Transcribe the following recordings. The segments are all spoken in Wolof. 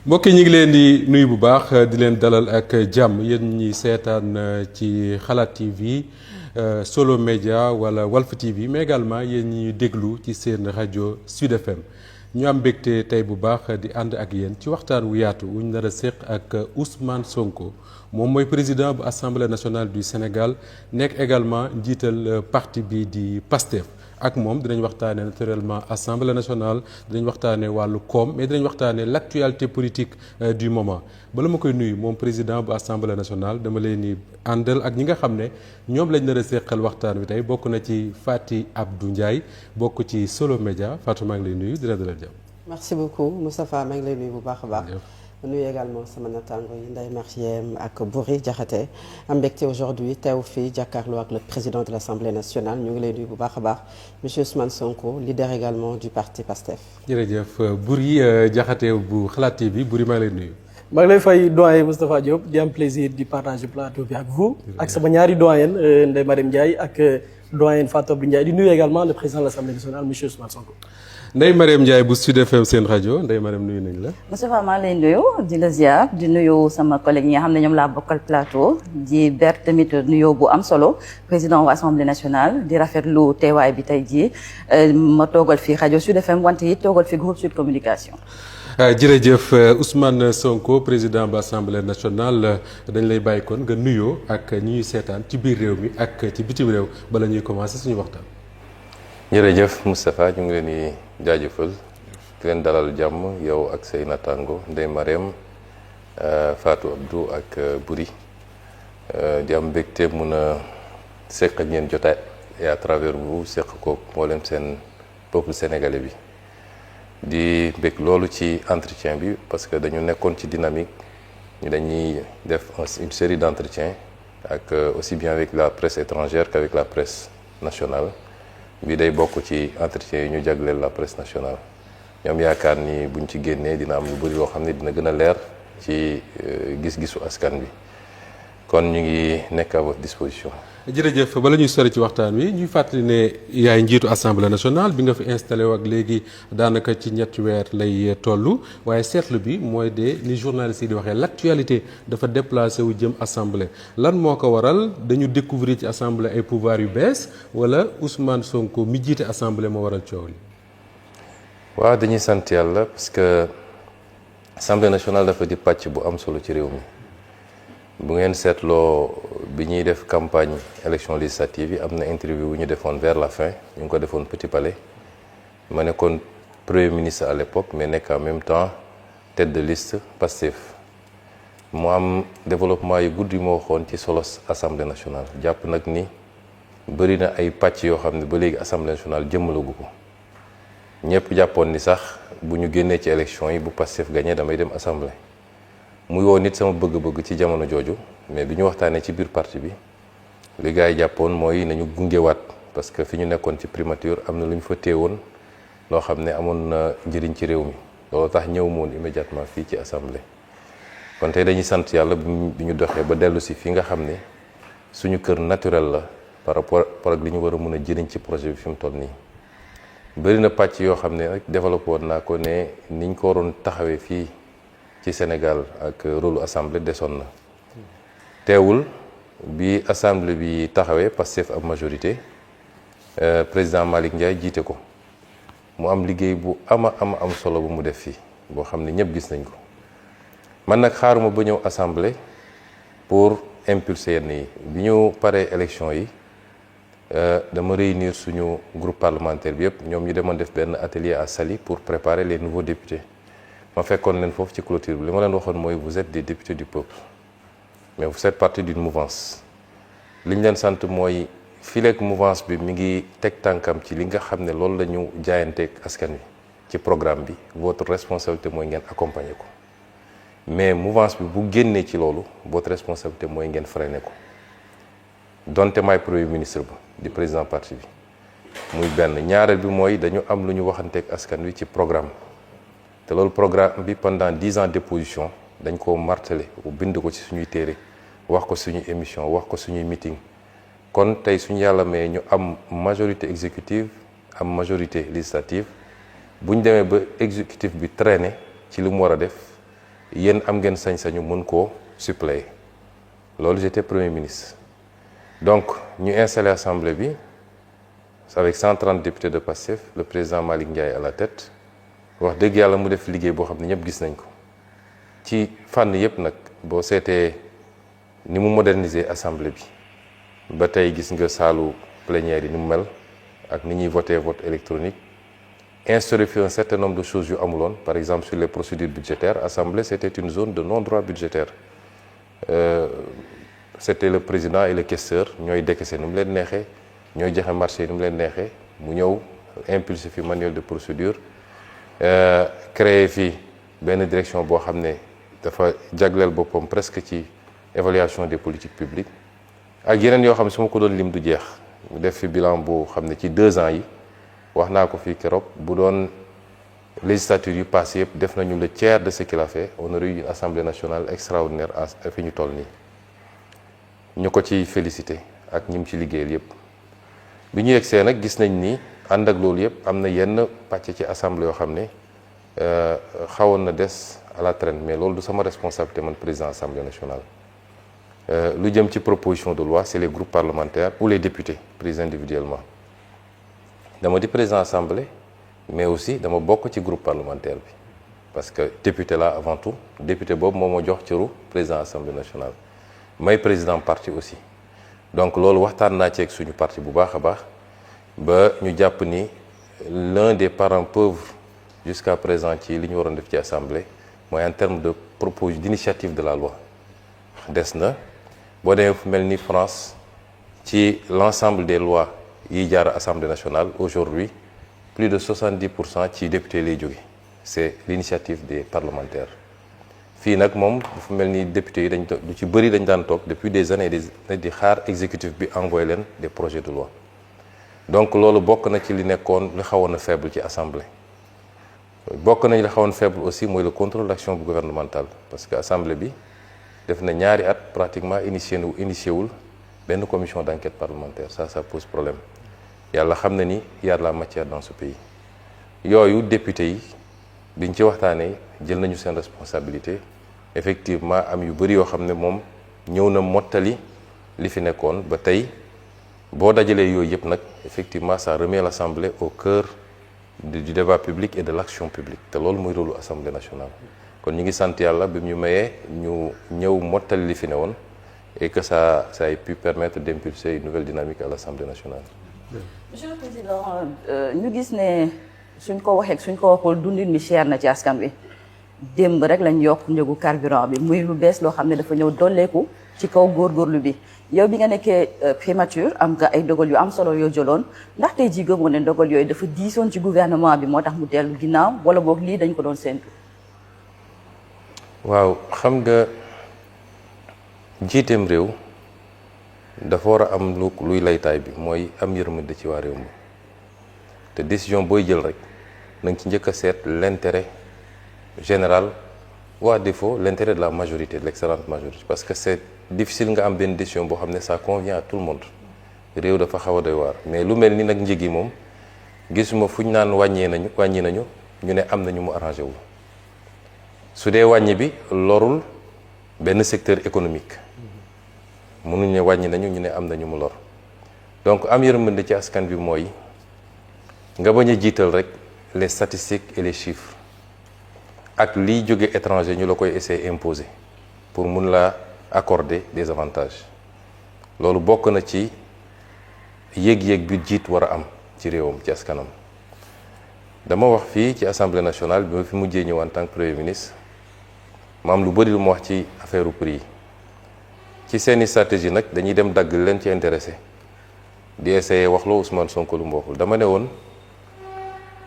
mbokk yi ñu ngi leen di nuyu bu baax di leen dalal ak jàmm yéen ñi seetaan ci Xalaat TV Solo Média wala Walf TV mais également yéen ñi déglu ci seen rajo Sud FM ñu am mbégte tey bu baax di ànd ak yéen ci waxtaan wu yaatu wuñ nar a séq ak Ousmane Sonko moom mooy président bu Assemblée nationale du Sénégal nekk également njiital parti bi di PASTEF. ak moom dinañ waxtaanee naturellement Assemblée nationale dinañ waxtaanee wàllu koom mais dinañ waxtaanee l'actualité politique du moment bala ma koy nuyu moom président bu Assemblée nationale dama leen ni àndal ak ñi nga xam ne ñoom lañ nar a seqal waxtaan wi tey bokk na ci Faty Abdou Ndiaye bokk ci Solo Média Fatou maa ngi lay nuyu dina dalal jàmm. merci beaucoup Moustapha maa ngi lay nuyu bu baax a baax. nuyu également sama natango yi Ndeye Mariem ak Boury Diakhaté am mbégte aujourd'hui teew fii jàkkaarloo ak le président de l'Assemblée nationale ñu ngi lay nuyu bu baax a baax monsieur Ousmane Sonko leader également du parti PASTEF. jërëjëf Boury Diakhaté bu Xalaat TV Boury maa ngi lay nuyu. maa ngi lay fay doyen Moustapha Diop di am plaisir di partager plateau bi ak vous. ak sama ñaari doyen Ndeye Mariem Ndiaye ak doyen Fatou Abdou Ndiaye di nuyu également le président de l'Assemblée nationale monsieur Ousmane Sonko. Ndeye Mariem Ndiaye bu Sud FM seen rajo Ndeye Mariem nuyu nañ la. Moustapha maa lay nuyu di la ziar di nuyu sama collègue yi nga xam ne ñoom laa bokkal plateau di ber tamit nuyoo bu am solo président wu Assemblée nationale di rafetlu teewaay bi tey jii ma toogal fi rajo Sud FM wante it toogal fi groupe Sud Communication. jërëjëf Ousmane Sonko président bu Assemblée nationale dañ lay bàyyi kon nga nuyoo ak ñi ñuy seetaan ci biir réew mi ak ci bitim réew bala ñuy commencer suñu waxtaan. jërëjëf Moustapha ñu ngi leen di jaajëfal di leen dalal jàmm yow ak say natango Ndeye Mariem Fatou Abdou ak Boury di am mbégte mun a seq ak ñeen jotaay et à travers vous seq ko mboolem seen peuple sénégalais bi di bég loolu ci entretien bi parce que dañu nekkoon ci dynamique ñu dañuy def une série d'entretiens ak aussi bien avec la presse étrangère qu'avec la presse nationale bi day bokk ci entretien yi ñu jagleel la presse nationale ñoom yaakaar ni buñ ci génnee dina am lu bari loo xam ne dina gën a leer ci gis-gisu askan bi kon ñu ngi nekk à votre disposition. jërëjëf bala ñuy sori ci waxtaan wi ñuy fàttali ne yaay njiitu Assemblée nationale bi nga fi installé wu ak léegi daanaka ci ñetti weer lay toll waaye seetlu bi mooy de ni journaliste yi di waxee l'actualité dafa déplacé wu jëm Assemblée lan moo ko waral dañu découvrir ci Assemblée ay pouvoir yu bees wala Ousmane Sonko mi jiite Assemblée moo waral coow li. waaw dañuy sant yàlla parce que Assemblée nationale dafa di pàcc bu am solo ci réew mi. bu ngeen seetloo bi ñuy def campagne élection législative yi am na interview bu ñu defoon vers la fin ñu ngi ko defoon Petit Palais ma nekkoon premier ministre à l'époque mais nekk en même temps tête de liste PASTEF mu am développement yu gudd yu ma waxoon ci solos Assemblée nationale jàpp nag ni bëri na ay pàcc yoo xam ne ba léegi Assemblée nationale jëmmalagu ko ñëpp jàppoon ni sax bu ñu génnee ci élection yi bu PASTEF gagné damay dem Assemblée muy woo nit sama bëgg-bëgg ci jamono jooju mais bi ñu waxtaanee ci biir parti bi li gars yi jàppoon mooy nañu gungewaat parce que fi ñu nekkoon ci primature am na lu ñu fa téewoon loo xam ne amoon na njëriñ ci réew mi loolu tax ñëw moon immédiatement fii ci assemblée. kon tey dañuy sant yàlla bi ñu doxee ba dellu si fi nga xam ne suñu kër naturel la par rapport ak li ñu war a mën a jëriñ ci projet bi fi mu toll nii. bëri na pàcc yoo xam ne rek développé woon naa ko ne niñ ko waroon taxawee fii. ci Sénégal ak rôle assemblée desoon na teewul bi assemblée bi taxawee Pastef ab majorité président Malick Ndiaye jiite ko mu am liggéey bu am solo bu mu def fii boo xam ne ñëpp gis nañ ko man nag xaaruma ba ñëw assemblée pour impulser yenn yi bi ñu paree élection yi dama réunir suñu groupe parlementaire bi yëpp ñoom ñu demoon def benn atelier à Saly pour préparer les nouveaux députés ma fekkoon leen foofu ci clôture bi li ma leen waxoon mooy vous êtes des députés du peuple mais vous faites partie d'une mouvance li ñu leen sant mooy fileeg mouvance bi mi ngi teg tànkam ci li nga xam ne loolu la ñu jaayanteeg askan wi ci programme bi votre responsabilité mooy ngeen accompagner ko mais mouvance bi bu génnee ci loolu votre responsabilité mooy ngeen freiner ko donte maay premier ministre ba di président parti bi muy benn ñaareel bi mooy dañu am lu ñu waxanteeg askan wi ci programme te loolu programme bi pendant 10 ans d'opposition dañ ko martelé bind ko ci suñuy téere wax ko suñuy émission wax ko suñuy meeting kon tey suñu yàlla may ñu am majorité exécutive am majorité législative bu ñu demee ba exécutif bi traîner ci li mu war a def yéen am ngeen sañ-sañu mën koo suppléer loolu j'étais premier ministre donc ñu installé assemblée bi avec 130 députés de Pastef le président Malick Ndiaye à la tête wax dëgg yàlla mu def liggéey boo xam ne ñëpp gis nañ ko ci fànn yëpp nag boo seetee ni mu moderniser assemblée bi ba tey gis nga saalu plénière yi ni mu mel ak ni ñuy voter vote électronique instaurer fi un certain nombre de choses yu amuloon par exemple sur les procédures budgétaires assemblée c'était une zone de non-droit budgétaire c'était le président et le questeur ñooy décaisser nu mu leen neexee ñooy joxe marché yi nu mu leen neexee mu ñëw impulser fi manuel de procédure créer fi benn direction boo xam ne dafa jagleel boppam presque ci évaluation des politiques publiques ak yeneen yoo xam ne su ma ko doon lim du jeex mu def fi bilan boo xam ne ci 2 ans yi wax naa ko fii keroog bu doon législature yu passé yëpp def nañu le tiers de ce qu'il a fait on aurait eu une assemblée nationale extraordinaire fi ñu toll nii ñu ko ci félicité ak ñi mu ci liggéeyal yëpp bi ñu yegsee nag gis nañ ni ànd ak loolu yëpp am na yenn pàcc ci assemblée yoo xam ne xawoon na des à la traîne mais loolu du sama responsabilité man président assemblée nationale lu jëm ci proposition de loi c'est les groupes parlementaires ou les députés pris individuellement dama di président assemblée mais aussi dama bokk ci groupe parlementaire bi parce que député là avant tout député boobu moo ma jox cëru président assemblée nationale may président parti aussi donc loolu waxtaan naa ci ak suñu parti bu baax a baax ba ñu jàpp ni l'un des parents pauvres jusqu'à présent ci li ñu waroon def ci assemblée mooy en termes de proposition d'initiative de la loi des na boo demee fu mel ni France ci l'ensemble des lois yi jaar assemblée nationale aujourd'hui plus de 70% ci député lay jóge c'est l'initiative des parlementaires fii nag moom dafa mel ni député yi dañ lu ci bëri dañ daan toog depuis des années di xaar exécutif bi envoyé leen des projets de loi donc loolu bokk na ci li nekkoon li xawoon na faible ci assemblée bokk nañ li xawoon faible aussi mooy le contrôle d'action gouvernementale parce que assemblée bi def na ñaari at pratiquement initié wul benn commission d'enquête parlementaire ça pose problème yàlla xam na ni y a de la matière dans ce pays yooyu député yi biñ ci waxtaanee jël nañu seen responsabilité effectivement am yu bëri yoo xam ne moom ñëw na mottali li fi nekkoon ba tey boo dajalee yooyu yëpp nag effectivement ça remet l'Assemblée au cœur du débat public et de l'action publique te loolu mooy rôle Assemblée nationale kon ñu ngi sant yàlla bi ñu mayee ñu ñëw mottali li fi ne woon et que ça ait pu permettre d'impulser une nouvelle dynamique à l'Assemblée nationale. Monsieur le Président ñu gis ne suñ ko waxee suñ ko waxul dundin mi cher na ci askan wi démb rek lañ yokk njëgu carburant bi muy lu bees loo xam ne dafa ñëw dolleeku ci kaw góorgóorlu bi yow bi nga nekkee primature am nga ay dogal yu am solo yoo jëloon ndax tey jii gëmoo ne dogal yooyu dafa diisoon ci gouvernement bi moo tax mu dellu ginnaaw wala boog lii dañ ko doon séntu. waaw xam nga jiiteem réew dafa war a am luy laytaay bi mooy am yërmande ci waa réew mi te décision booy jël rek na nga ci njëkk a seet l'intérêt général ou à défaut l'intérêt de la majorité de l'excellente majorité parce que c'est difficile nga am benn décision boo xam ne ça convient à tout le monde réew dafa xaw a doy waar mais lu mel ni nag njëg yi moom gisuma fu ñu naan wàññi nañu ñu ne am na ñu mu arrangé wu su dee wàññi bi lorul benn secteur économique mënuñ ne wàññi nañu ñu ne am na ñu mu lor donc am yërmande ci askan bi mooy nga bañ a jiital rek les statistiques et les chiffres ak liy jóge étranger ñu la koy essayer imposer pour mun la accorder des avantages loolu bokk na ci yéeg-yéeg bi jiit war a am ci réewam ci askanam dama wax fii ci assemblée nationale bi ma fi mujjee ñëw en tant que premier ministre ma am lu bëri lu ma wax ci affaire prix yi ci seeni stratégie nag dañuy dem dagg leen ci intéressé di essayer wax loo Ousmane Sonko lu mu waxul dama ne woon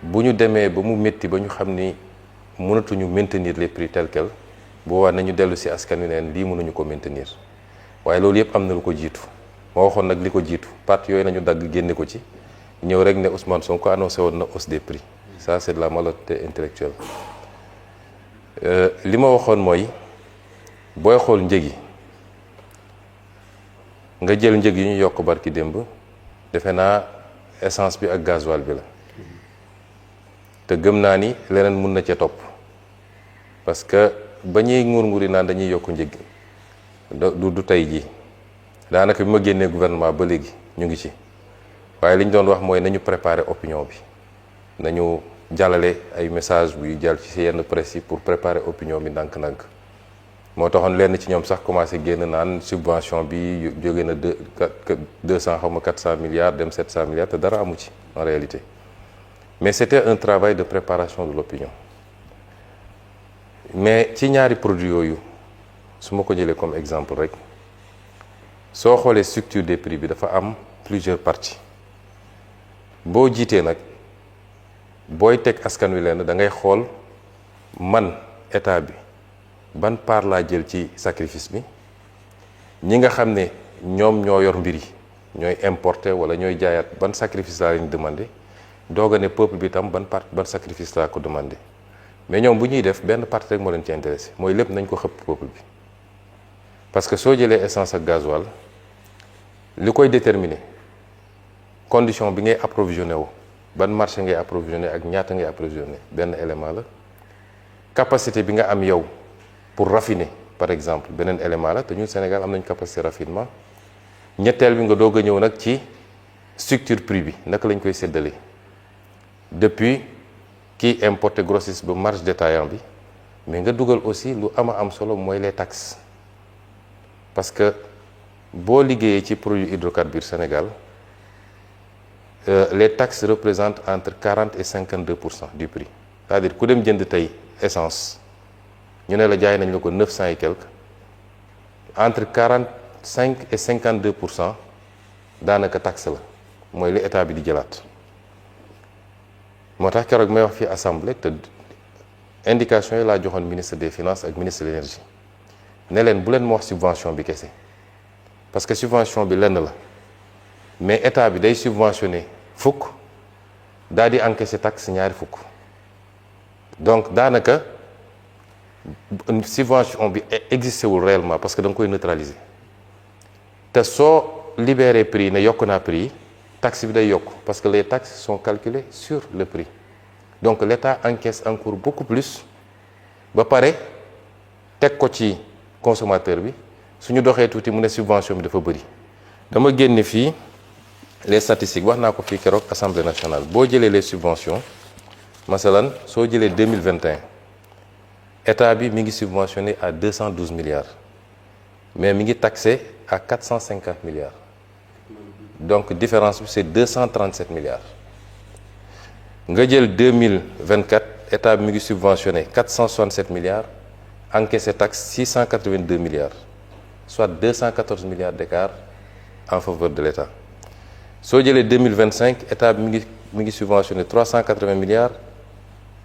bu ñu demee ba mu métti ba ñu xam ni mënatuñu maintenir les prix tels quels boobaa nañu dellu si askan wi neen lii mënuñu ko maintenir waaye loolu yëpp am na lu ko jiitu ma waxoon nag li ko jiitu parti yooyu nañu dagg génne ko ci ñëw rek ne Ousmane Sonko annoncé woon na hausse des prix ça c'est de la malhonnêteté intellectuelle li ma waxoon mooy booy xool njëg yi nga jël njëg yi ñu yokk barki démb defe naa essence bi ak gasoil bi la te gëm naa ni leneen mun na ca topp parce que ba ñuy nguur-nguuri naan dañuy yokk njëg du tey jii daanaka bi ma génnee gouvernement ba léegi ñu ngi ci waaye li ñu doon wax mooy nañu préparer opinion bi nañu jàllale ay message buy jàll ci yenn presse yi pour préparer opinion bi ndànk-ndànk moo taxoon lenn ci ñoom sax commencé génn naan subvention bi jóge na 200 xaw ma 400 milliards dem 700 milliards te dara amu ci en réalité mais c'était un travail de préparation de l'opinion mais ci ñaari produits yooyu su ma ko jëlee comme exemple rek soo xoolee structure des prix bi dafa am plusieurs parties boo jiitee nag booy teg askan wi leen da ngay xool man état bi ban part laa jël ci sacrifice bi ñi nga xam ne ñoom ñoo yor mbir yi ñooy importer wala ñooy jaayaat ban sacrifice laa leen demandé doog a ne peuple bi tam ban sacrifice laa ko demandé mais ñoom bu ñuy def benn partie rek moo leen ci intéressé mooy lépp nañ ko xëpp peuple bi parce que soo jëlee essence ak gasoil li koy déterminer condition bi ngay approvisionné wu ban marché ngay approvisionné ak ñaata ngay approvisionné benn élément la capacité bi nga am yow pour raffiner par exemple beneen élément la te ñun Sénégal am nañ capacité raffinement ñetteel bi nga doog a ñëw nag ci structure prix bi naka lañ koy séddalee depuis kii importé grossiste ba marge détaillant bi mais nga dugal aussi lu am solo mooy les taxes parce que boo liggéeyee ci produit hydrocarbures Sénégal les taxes représentent entre 40 et 52% du prix c'est-à-dire ku dem jënd tey essence ñu ne la jaay nañ la ko 900 et quelque entre 45 et 52% daanaka taxe la mooy li état bi di jëlaat moo tax keroog may wax fii assemblée te indication yi laa joxoon ministre des finances ak ministre de l'énergie ne leen bu leen ma wax subvention bi kese parce que subvention bi lenn la mais état bi day subventionné fukk daal di encaissé taxe ñaari fukk donc daanaka subvention bi existé wul réellement parce que da nga koy neutraliser te soo libéré prix ne yokk naa prix taxe bi day yokk parce que les taxes sont calculées sur le prix donc l'État encaisse encore beaucoup plus ba pare teg ko ci consommateur bi suñu doxee tuuti mu ne subvention bi dafa bëri dama génne fii les statistiques wax naa ko fii keroog Assemblée nationale boo jëlee les subventions masalan soo jëlee 2021 état bi mi ngi subventionné à 212 milliards mais mi ngi taxé à 450 milliards donc différence bi c'est 237 milliards nga jël 2024 état bi mi ngi subventionné 467 milliards encaissé taxe 682 milliards soit 214 milliards d'écart en faveur de l'état soo jëlee 2025 état bi mi ngi subventionné 380 milliards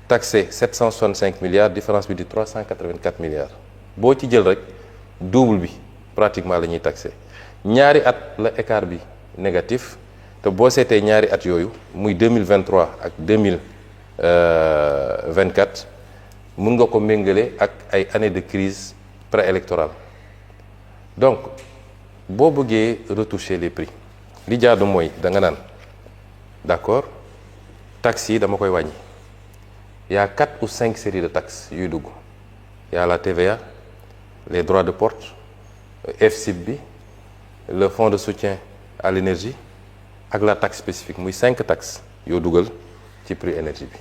taxé 765 milliards différence bi di 384 milliards boo ci jël rek double bi pratiquement la ñuy taxé ñaari at la écart bi négatif te boo seetee ñaari at yooyu muy 2023 ak 2024 mun nga ko méngale ak ay années de crise préélectorale donc boo bëggee retoucher les prix li jaadu mooy da nga naan d'accord taxes yi dama koy wàññi y a 4 ou 5 séries de taxes yuy dugg y a la TVA les droits de porte FCIB bi le fonds de soutien à l'énergie ak la taxe spécifique muy 5 taxes yoo dugal ci prix énergie bi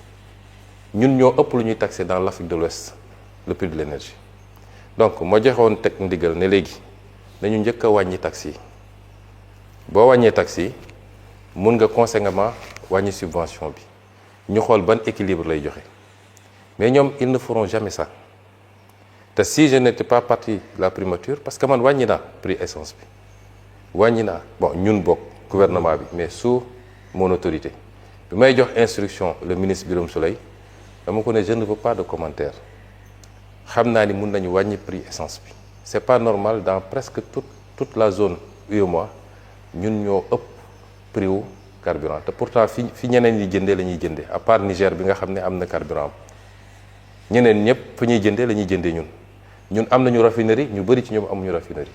ñun ñoo ëpp lu ñuy taxé dans l'Afrique de l'Ouest le prix de l'énergie donc moo joxoon teg ndigal ne léegi nañu njëkk a wàññi taxes yi boo wàññee taxes yi mun nga conséquemment wàññi subvention bi ñu xool ban équilibre lay joxe mais ñoom ils ne feront jamais ça te si je n'étais pas parti de la primature parce que man wàññi naa prix essence bi wàññi naa bon ñun bokk gouvernement bi mais sous mon autorité bi may jox instruction le ministre Birame Souleye dama ko ne je ne veux pas de commentaire xam naa ni mun nañu wàññi prix essence bi c'est pas normal dans presque toute la zone UEMOA ñun ñoo ëpp prix wu carburant te pourtant fi ñeneen ñi jëndee la ñuy jëndee à part Niger bi nga xam ne am na carburant ñeneen ñëpp fa ñuy jëndee la ñuy jëndee ñun am nañu raffinerie ñu bëri ci ñoom amuñu raffinerie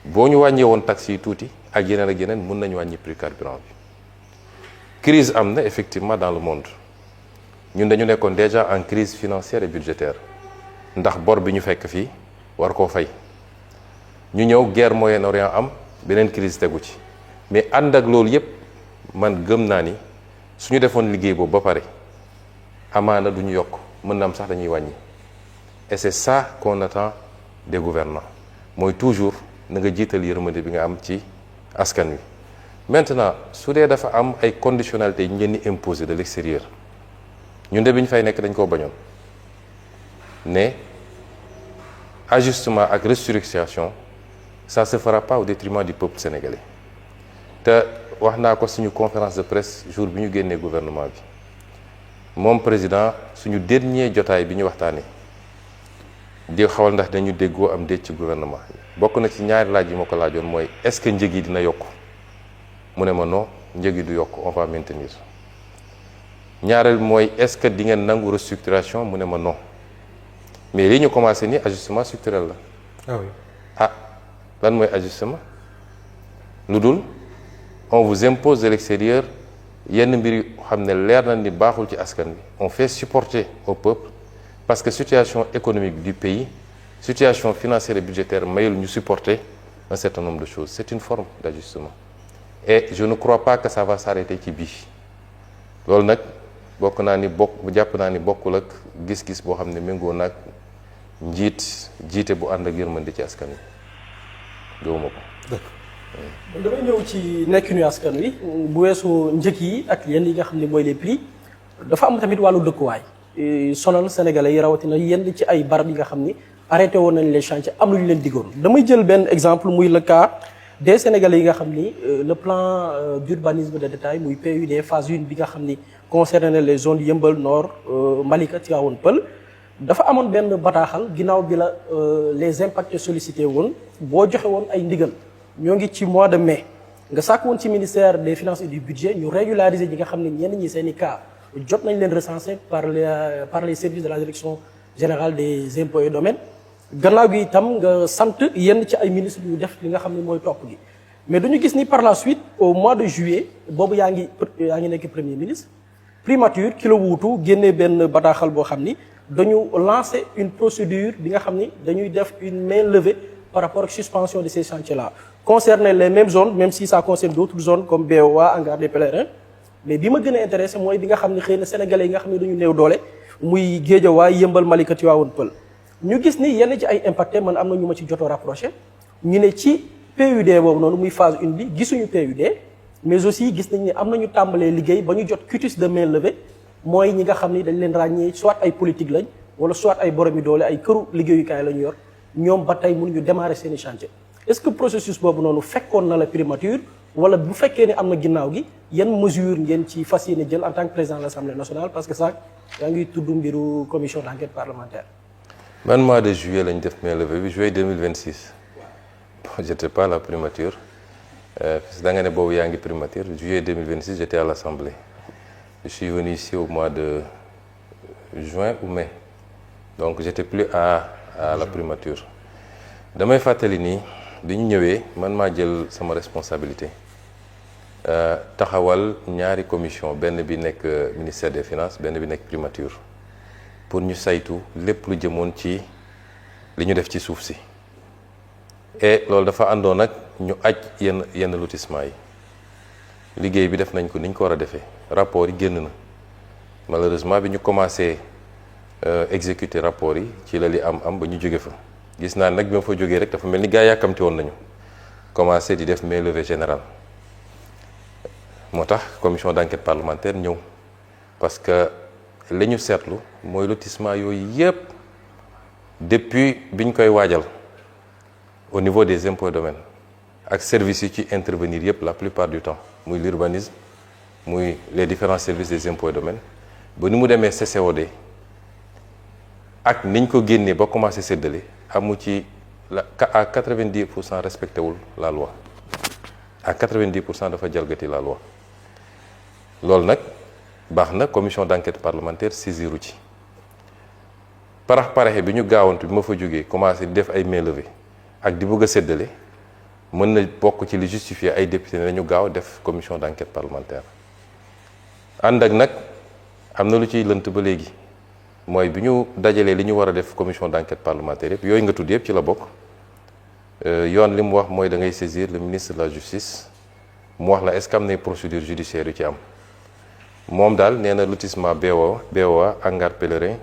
boo ñu wàññee woon taxes yi tuuti ak yeneen mun nañu wàññi prix carburant bi crise am na effectivement dans le monde ñun dañu nekkoon déjà en crise financière et budgétaire ndax bor bi ñu fekk fii war koo fay ñu ñëw guerre Moyen-Orient am beneen crise tegu ci mais ànd ak loolu yépp man gëm naa ni suñu defoon liggéey boobu ba pare amaana du ñu yokk mën na am sax dañuy wàññi et c'est ça qu'on attend des gouvernants mooy toujours na nga jiital yërmande bi nga am ci askan wi. maintenant su dee dafa am ay conditionnalités ñu leen di imposer de l'extérieur ñun de bi ñu fay nekk dañ koo bañoon ne ajustement ak restructuration ça se fera pas au détriment du peuple sénégalais te wax naa ko suñu conférence de presse jour bi ñu génnee gouvernement bi moom président suñu dernier jotaay bi ñu waxtaanee di xawal ndax dañu déggoo am déet ci gouvernement bokk na ci ñaari laaj yi ma ko laajoon mooy est-ce que njëg yi dina yokk mu ne ma non njëg yi du yokk on va maintenir ñaareel mooy est-ce que di ngeen nangu restructuration mu ne ma non mais li ñu commencé ni ajustement structurel la. ah oui ah lan mooy ajustement lu dul on vous impose de l'extérieur yenn mbir yu xam ne leer na ni baaxul ci askan bi on fait supporter au peuple parce que situation économique du pays situation financière et budgétaire mayul ñu supporter un certain nombre de choses c'est une forme d'ajustement et je ne crois pas que ça va s'arrêter ci bii loolu nag bokk naa ni jàpp naa ni bokkul ak gis-gis boo xam ne méngoo nag jiite bu ànd ak yërmande ci askan wi gëwuma ko. damay ñëw ci nekkinu askan wi bu weesoo njëg yi ak yenn yi nga xam ne mooy les prix dafa am tamit wàllu dëkkuwaay sonal sénégalais yi rawatina yenn ci ay barab yi nga xam ni arrêté woon nañ les chantiers am lu ñu leen diggoon. damay jël benn exemple muy le cas des sénégalais yi nga xam ni le plan d'urbanisme de détail muy PUD phase 1 bi nga xam ni concerné les zones Yeumbeul Nord Malika Tivaouane Peulh dafa amoon benn bataaxal ginnaaw bi la les impactés sollicité woon boo joxe woon ay ndigal. ñoo ngi ci mois de mai nga sàkk woon ci ministère des finances et du budget ñu régulariser ñi nga xam ne ñenn ñi seen i cas jot nañ leen recenser par les services de la direction générale des impôts et domaines gannaaw gi itam nga sant yenn ci ay ministres yu def li nga xam ne mooy topp gi mais dañu gis ni par la suite au mois de juillet boobu yaa ngi nekk premier ministre primature ki la wuutu génnee benn bataaxal boo xam ni dañu lancer une procédure bi nga xam ni dañuy def une main levée par rapport ak suspension de ces chantiers là concerner les mêmes zones même si ça concerne d'autres zones comme BOA hangar des pèlerins mais bi ma gën a intéressé mooy bi nga xam ne xëy na sénégalais yi nga xam ne dañu néew doole muy Guédiawaye Yeumbeul Malika Tivaouane Peulh ñu gis ni yenn ci ay impacté man am na ñu ma ci joto rapproché ñu ne ci PUD boobu noonu muy phase 1 bi gisuñu PUD mais aussi gis nañ ne am nañu tàmbalee liggéey ba ñu jot quitus de main levée mooy ñi nga xam ni dañ leen ràññee soit ay politique lañ wala soit ay boromi doole ay këru liggéeyukaay la ñu yor ñoom ba tey mënuñu démarrer seeni chantier est-ce que processus boobu noonu fekkoon na la primature wala bu fekkee ne am na ginnaaw gi yan mesure ngeen ci fas yéene jël en tant que président de l'Assemblée nationale parce que ça yaa ngi tudd mbiru commission d'enquête parlementaire. ban mois de juillet lañ def main levée bi juillet 2026 bon j'étais pas à la primature parce que da nga ne boobu yaa ngi primature juillet 2026 j'étais à l'Assemblée je suis venu ici au mois de juin ou mai donc j'étais plus à la primature damay fàttali nii bi ñu ñëwee man maa jël sama responsabilité taxawal ñaari commission benn bi nekk ministère des finances benn bi nekk primature pour ñu saytu lépp lu jëmoon ci li ñu def ci suuf si et loolu dafa àndoon nag ñu aj yenn lotissement yi liggéey bi def nañ ko ni ñu ko war a defee rapport yi génn na malheureusement bi ñu commencé exécuter rapport yi ci la li am ba ñu jóge fa gis naa nag bi ma fa jógee rek dafa mel ni gaa yàkkamti woon nañu commencé di def main levée générale moo tax commission d'enquête parlementaire ñëw parce que li ñu seetlu mooy lotissement yooyu yépp depuis bi ñu koy waajal au niveau des impôts et domaines ak services yi ci intervenir yépp la plupart du temps muy l'urbanisme muy les différents services des impôts et domaines ba ni mu demee CCOD ak niñ ko génnee ba commencé séddale amu ci la à 90% respecté wul la loi à 90% dafa jalgati la loi loolu nag baax na commission d'enquête parlementaire saisiru ci paraxe bi ñu gaawantu bi ma fa jógee commencé di def ay main levée ak di bëgg a séddale mën na bokk ci li justifier ay député ne nañu gaaw def commission d'enquête parlementaire ànd ak nag am na lu ciy lënt ba léegi mooy bi ñu dajalee li ñu war a def commission d'enquête parlementaire yëpp yooyu nga tudd yëpp ci la bokk yoon li mu wax mooy da ngay saisir le ministre de la justice mu wax la est-ce que am na procédure judiciaire yu ci am moom daal nee na lotissement BOA hangar pèlerin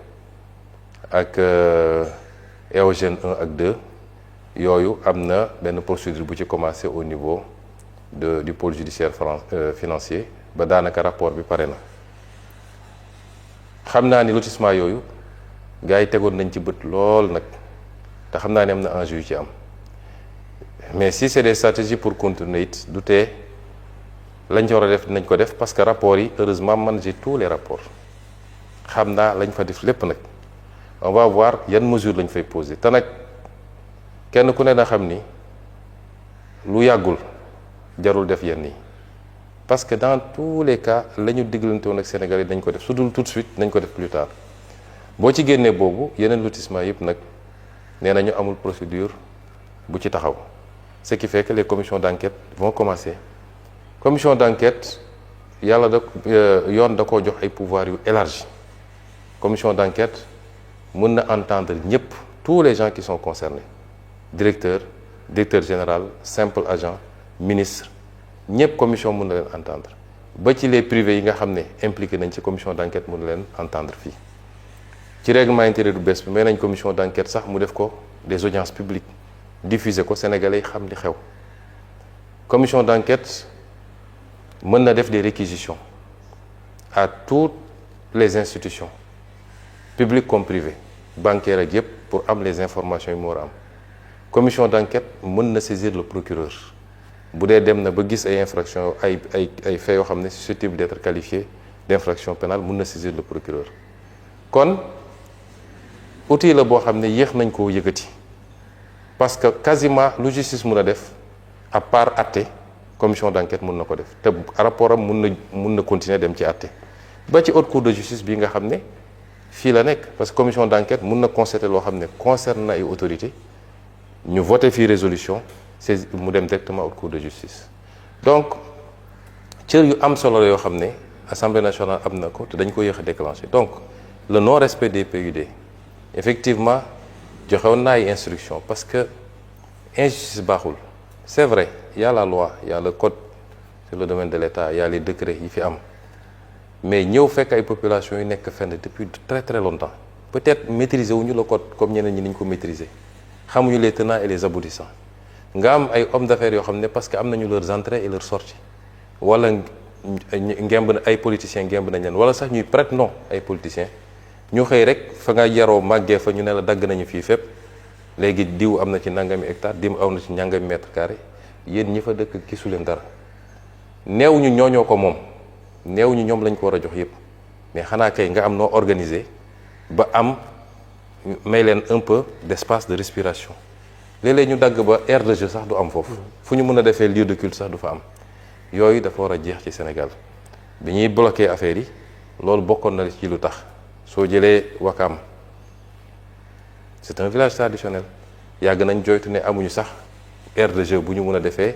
ak Eogène 1 ak 2 yooyu am na benn procédure bu ci commencé au niveau du pôle judiciaire financier ba daanaka rapport bi pare na xam naa ni lotissement yooyu gars yi tegoon nañ ci bët lool nag te xam naa ne am na enjeu yu ci am mais si c'est des stratégies pour contourner it du tee lañ ci war a def dinañ ko def parce que rapport yi heureusement man j'ai tous les rapports xam naa lañ fa def lépp nag on va voir yan mesures lañ fay poser te nag kenn ku ne na xam ni lu yàggul jarul def yenn yi parce que dans tous les cas la ñu diglante woon ak Sénégal yi dañ ko def su dul tout de suite nañ ko def plus tard boo ci génnee boobu yeneen lotissement yëpp nag nee nañu amul procédure bu ci taxaw ce qui fait que les commissions d'enquête vont commencer commission d'enquête yàlla yoon da koo jox ay pouvoirs yu élargi commission d'enquête mën na entendre ñëpp tous les gens qui sont concernés directeur général simple agent ministre ñëpp commission mën na leen entendre ba ci les privés yi nga xam ne impliqué nañ ci commission d'enquête mën na leen entendre fii ci règlement intérieur bu bees bi may nañ commission d'enquête sax mu def ko des audiences publiques diffuser ko sénégalais yi xam li xew commission d'enquête mën na def des réquisitions à toutes les institutions publiques comme privées bancaires ak yëpp pour am les informations yi mu war a am commission d'enquête mën na saisir le procureur bu dee dem na ba gis ay infractions ay faits yoo xam ne susceptibles d'être qualifiés d'infraction pénale mën na saisir le procureur kon outil la boo xam ne yéex nañ koo yëkkati parce que quasiment lu justice mën a def à part àtte commission d'enquête mën na ko def te rapport am mën na continuer dem ci àtte ba ci haute cour de justice bii nga xam ne fii la nekk parce que commission d'enquête mën na constater loo xam ne concerne na ay autorités ñu voté fii résolution c'est mu dem directement haute cour de justice donc cër yu am solo la yoo xam ne assemblée nationale am na ko te dañ ko yéex a déclenché donc le non respect des PUD effectivement joxewoon naa ay instructions parce que injustice baaxul c'est vrai il y a la loi il y a le code sur le domaine de l'État il y a les décrets yi fi am mais ñëw fekk ay populations yu nekk fenn depuis très très longtemps peut-être maîtriser wuñu le code comme ñeneen ñi niñ ko maîtriser xamuñu les tenants et les aboutissants nga am ay hommes d'affaires yoo xam ne parce que am nañu leurs entrées et leurs sorties wala ngemb na ay politiciens ngemb nañ leen wala sax ñuy prête non ay politiciens ñu xëy rek fa nga yaroo màggee fa ñu ne la dagg nañu fii fépp léegi diw am na ci nangami hectare diw am na ci nangami mètre carré yéen ñi fa dëkk gisu leen dara neew ñu ñooñoo ko moom neew ñu ñoom lañ ko war a jox yépp mais xanaa kay nga am noo organiser ba am may leen un peu d'espace de respiration léeg-léeg ñu dagg ba aire de jeu sax du am foofu fu ñu mën a defee lieu de culte sax du fa am yooyu dafa war a jeex ci Sénégal bi ñuy bloquer affaire yi loolu bokkoon na ci lu tax soo jëlee Wakam c'est un village traditionnel yàgg nañ joytu ne amuñu sax aire de jeu bu ñu mën a defee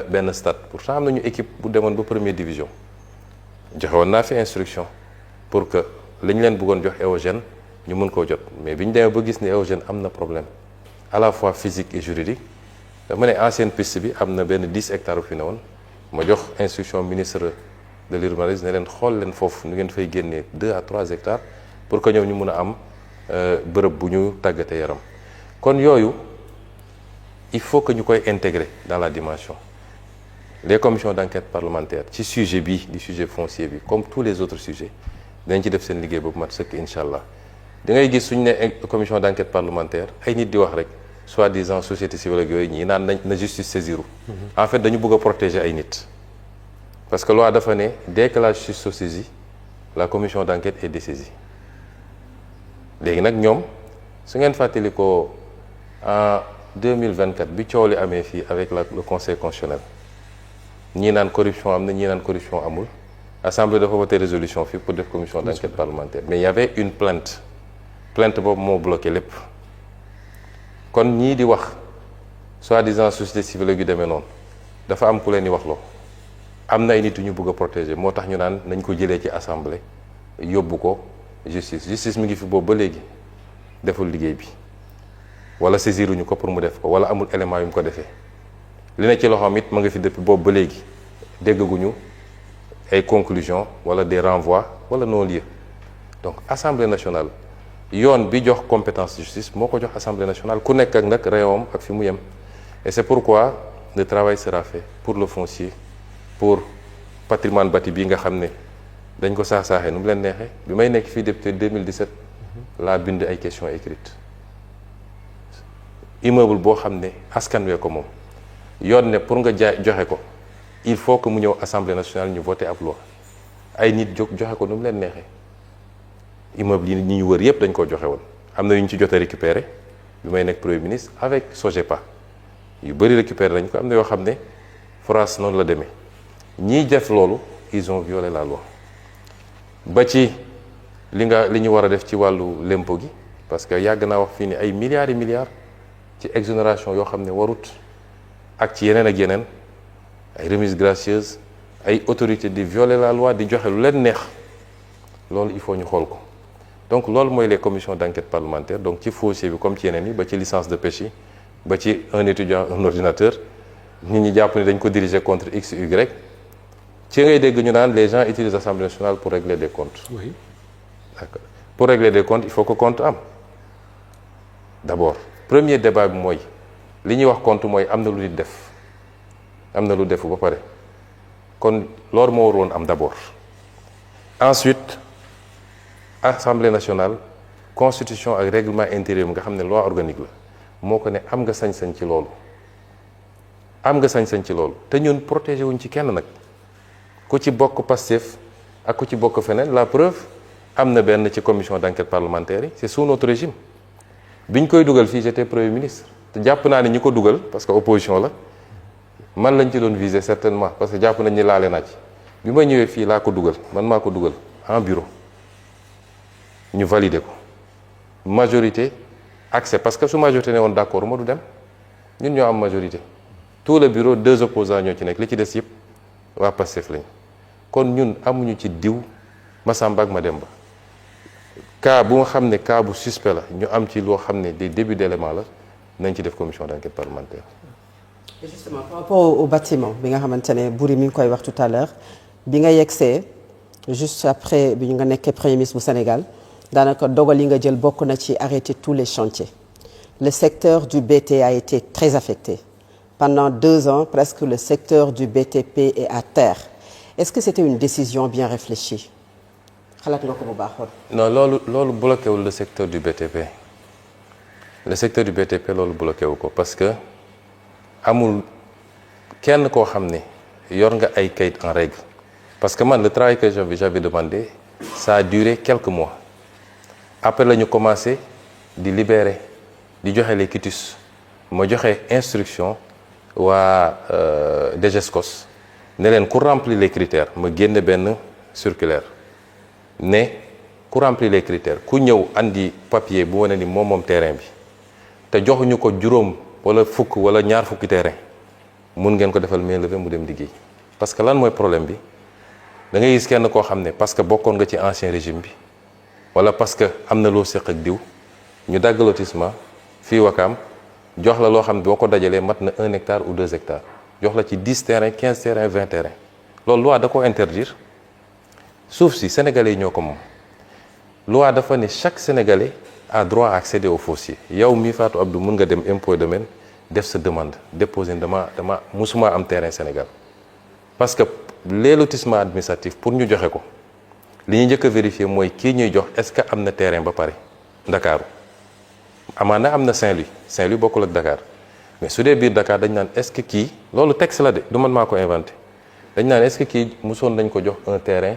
benn stade pourtant am nañu équipe bu demoon ba première division joxewoon naa fi instruction pour que li ñu leen bëggoon jox Eogène ñu mën koo jot mais bi ñu demee ba gis ne Eogène am na problème à la fois physique et juridique dama ne ancienne piste bi am na benn 10 hectares bu fi ne woon ma jox instruction ministre de l'urbanisme ne leen xool leen foofu nu ngeen fay génnee 2 à 3 hectares pour que ñoom ñu mun a am bërëb bu ñu tàggatee yaram kon yooyu il faut que ñu koy intégrer dans la dimension les commissions d'enquête parlementaire ci sujet bi di sujet foncier bi comme tous les autres sujets dañ ci def seen liggéey boobu mat sëkk incha allah da ngay gis suñu ne commission d'enquête parlementaire ay nit di wax rek soi-disant société civile ak yooyu ñii naan na justice saisiru en fait dañu bëgg a protéger ay nit parce que loi dafa ne dès que la justice se saisit la commission d'enquête est dessaisie léegi nag ñoom su ngeen fàttali ko en 2024 bi coow li amee fii avec le conseil constitutionnel ñii naan corruption am na ñii naan corruption amul assemblée dafa voté résolution fii pour def commission d'enquête parlementaire mais il y avait une plainte boobu moo bloqué lépp kon ñii di wax soi-disant société civile yu demee noonu dafa am ku leen di wax loo am na ay nit yu ñu bëgg a protéger moo tax ñu naan nañ ko jëlee ci assemblée yóbbu ko justice mi ngi fi boobu ba léegi deful liggéey bi wala saisiruñu ko pour mu def ko wala amul élément yu mu ko defee li ne ci loxoom it ma nga fi depuis boobu ba léegi déggaguñu ay conclusions wala des renvois wala non-lieu donc assemblée nationale yoon bi jox compétence justice moo ko jox assemblée nationale ku nekk ak nag réewam ak fi mu yem et c'est pourquoi le travail sera fait pour le foncier pour patrimoine bâti bii nga xam ne dañ ko saax-saaxee nu mu leen neexee bi may nekk fii député 2017 laa bind ay questions écrites immeuble boo xam ne askan wee ko moom yoon ne pour nga joxe ko il faut que mu ñëw assemblée nationale ñu voté ab loi ay nit jóg joxe ko nu mu leen neexee immeuble yi ñi ñu wër yépp dañ koo joxe woon am na yu ñu ci jot a récupéré bi may nekk premier ministre avec SOGEPA yu bëri récupéré nañ ko am na yoo xam ne France noonu la demee ñiy def loolu ils ont violé la loi ba ci li ñu war a def ci wàllu lempo gi parce que yàgg naa wax fii ni ay milliards et milliards ci exonération yoo xam ne warut ak ci yeneen ak yeneen ay remises gracieuses ay autorités di violer la loi di joxe lu leen neex loolu il faut ñu xool ko donc loolu mooy les commissions d'enquête parlementaire donc ci foncier bi comme ci yeneen yi ba ci licence de pêche yi ba ci un étudiant un ordinateur nit ñi jàpp ne dañ ko diriger contre x y ci ngay dégg ñu naan les gens utilisent l'Assemblée nationale pour régler des comptes. Oui. D'accord. Pour régler des comptes il faut que compte am d'abord premier débat bi mooy li ñuy wax compte mooy am na lu nit def am na lu defu ba pare kon loolu moo waroon am d'abord ensuite Assemblée nationale constitution ak règlement intérieur nga xam ne loi organique la moo ko ne am nga sañ-sañ ci loolu am nga sañ-sañ ci loolu te ñun protégé wuñ ci kenn nag ku ci bokk Pastef ak ku ci bokk feneen la preuve am na benn ci commission d'enquête parlementaire yi c'est sous notre régime biñ koy dugal fii j'étais premier ministre te jàpp naa ne ñi ko dugal parce que opposition la man lañ ci doon viser certainement parce que jàpp nañ ni laale naa ci bi ma ñëwee fii laa ko dugal man maa ko dugal en bureau ñu valider ko majorité accès parce que su majorité ne woon d'accord ma du dem ñun ñoo am majorité tout le bureau 2 opposants ñoo ci nekk li ci des yëpp waa Pastef lañ kon ñun amuñu ci diw Massamba ak Mademba cas bu nga xam ne cas bu suspect la ñu am ci loo xam ne des débuts d'éléments la nañ ci def commission d'enquête parlementaire. Et justement par rapport au bâtiment bi nga xamante ne Boury mi ngi koy wax tout à l'heure bi nga yegsee juste après bi nga nekkee premier ministre bu Sénégal daanaka dogal yi nga jël bokk na ci arrêter tous les chantiers le secteur du BT a été très affecté pendant 2 ans presque le secteur du BTP est à terre est-ce que c'était une décision bien réfléchie xalaat nga ko bu baaxoon. non loolu bloqué wul le secteur du BTP le secteur du BTP loolu bloqué wu ko parce que amul kenn koo xam ne yor nga ay kayit en règle parce que man le travail que j'avais demandé ça a duré quelques mois après la ñu commencé di libérer di joxe les quitus ma joxe instruction waa DGESCOS ne leen ku remplir les critères ma génne benn circulaire ne ku remplir les critères ku ñëw andi papier bu wane ni moom terrain bi te joxuñu ko juróom wala fukk wala ñaar fukki terrain mun ngeen ko defal mainlevée mu dem liggéey parce que lan mooy problème bi da ngay gis kenn koo xam ne parce que bokkoon nga ci ancien régime bi wala parce que am na loo séq ak diw ñu dagg lotissement fii Wakaam jox la loo xam ne boo ko dajalee mat na 1 hectare ou 2 hectares jox la ci 10 terrains 15 terrains 20 terrains loolu loi da ko interdire suuf si sénégalais yi ñoo ko moom loi dafa ne chaque sénégalais a droit à accéder au foncier yow mii Fatou Abdou mun nga dem impôt domaine def sa demande déposer dama musuma am terrain Sénégal parce que les lotissements administratifs pour ñu joxe ko li ñuy njëkk a vérifier mooy kii ñuy jox est-ce que am na terrain ba pare Ndakaaru amaana am na Saint-Louis bokkul ak Dakar mais su dee biir Dakar dañ naan est-ce que kii loolu texte la de du man maa ko inventé dañ naan est-ce que kii mosoon nañ ko jox un terrain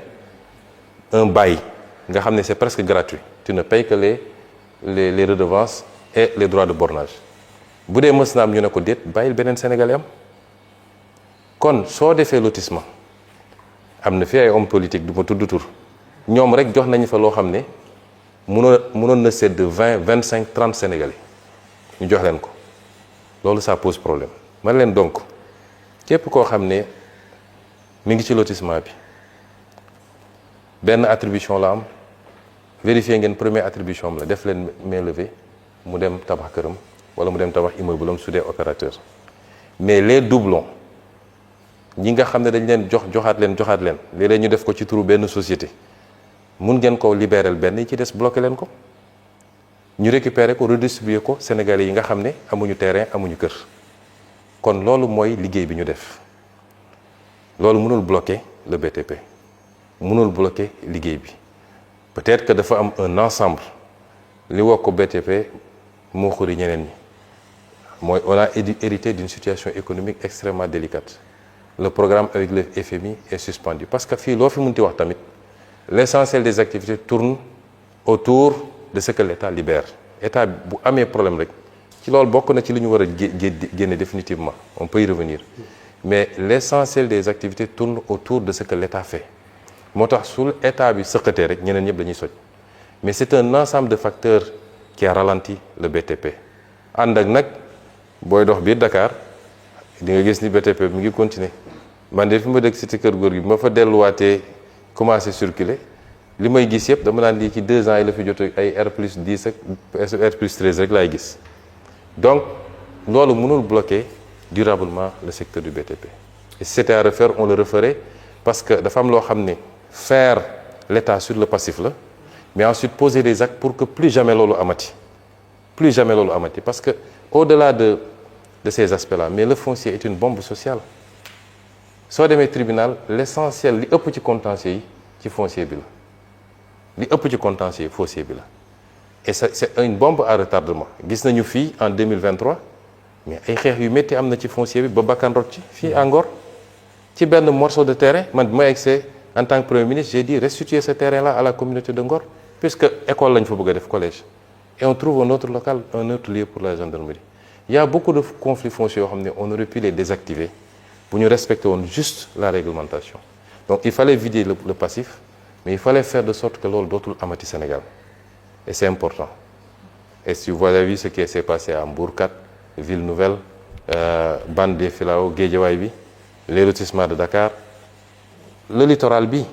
un bail nga xam ne c'est presque gratuit tu ne payes que les redevances et les droits de bornage bu dee mës na am ñu ne ko déet bàyyil beneen sénégalais am kon soo defee lotissement am na fi ay homme politique du ma tudd tur ñoom rek jox nañu fa loo xam ne mënoon na sedd 20 25 30 sénégalais ñu jox leen ko loolu ça pose problème man leen donc képp koo xam ne mi ngi ci lotissement bi benn attribution la am vérifier ngeen première attribution am la def leen main levée mu dem tabax këram wala mu dem tabax immeuble am su dee opérateur mais les doublons ñi nga xam ne dañ leen joxaat leen léeg-léeg ñu def ko ci turu benn société mun ngeen ko libérer benn yi ci des bloqué leen ko ñu récupérer ko redistribuer ko Sénégalais yi nga xam ne amuñu terrain amuñu kër kon loolu mooy liggéey bi ñu def loolu mënul bloquer le BTP mënul bloquer liggéey bi peut-être que dafa am un ensemble li woo ko BTP moo xuri ñeneen ñi mooy on a hérité d'une situation économique extrêmement délicate le programme avec le FMI est suspendu parce que fii loo fi mënti wax tamit l'essentiel des activités tourne autour de ce que l'État libère État bu amee problème rek ci loolu bokk na ci li ñu war a génne définitivement on peut y revenir mais l'essentiel des activités tourne autour de ce que l'État fait moo tax su État bi sëqatee rek ñeneen ñëpp dañuy soj mais c'est un ensemble de facteurs qui a ralenti le BTP ànd ak nag booy dox biir Dakar di nga gis ni BTP mi ngi continuer man de fi ma dëkk cité Kër Góor gi bi ma fa delluwaatee commencé circuler li may gis yëpp dama naan lii ci 2 ans yi la fi jot ay R+10 ak R+13 rek laay gis donc loolu mënul bloquer durablement le secteur du BTP et si c'était à refaire on le referait parce que dafa am loo xam ne faire l'État sur le passif la mais ensuite poser des actes pour que plus jamais loolu amati parce que au-delà de ces aspects-là mais le foncier est une bombe sociale soo demee tribunal l'essentiel li ëpp ci contentieux yi ci foncier bi la li ëpp ci contentieux yi foncier bi la et c'est une bombe à retardement gis nañu fii en 2023 mais ay xeex yu métti am na ci foncier bi ba bakkan rot ci fii à Ngor ci benn morceau de terrain man bi ma egsee en tant que premier ministre j'ai dit restituer ce terrain-là à la communauté de Ngor puisque école lañ fa bëgg a def collège et on trouve un autre local un autre lieu pour la gendarmerie il y a beaucoup de conflits fonciers yoo xam ne on aurait pu les désactiver bu ñu respecter woon juste la réglementation donc il fallait vider le passif mais il fallait faire de sorte que loolu dootul amati Sénégal et c'est important et si vous avez vu ce qui s'est passé à Mbour 4 Ville Nouvelle Bande des Filao Guédiawaye bi les lotissements de Dakar le littoral bi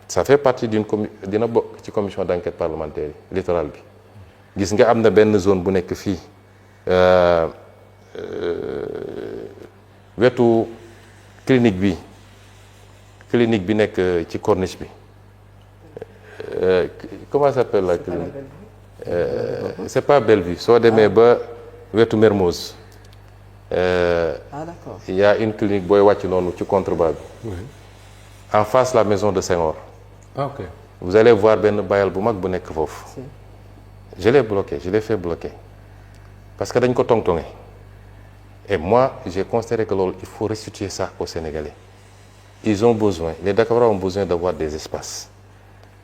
ça fait partie dina bokk ci commission d'enquête parlementaire yi littoral bi gis nga am na benn zone bu nekk fii wetu clinique bi nekk ci corniche bi comment s'appelle la clinique c'est pas Bellevue soo demee ba wetu Mermoz d'accord. il y a une clinique booy wàcc noonu ci contrebas bi en face la maison de Senghor ok vous allez voir benn bayal bu mag bu nekk foofu je l'ai fait bloquer parce que dañ ko tongtonge et moi j'ai considéré que loolu il faut restituer ça aux Sénégalais ils ont besoin les Dakarois ont besoin d'avoir des espaces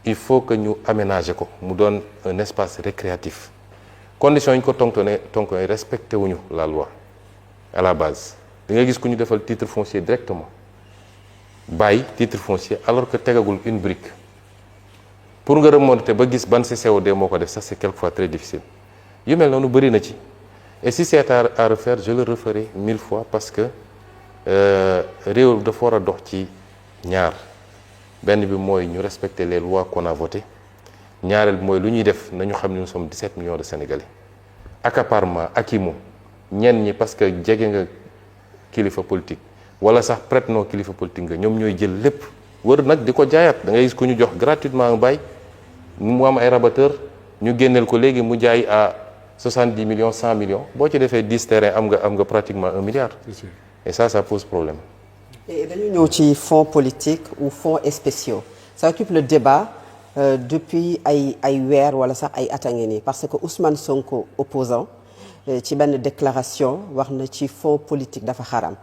il faut que ñu aménager ko mu doon un espace récréatif conditions yi ñu ko tongtonge respecté wuñu la loi à la base da nga gis ku ñu defal titre foncier directement bàyyi titre foncier alors que tegagul une brique pour nga remonter ba gis ban CCOD moo ko def ça c'est quelquefois très difficile yu mel noonu bëri na ci et si c'est à refaire je le referai 1000 fois parce que réew dafa war a dox ci ñaar benn bi mooy ñu respecter les lois qu'on a votées ñaareel bi mooy lu ñuy def nañu xam ne nous sommes 17 millions de Sénégalais accaparement akimo ñenn ñi parce que jege nga kilifa politique wala sax prête non kilifa politique nga ñoom ñooy jël lépp wër nag di ko jaayaat da ngay gis ku ñu jox gratuitement un bail mu am ay rabatteur ñu génneel ko léegi mu jaay à 70 millions 100 millions boo ci defee 10 terrains am nga pratiquement 1 milliard. Et ça pose problème. Et dañu ñëw ci fonds politiques ou fonds spéciaux ça occupe le débat depuis ay weer wala sax ay at a ngi nii parce que Ousmane Sonko opposant ci benn déclaration wax na ci fonds politique dafa xaram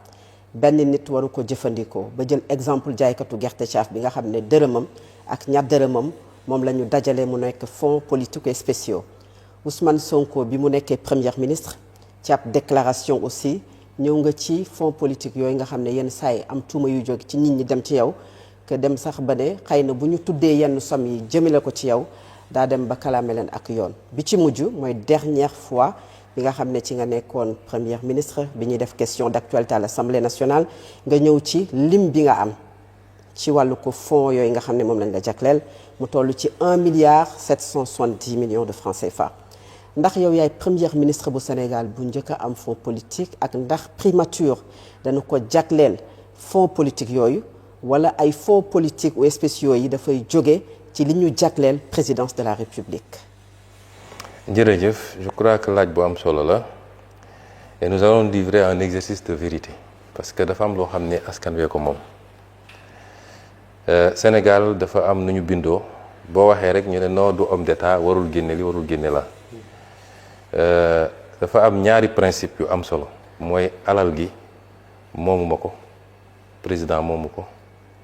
benn nit waru ko jëfandikoo ba jël exemple jaaykatu gerte caaf bi nga xam ne dërëmam ak ñaar dërëmam moom la ñu dajale mu nekk fonds politiques et spéciaux Ousmane Sonko bi mu nekkee premier ministre ci ab déclaration aussi ñëw nga ci fonds politique yooyu nga xam ne yenn saa yi am tuuma yu jóge ci nit ñi dem ci yow que dem sax ba ne xëy na bu ñu tuddee yenn somme yi jëmale ko ci yow daa dem ba kalaame leen ak yoon bi ci mujj mooy dernière fois bi nga xam ne ci nga nekkoon premier ministre bi ñuy def question d'actualité à l'Assemblée nationale nga ñëw ci lim bi nga am ci wàllu ko fonds yooyu nga xam ne moom lañ la jagleel mu toll ci 1,770 milliard de francs CFA ndax yow yaay premier ministre bu Sénégal bu njëkk a am fonds politique ak ndax primature dana ko jagleel fonds politique yooyu wala ay fonds politique ou spéciaux yi dafay jóge ci li ñu jagleel présidence de la République. jërëjëf je crois que laaj bu am solo la et nous allons livrer un exercice de vérité parce que dafa am loo xam ne askan wee ko moom Sénégal dafa am nu ñu bindoo boo waxee rek ñu ne non du homme d'état warul génne li warul génne la dafa am ñaari principe yu am solo mooy alal gi moomuma ko président moomu ko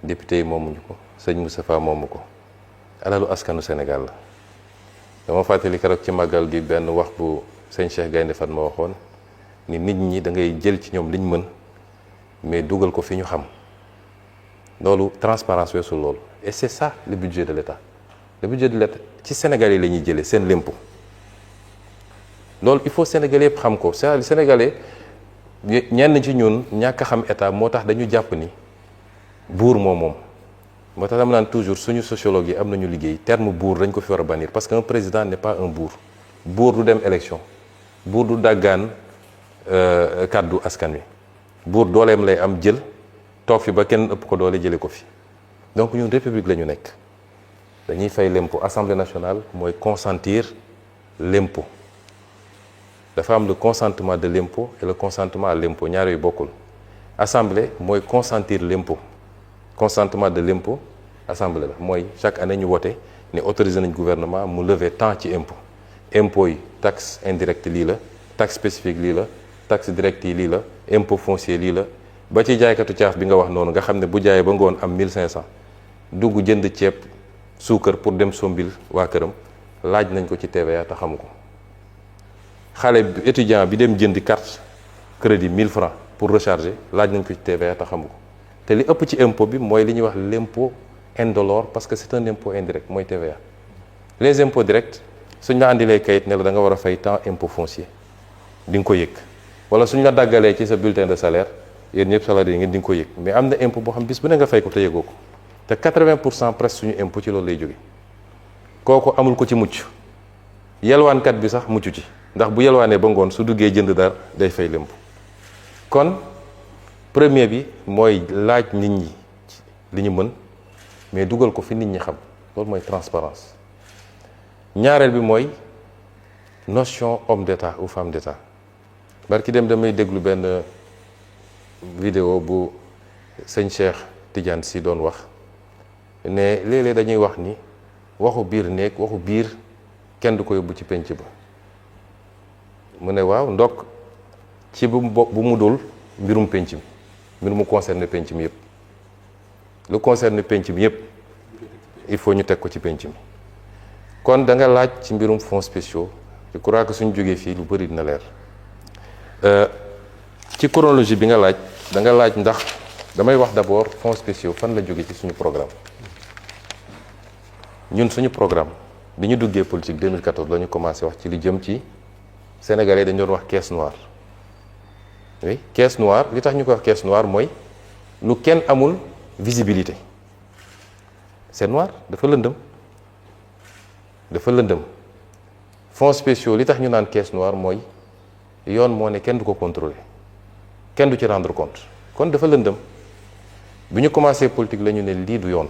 député yi moomuñu ko sëñ Moustapha moomu ko alalu askanu Sénégal la dama fàttali keroog ci màggal gi benn wax bu sëñ Cheikh Gaynde Fatma waxoon ni nit ñi da ngay jël ci ñoom liñ mën mais dugal ko fi ñu xam loolu transparence weesu loolu et c'est ça le budget de l'État le budget de l'État ci Sénégalais yi la ñuy jëlee seen lempo loolu il faut Sénégalais yëpp xam ko c'est Sénégalais ñenn ci ñun ñàkk a xam état moo tax dañu jàpp ni buur moom moo tax dama naan toujours suñu sociologue yi am nañu liggéey terme buur dañ ko fi war a bannir parce que un président n'est pas un buur buur du dem élection buur du dàggaan kàddu askan wi buur dooleem lay am jël toog fi ba kenn ëpp ko doole jële ko fi donc ñun république la ñu nekk dañuy fay l'impôt assemblée nationale mooy consentir l'impôt dafa am le consentement de l'impôt et le consentement à l'impôt ñaar yooyu bokkul assemblée mooy consentir l'impôt consentement de l'impôt assemblée la mooy chaque année ñu wote ne autorisé nañ gouvernement mu lever tant ci impôt impôt yi taxe indirecte lii la taxe spécifique lii la taxe directe yi lii la impôt foncier lii la ba ci jaaykatu caaf bi nga wax noonu nga xam ne bu jaayee ba ngoon am 1500 dugg jënd ceeb suukar pour dem sombil waa këram laaj nañ ko ci TVA te xamu ko xale étudiant bi dem jëndi carte crédit 1000 francs pour recharger laaj nañ ko ci TVA te xamu ko te li ëpp ci impôt bi mooy li ñuy wax l'impôt indolore parce que c'est un impôt indirect mooy TVA les impôts directs suñ la andilee kayit ne la da nga war a fay tant impôt foncier di nga ko yëg wala suñ la daggalee ci sa bulletin de salaire yéen ñëpp salarié ngeen di nga ko yëg mais am na impôt boo xam bis bu ne nga fay ko te yëgoo ko te 80% presque suñu impôt ci loolu lay jóge kooku amul ko ci mucc yelwaankat bi sax mucc ci ndax bu yelwaanee ba ngoon su duggee jënd dara day fay l'impôt kon premier bi mooy laaj nit ñi li ñu mën mais dugal ko fi nit ñi xam loolu mooy transparence ñaareel bi mooy notion homme d'état ou femme d'état barki dem damay déglu benn vidéo bu sëñ Cheikh Tidiane Sy doon wax ne léeg-léeg dañuy wax ni waxu biir néeg waxu biir kenn du ko yóbbu ci penc ba mu ne waaw ndokk ci bu mu dul mbirum penc mi mbir mu concerne penc mi yëpp lu concerne penc mi yëpp il faut ñu teg ko ci penc mi kon da nga laaj ci mbirum fonds spéciaux je crois que suñ jógee fii lu bëri dina leer ci chronologie bi nga laaj da nga laaj ndax damay wax d'abord fonds spéciaux fan la jóge ci suñu programme ñun suñu programme bi ñu duggee politique 2014 la ñu commencé wax ci li jëm ci sénégalais dañu doon wax caisse noire oui caisse noire li tax ñu ko wax caisse noire mooy lu kenn amul visibilité c'est noir dafa lëndëm fonds spéciaux li tax ñu naan caisse noire mooy yoon moo ne kenn du ko contrôler kenn du ci rendre compte kon dafa lëndëm bi ñu commencé politique la ñu ne lii du yoon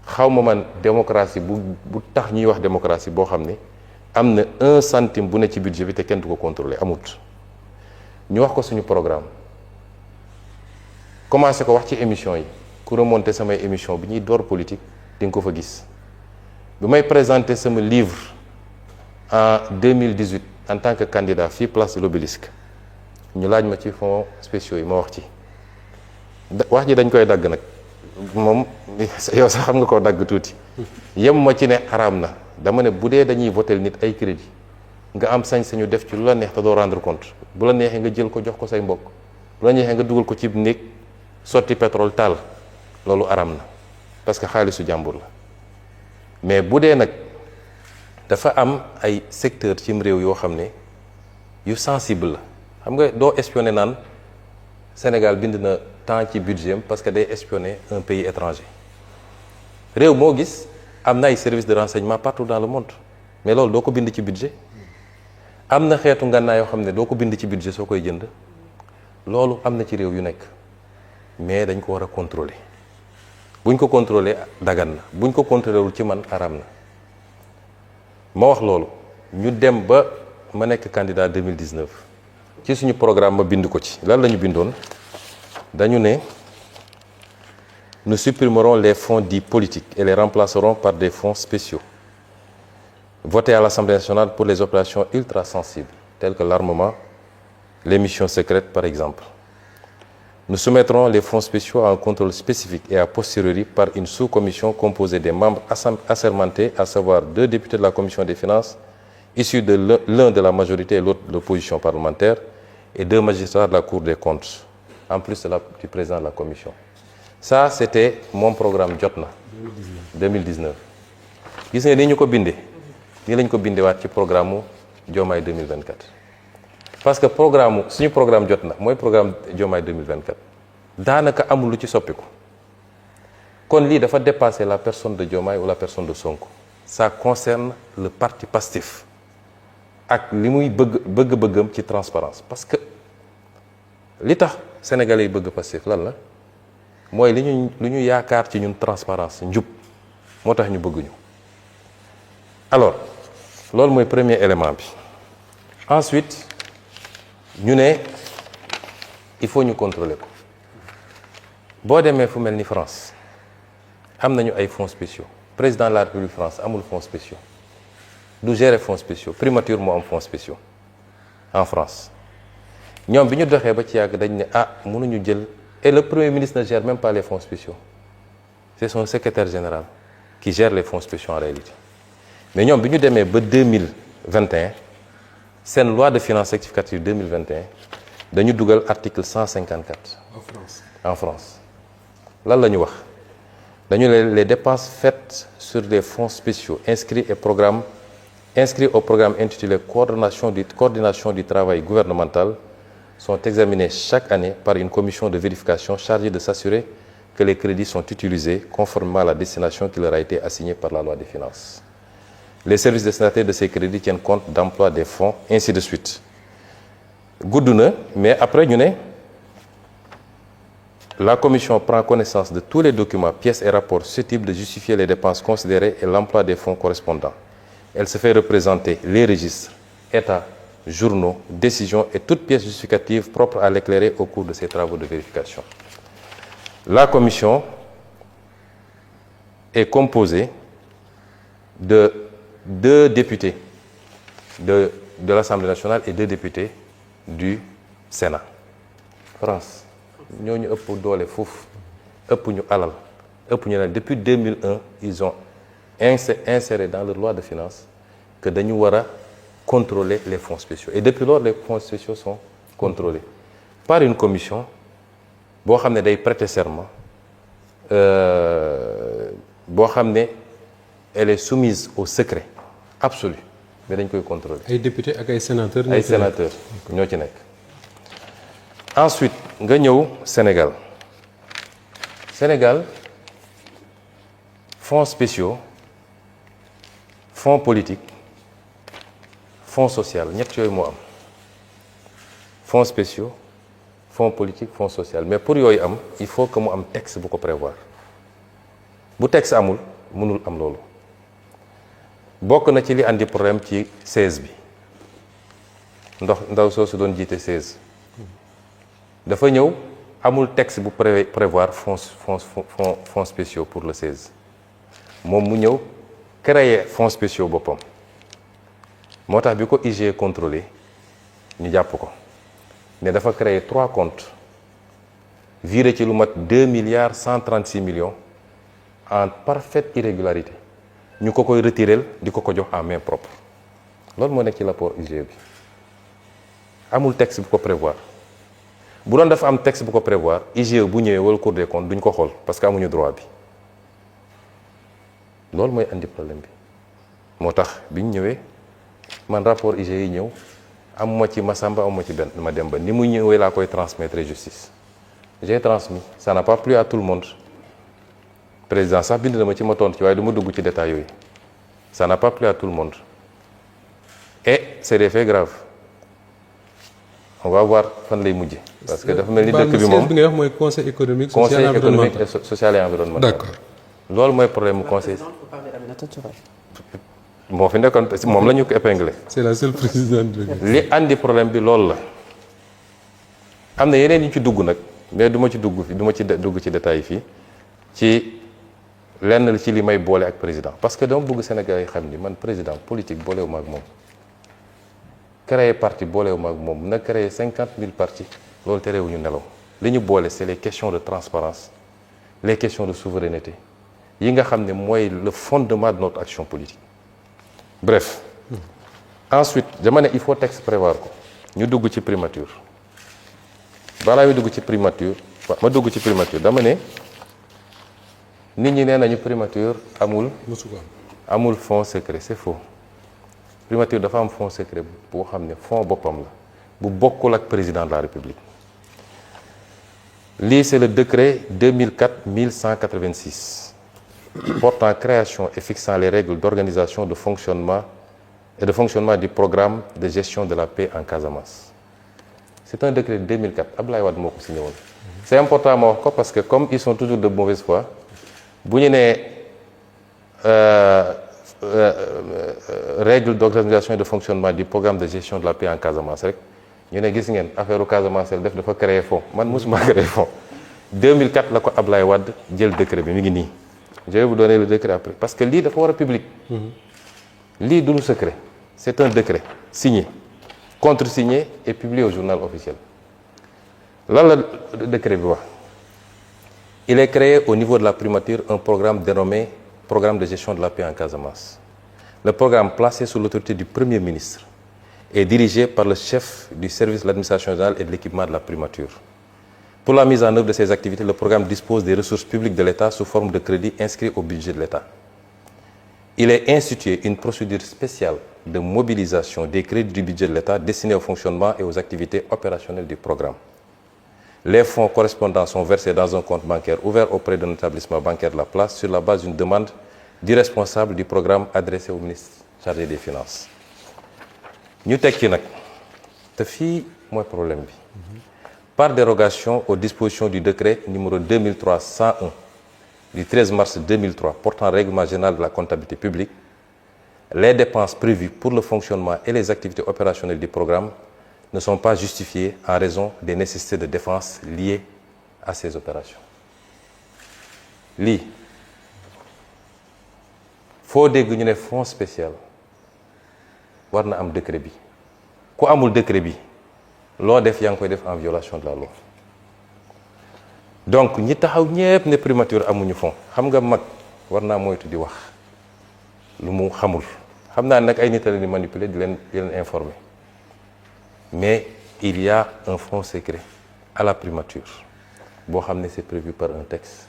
xaw ma man démocratie bu tax ñuy wax démocratie boo xam ne am na 1 centime bu ne ci budget bi te kenn du ko contrôler amut ñu wax ko suñu programme commencé ko wax ci émission yi ku remonter samay émission bi ñuy door politique di nga ko fa gis bi may présenter sama livre en 2018 en tant que candidat fii place de l'Obélisque ñu laaj ma ci fonds spéciaux yi ma wax ci wax ji dañ koy dagg nag moom yow sax xam nga koo dagg tuuti yem ma ci ne xaraam na dama ne bu dee dañuy voter nit ay crédit nga am sañ-sañu def ci lu la neex te doo rendre compte bu la neexee nga jël ko jox ko say mbokk bu la neexee nga dugal ko ci néeg sotti pétrole taal loolu araam na parce que xaalisu jàmbur la mais bu dee nag dafa am ay secteur cim réew yoo xam ne yu sensible la xam nga doo espionné naan Sénégal bind na temps ci budget parce que day espionner un pays étranger réew moo gis am na ay services de renseignement partout dans le monde mais loolu doo ko bind ci budget am na xeetu ngànnaay yoo xam ne doo ko bind ci budget soo koy jënd loolu am na ci réew yu nekk mais dañ ko war a contrôler buñ ko contrôler dagan na buñ ko contrôler wul ci man araam na ma wax loolu ñu dem ba ma nekk candidat 2019 ci suñu programme ma bind ko ci lan la ñu bindoon dañu ne nous supprimerons les fonds dits politiques et les remplacerons par des fonds spéciaux votés à l'Assemblée nationale pour les opérations ultra sensibles telles que l'armement, les missions secrètes par exemple. Nous soumettrons les fonds spéciaux à un contrôle spécifique et a posteriori par une sous-commission composée des membres assermentés, à savoir 2 députés de la commission des finances, issus de l'un de la majorité et l'autre de l'opposition parlementaire, et 2 magistrats de la Cour des comptes, en plus du président de la commission. Ça, c'était mon programme Jotna 2019. Gis nga ni ñu ko bindee nii lañ ko bindewaat ci programme Diomaye 2024 parce que suñu programme Jotna mooy programme Diomaye 2024 daanaka amul lu ci soppiku kon lii dafa dépasser la personne de Diomaye ou la personne de Sonko. Ça concerne le parti Pastef ak li muy bëgg-bëggam ci transparence parce que li tax sénégalais yi bëgg Pastef lan la mooy li ñu yaakaar ci ñun transparence njub moo tax ñu bëgguñu alors loolu mooy premier élément bi ensuite ñu ne il faut ñu contrôler ko boo demee fu mel ni France am nañu ay fonds spéciaux président de la République France amul fonds spéciaux du gérer fonds spéciaux primature moo am fonds spéciaux en France ñoom bi ñu doxee ba ci yàgg dañ ne mënuñu jël et le premier ministre ne gère même pas les fonds spéciaux c'est son secrétaire général qui gère les fonds spéciaux en réalité mais ñoom bi ñu demee ba 2021 seen loi de finances rectificative 2021 dañu dugal article 154 en France lan la ñu wax dañu les dépenses faites sur les fonds spéciaux inscrits au programme intitulé coordination du travail gouvernemental sont examinés chaque année par une commission de vérification chargée de s'assurer que les crédits sont utilisés conformément à la destination qui leur a été assignée par la loi des finances. Les services destinataires de ces crédits tiennent compte d'emploi des fonds, ainsi de suite. Gudd na mais après ñu ne la commission prend connaissance de tous les documents, pièces et rapports susceptibles de justifier les dépenses considérées et l'emploi des fonds correspondants. Elle se fait représenter les registres, états, journaux, décisions et toutes pièces justificatives propres à l'éclairer au cours de ces travaux de vérification. La commission est composée de 2 députés de l'Assemblée nationale et 2 députés du Sénat. France ñooñu ëpp doole foofu ëpp ñu alal ëpp ñu leen depuis 2001 ils ont inséré dans leur loi de finances que dañu war a contrôler les fonds spéciaux et depuis lors les fonds spéciaux sont contrôlés par une commission boo xam ne day prêter serment boo xam ne elle est soumise au secret absolu mais dañ koy contrôler. ay députés ak ay sénateurs. ñoo ci nekk. Ensuite nga ñëw Sénégal fonds spéciaux fonds politique fonds social ñett yooyu moo am fonds spéciaux fonds politique fonds social mais pour yooyu am il faut que mu am texte bu ko prévoir bu texte amul mënul am loolu bokk na ci li andi problème ci 16 bi ndaw soo su doon jiite 16 dafa ñëw amul texte bu prévoir fonds spéciaux pour le 16 moom mu ñëw créer fonds spéciaux boppam moo tax bi ko IGE contrôlé ñu jàpp ko ne dafa créer 3 comptes viré ci lu mat 2 milliards 136 millions en parfaite irrégularité ñu ko koy retirel di ko jox en main propre loolu moo nekk ci rapport IGE bi amul texte bu ko prévoir bu doon dafa am texte bu ko prévoir IGE bu ñëwee wala Cour des comptes duñ ko xool parce que amuñu droit bi loolu mooy andi problème bi moo tax biñ ñëwee man rapport IGE yi ñëw amuma ci Massamba amuma ci benn ma dem ba ni mu ñëwee laa koy transmettre justice j'ai transmis ça n'a pas plu à tout le monde président sax bind na ma ci ma tontu ci waaye du ma dugg ci détails yooyu ça n'a pas plu à tout le monde et c'est des faits graves on va voir fan lay mujje parce que dafa mel ni dëkk bi moom bi ngay wax mooy conseil économique social et environnemental d'accord loolu mooy problème mu conseil moo fi nekkoon moom la ñu ko épinglé c'est la seule présidente li andi problème bi loolu la am na yeneen yu ci dugg nag mais du ma ci dugg fi du ma ci dugg ci détails yi fii ci lenn ci li may boole ak président parce que dama bëgg Sénégal yi xam ni man président politique boolewu ma ak moom créer parti boolewu ma ak moom na créer 50 000 partis loolu terewuñu nelaw li ñu boole c'est les questions de transparence les questions de souveraineté yi nga xam ne mooy le fondement de notre action politique bref ensuite dama ne il faut texte prévoir ko ñu dugg ci primature balaa ñu dugg ci primature ma dugg ci primature dama ne nit ñi nee nañu primature amul fonds secret c'est faux primature dafa am fonds secret boo xam ne fonds boppam la bu bokkul ak président de la République lii c'est le décret 2004-1186 portant création et fixant les règles d'organisation de fonctionnement du programme de gestion de la paix en Casamance. C'est un décret de 2004 Abdoulaye Wade moo ko signé woon. C'est important ma wax ko parce que comme ils sont toujours de mauvaise foi bu ñu nee règles d'organisation et de fonctionnement du programme de gestion de la paix en Casamance rek ñu ne gis ngeen affaire Casamance la def dafa créer fonds man mosuma créer fonds 2004 la ko Abdoulaye Wade jël décret bi mi ngi nii. Je vais vous donner le décret après parce que lii dafa war a public lii du lu secret c'est un décret signé contresigné et publié au journal officiel lan la décret bi wax il est créé au niveau de la primature un programme dénommé programme de gestion de la paix en Casamance. Le programme placé sous l'autorité du Premier ministre est dirigé par le chef du service de l'administration générale et de l'équipement de la primature. Pour la mise en œuvre de ces activités, le programme dispose des ressources publiques de l'État sous forme de crédits inscrits au budget de l'État. Il est institué une procédure spéciale de mobilisation des crédits du budget de l'État destinés au fonctionnement et aux activités opérationnelles du programme. Les fonds correspondants sont versés dans un compte bancaire ouvert auprès d'un établissement bancaire de la place sur la base d'une demande du responsable du programme adressé au ministre chargé des Finances. ñu teg ci nag te fii mooy problème bi. Par dérogation aux dispositions du décret numéro 2003-101 du 13 mars 2003 portant règlement général de la comptabilité publique, les dépenses prévues pour le fonctionnement et les activités opérationnelles du programme ne sont pas justifiées en raison des nécessités de défense liées à ces opérations. Lii foo dégg ñu ne fonds spécial war na am décret bi ku amul décret bi loo def yaa ngi koy def en violation de la loi donc ñi taxaw ñépp ne primature amuñu fonds xam nga mag war naa moytu di wax lu mu xamul xam naa nag ay nit a leen di manipuler di leen informer mais il y a un fonds secret à la primature boo xam ne c'est prévu par un texte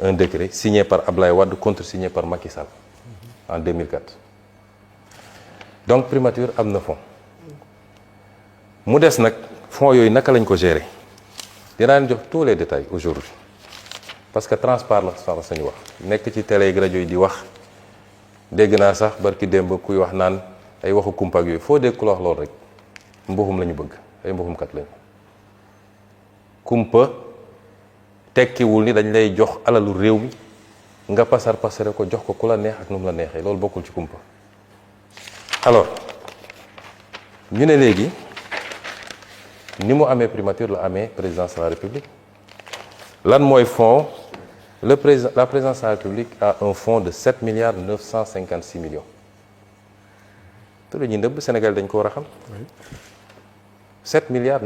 un décret signé par Abdoulaye Wade contresigné par Macky Sall en 2004 donc primature am na fonds mu des nag fonds yooyu naka lañ ko gérer dinaa leen jox tous les détails aujourd'hui parce que transparence la sañu wax nekk ci télé ak rajo yi di wax dégg naa sax barki démb kuy wax naan ay waxu kumpa ak yooyu foo dégg ku la wax loolu rek mbuxum la ñu bëgg ay mbuxumkat lañu kumpa tekkiwul ni dañ lay jox alalu réew mi nga pasare ko jox ko ku la neex ak nu mu la neexee loolu bokkul ci kumpa alors ñu ne léegi ni mu amee primature la amee présidence de la République lan mooy fonds la présidence de la République a un fonds de 7 milliards 956 millions te lu ñuy nëbb Sénégal dañ ko war a xam 7 milliards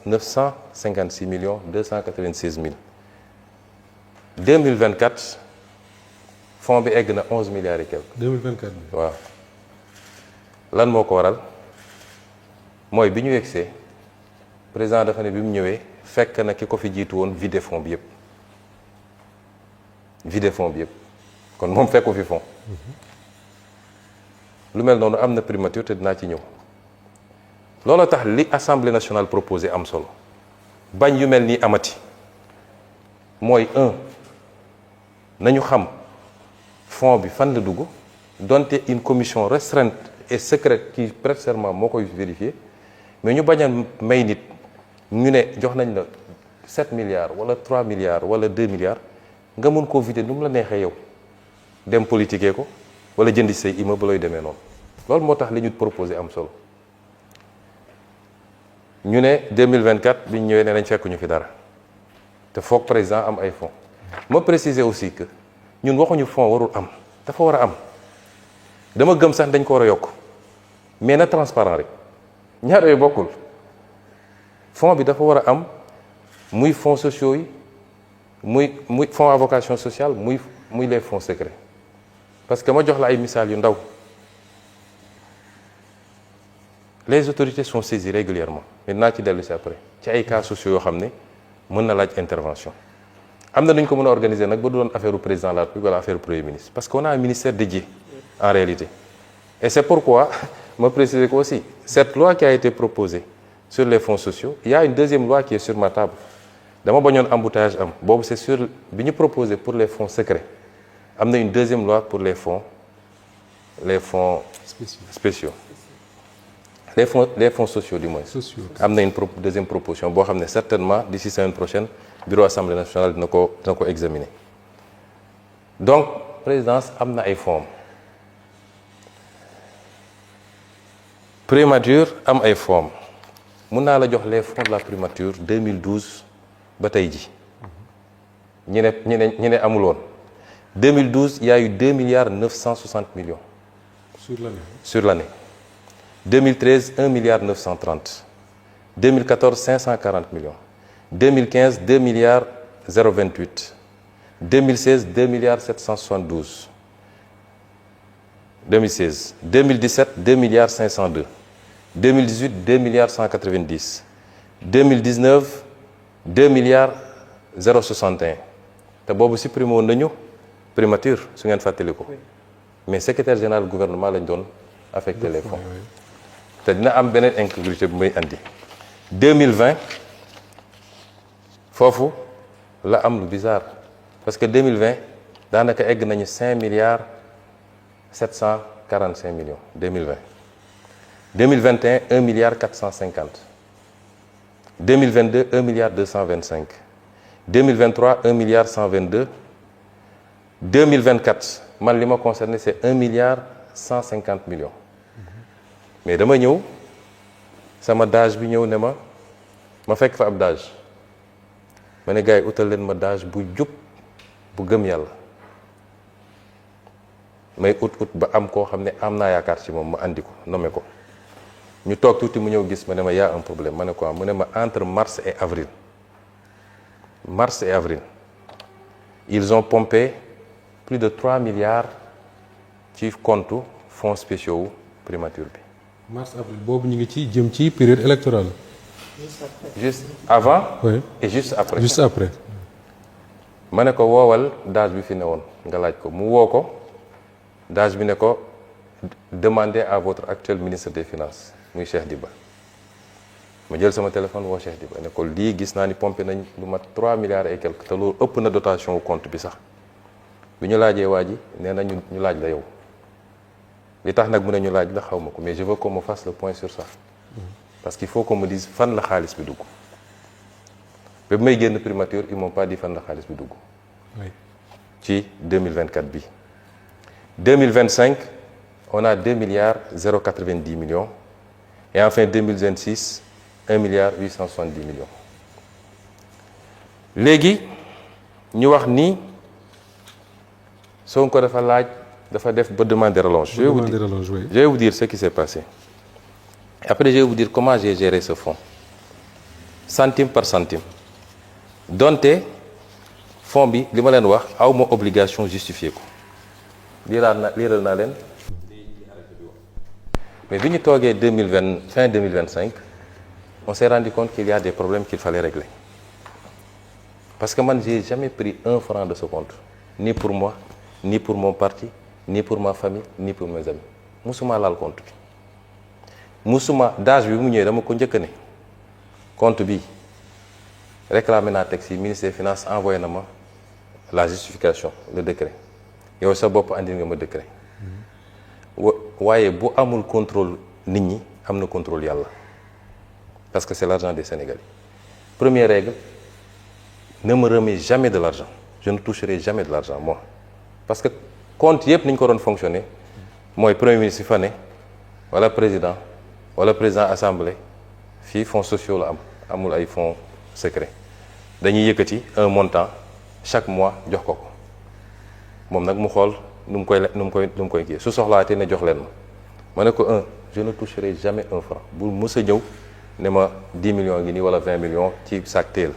956 millions 296 mille 2024 fonds bi egg na 11 milliards et quelques 2024 bi waaw lan moo ko waral mooy bi ñu yegsee président dafa ne bi mu ñëwee fekk na ki ko fi jiitu woon vidé fonds bi yëpp kon moom fekku fi fonds lu mel noonu am na primature te dinaa ci ñëw loolu tax li assemblée nationale proposé am solo bañ yu mel nii amati mooy nañu xam fonds bi fan la dugg donte une commission restreinte et secrète qui prête serment moo koy vérifier mais ñu bañ a may nit ñu ne jox nañ la 7 milliards wala 3 milliards wala 2 milliards nga mun koo vider nu mu la neexee yow dem politiquer ko wala jëndi say immeuble looy demee noonu loolu moo tax li ñu proposé am solo ñu ne 2024 bi ñu ñëwee ne nañ fekk ñu fi dara te foog président am ay fonds ma préciser aussi que ñun waxuñu fonds warul am dafa war a am dama gëm sax dañ ko war a yokk mais na transparent rek ñaar yooyu bokkul fonds bi dafa war a am muy fonds sociaux yi muy fonds à vocation sociale muy les fonds secrets parce que ma jox la ay misaal yu ndaw les autorités sont saisies régulièrement mais dinaa ci dellu si après ci ay cas sociaux yoo xam ne mën na laaj intervention am na nu ñu ko mën a organiser nag ba du doon affaire u président de la République wala affaire u premier ministre parce qu'on a un ministère dédié en réalité et c'est pourquoi ma préciser ko aussi cette loi qui a été proposée sur les fonds sociaux il y a une deuxième loi qui est sur ma table dama bañoon embouteillage am boobu c'est sur bi ñu proposé pour les fonds secrets am na une deuxième loi pour les fonds spéciaux les fonds sociaux du moins am na une deuxième proposition boo xam ne certainement d'ici semaine prochaine bureau assemblée nationale dina ko examiner donc présidence am na ay fonds primature am ay fonds mun naa la jox les fonds de la primature 2012 ba tey ji ñi ne amul woon 2012 il y a eu 2 milliards 960 millions sur l'année 2013 1 milliard 930 2014 540 millions 2015 2 milliards 028 2016 2 milliards 772 2016 2017 2 milliards 502 2018 2 milliards 190 2019 2 milliards 061 te boobu supprimé woon nañu primature su ngeen fàttali ko mais secrétaire général du gouvernement lañ doon affecté les fonds te dina am beneen incongruité bu may andi 2020 foofu la am lu bizarre parce que 2020 daanaka egg nañu 5 milliards 745 millions 2020 2021 1 milliard 450 2022 1 milliard 225 2023 1 milliard 122 2024 man li ma concerné c'est 1 milliard 150 millions mais dama ñëw sama DAGE bi ñëw ne ma fekk fa ab DAGE ma ne gars yi utal leen ma DAGE bu jub bu gëm yàlla may ut ba am koo xam ne am naa yaakaar ci moom ma andi ko nommé ko ñu toog tuuti mu ñëw gis ma ne ma y a un problème ma ne quoi mu ne ma entre mars et avril ils ont pompé plus de 3 milliards ci compte fonds spéciaux wu primature bi. mars avril boobu ñu ngi ci jëm ci période électorale. juste avant. oui et juste après. juste après. ma ne ko woowal DAGE bi fi ne woon nga laaj ko mu woo ko DAGE bi ne ko demandez à votre actuel ministre des finances muy Cheikh Diba ma jël sama téléphone woo Cheikh Diba ne ko lii gis naa ni pompé nañ lu mat 3 milliards et quelque te loolu ëpp na dotation wu compte bi sax bi ñu laajee waa ji nee na ñu laaj la yow li tax nag mu ne ñu laaj la xaw ma ko mais je veux qu'on me fasse le point sur ça parce qu'il faut qu'on me dise fan la xaalis bi dugg ba bi may génn primature ils m'ont pas dit fan la xaalis bi dugg ci 2024 bi 2025 on a 2 milliards 090 millions et enfin 2026 1 milliard 870 millions léegi ñu wax ni Sonko dafa def ba demander rallonge. Je vais vous dire ce qui s'est passé. Après je vais vous dire comment j'ai géré ce fonds centime par centime donte fonds bi li ma leen wax aw ma obligation justifier ko liiral naa leen mais bi ñu toogee fin 2025 on s'est rendu compte qu'il y a des problèmes qu'il fallait régler parce que man j'ai jamais pris 1 franc de ce compte ni pour moi ni pour mon parti ni pour ma famille ni pour mes amis musuma laal compte bi musuma DAGE bi mu ñëwee dama ko njëkk ne compte bi réclamé naa texte yi ministère des finances envoyé na ma la justification le décret yow sa bopp andil nga ma décret waaye bu amul contrôle nit ñi am na contrôle yàlla parce que c'est l'argent des Sénégalais. Première règle, ne me remets jamais de l'argent. Je ne toucherai jamais de l'argent, moi. Parce que compte yëpp ni ñu ko doon fonctionner mooy premier ministre fa ne wala président assemblée fii fonds sociaux la am amul ay fonds secrets dañuy yëkkati un montant chaque mois jox ko moom nag mu xool nu mu koy kii su soxlaatee ne jox leen ma ne ko je ne toucherai jamais un franc bu mës a ñëw ne ma 10 millions ngi nii wala 20 millions ci sac teel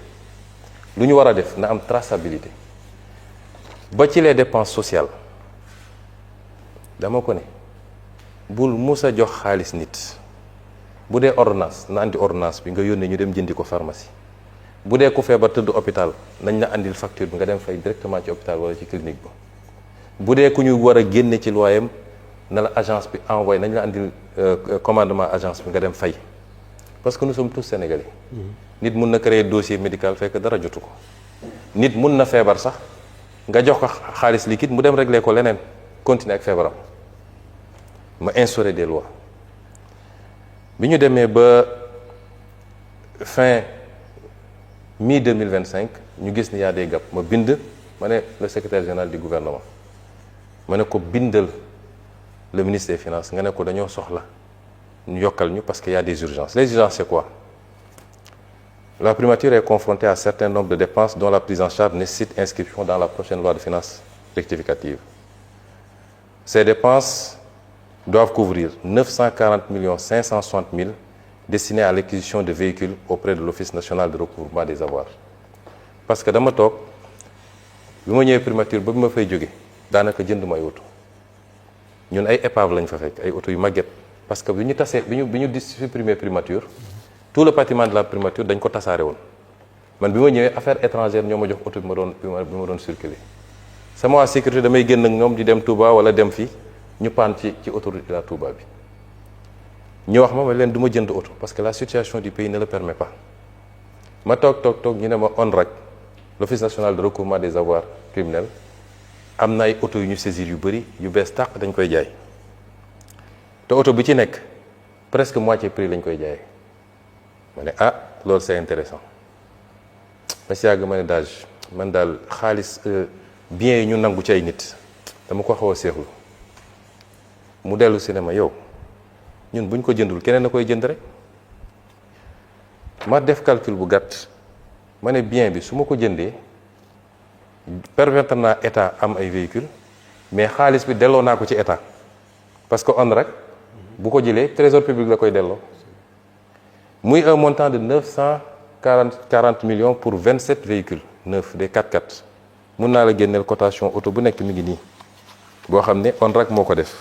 lu ñu war a def na am traçabilité ba ci les dépenses sociales dama ko ne bul mës a jox xaalis nit bu dee ordonnance na andi ordonnance bi nga yónnee ñu dem jëndi ko pharmacie bu dee ku feebar tëdd hôpital nañ la andil facture bi nga dem fay directement ci hôpital wala ci clinique ba bu dee ku ñu war a génne ci loyam na la agence bi envoyé nañ la andil commandement agence bi nga dem fay parce que nous sommes tous sénégalais. nit mun na créer dossier médical fekk dara jotu ko nit mun na feebar sax nga jox ko xaalis liquide mu dem régler ko leneen continuer ak feebaram ma instaurer des lois bi ñu demee ba fin mi 2025 ñu gis ni y a des gaps ma bind ma ne le secrétaire général du gouvernement ma ne ko bindal le ministre des finances nga ne ko dañoo soxla ñu yokkal ñu parce qu'il y a des urgences. Les urgences c'est quoi? La primature est confrontée à un certain nombre de dépenses dont la prise en charge nécessite inscription dans la prochaine loi de finances rectificative. Ces dépenses doivent couvrir 940 560 000 destinés à l'acquisition de véhicules auprès de l'Office national de recouvrement des avoirs. Parce que dama toog bi ma ñëwee primature ba bi ma fay jóge daanaka jënd may oto ñun ay épave lañ fa fekk ay oto yu màgget parce que bi ñu supprimer primature tout le patrimoine de la primature dañ ko tasaare woon man bi ma ñëwee affaire étrangère ñoo ma jox oto bi ma doon circuler sama waa sécurité damay génn ak ñoom di dem Touba wala dem fii ñu paan ci autoroute la Touba bi ñu wax ma leen du ma jënd oto parce que la situation du pays ne le permet pas ma toog ñu ne ma ONRAC l'Office national de recouvrement des avoirs criminels am na ay oto yu ñu saisir yu bëri yu bees tàq dañ koy jaay te oto bi ci nekk presque moitié prix lañ koy jaayee ma ne loolu c'est intéressant ma si yàgg ma ne daaj man daal xaalis biens yi ñu nangu ci ay nit dama ko xaw a seexlu mu dellu si ne ma yow ñun buñ ko jëndul keneen na koy jënd rek ma def calcul bu gàtt ma ne bien bi su ma ko jëndee permettre naa état am ay véhicules mais xaalis bi delloo naa ko ci état parce que ONRAC bu ko jëlee trésor public la koy delloo muy un montant de 940 millions pour 27 véhicules neufs des 4x4 mun naa la génneel cotation auto bu nekk mi ngi nii boo xam ne ONRAC moo ko def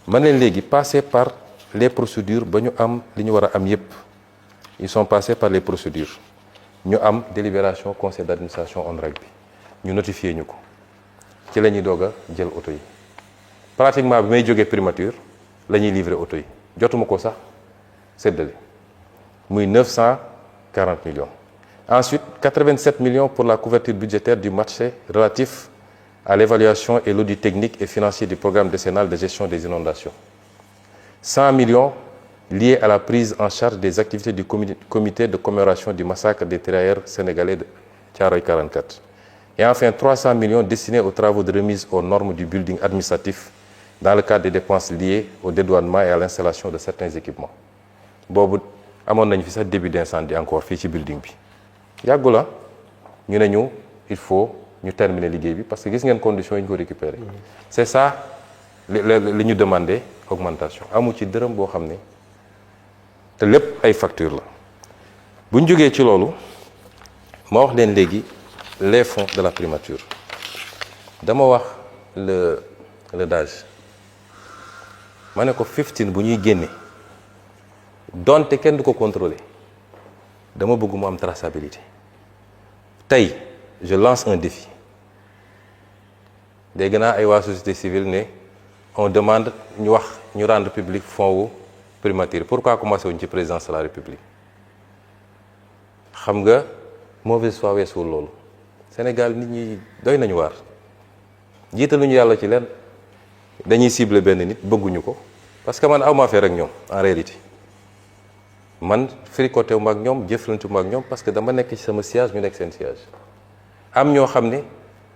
ma ne léegi passer par les procédures ba ñu am li ñu war a am yépp ils sont passés par les procédures ñu am délibération conseil d'administration ONRAC bi ñu notifié ñu ko ci la ñuy doog a jël auto yi pratiquement bi may jógee primature la ñuy livrer auto yi jotuma ko sax séddale muy 940 millions. Ensuite, 87 millions pour la couverture budgétaire du marché relatif à l'évaluation et l'audit technique et financier du programme décennal de gestion des inondations. 100 millions liés à la prise en charge des activités du comité de commémoration du massacre des tirailleurs sénégalais de Thiaroye 44. Et enfin, 300 millions destinés aux travaux de remise aux normes du building administratif dans le cadre des dépenses liées au dédouanement et à l'installation de certains équipements. boobu amoon nañu fi sax début d'incendie encore fii ci building bi yàggu la ñu ne ñu il faut ñu terminer liggéey bi parce que gis ngeen conditions yi ñu ko récupérer c'est ça li ñu demandé augmentation amu ci dërëm boo xam ne te lépp ay facture la bu ñu jógee ci loolu ma wax leen léegi les fonds de la primature dama wax le DAGE ma ne ko 15 bu ñuy génne donte kenn du ko contrôler dama bëgg mu am traçabilité tey je lance un défi dégg naa ay waa société civile ne on demande ñu wax ñu rendre public fonds wu primature pourquoi commencé wuñ ci présidence de la république xam nga mauvaise foi weesuwul loolu Sénégal nit ñi doy nañu waar jiitaluñu yàlla ci leen dañuy cibler benn nit bëgguñu ko parce que man awma affaire ak ñoom en réalité man fricoté wu ma ak ñoom jëflante ma ak ñoom parce que dama nekk ci sama siège ñu nekk seen siège am ñoo xam ne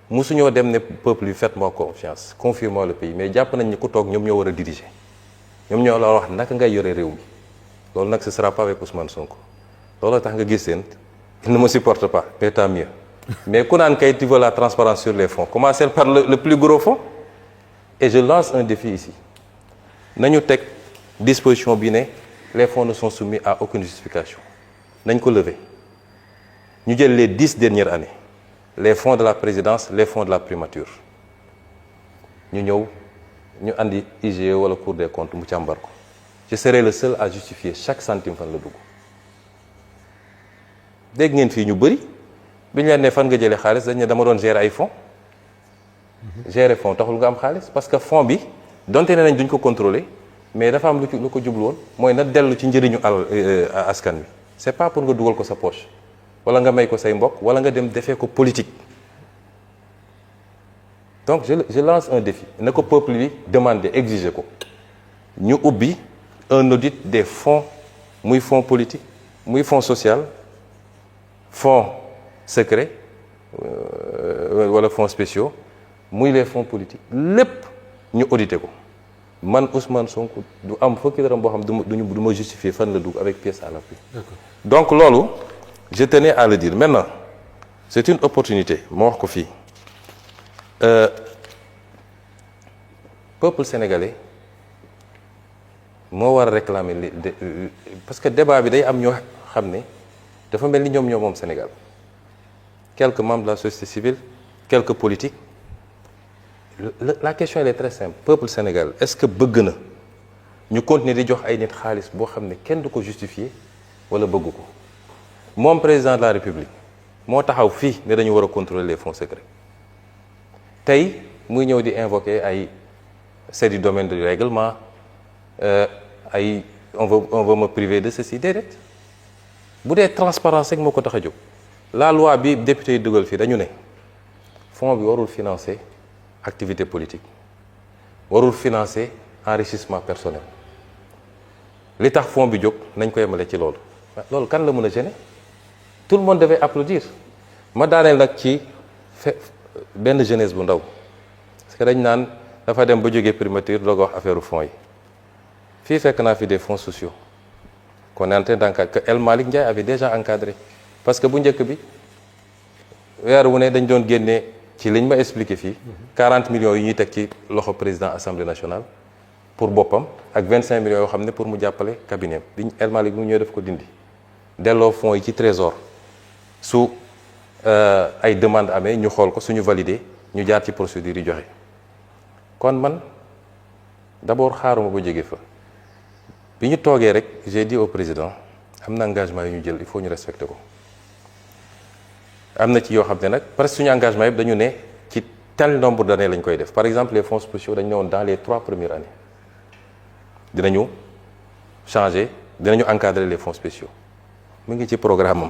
musuñoo dem ne peuple bi faites-moi confiance confiez-moi le pays mais jàpp nañ ni ku toog ñoom ñoo war a diriger ñoom ñoo la wax naka ngay yore réew mi loolu nag ce sera pas avec Ousmane Sonko loolu tax nga gis seen il ne me supporte pas mais tant mieux mais ku naan kay tu veux la transparence sur les fonds commencez par le plus gros fonds et je lance un défi ici nañu teg disposition bi ne les fonds ne sont soumis à aucune justification nañ ko lever ñu jël les 10 dernières années les fonds de la présidence les fonds de la primature ñu ñëw ñu andi IGE wala Cour des comptes mu càmbar ko je serai le seul à justifier chaque centime fan la dugg dégg ngeen fii ñu bëri bi ñu leen ne fan nga jëlee xaalis dañ ne dama doon gérer ay fonds gérer fonds taxul nga am xaalis parce que fonds bi donte ne nañ duñ ko contrôler mais dafa am lu ko jublu woon mooy na dellu ci njëriñu askan wi c'est pas pour nga dugal ko sa poche wala nga may ko say mbokk wala nga dem defee ko politique donc je lance un défi na ko peuple bi demander exiger ko ñu ubbi un audit des fonds muy fonds politique muy fonds social fonds secret wala fonds spéciaux muy les fonds politiques lépp ñu audité ko man Ousmane Sonko du am fukki dërëm boo xam du ma justifier fan la dugg avec pièce à l'appui. Donc loolu je tenais à le dire maintenant c'est une opportunité ma wax ko fii peuple sénégalais moo war a réclamer parce que débat bi day am ñoo xam ne dafa mel ni ñoom moom Sénégal quelques membres de la société civile quelques politiques la question elle est très simple peuple sénégal est-ce que bëgg na ñu continuer di jox ay nit xaalis boo xam ne kenn du ko justifier wala bëgg ko moom président de la république moo taxaw fii ne dañu war a contrôler les fonds secrets tey muy ñëw di invoquer ay c'est du domaine du règlement ay on veut me priver de ceci déedéet bu dee transparence rek moo ko tax a jóg la loi bi député yi dugal fii dañu ne fonds bi warul financer activité politique warul financer enrichissement personnel li tax fonds bi jóg nañ ko yemale ci loolu loolu kan la mën a gêner tout le monde devait applaudir ma daaneel nag ci benn jeunesse bu ndaw parce que dañ naan dafa dem ba jógee primature doog a wax affaire fonds yi fii fekk naa fi des fonds sociaux qu'on est en train d'encadrer que El Malick Ndiaye avait déjà encadré parce que bu njëkk bi weer wu ne dañ doon génnee ci liñ ma expliqué fii 40 millions yi ñuy teg ci loxo président assemblée nationale pour boppam ak 25 millions yoo xam ne pour mu jàppale cabinet bi El Malick bi mu ñëw def ko dindi delloo fonds yi ci trésor su ay demande amee ñu xool ko suñu validé ñu jaar ci procédure yi joxe kon man d'abord xaaruma ba jóge fa bi ñu toogee rek j'ai dit au président am na engagement yu ñu jël il faut ñu respecter ko am na ci yoo xam ne nag presque suñu engagement yëpp dañu ne ci tel nombre d'années lañ koy def par exemple les fonds spéciaux dañu ne woon dans les 3 premières années dinañu changer dinañu encadrer les fonds spéciaux mu ngi ci programme am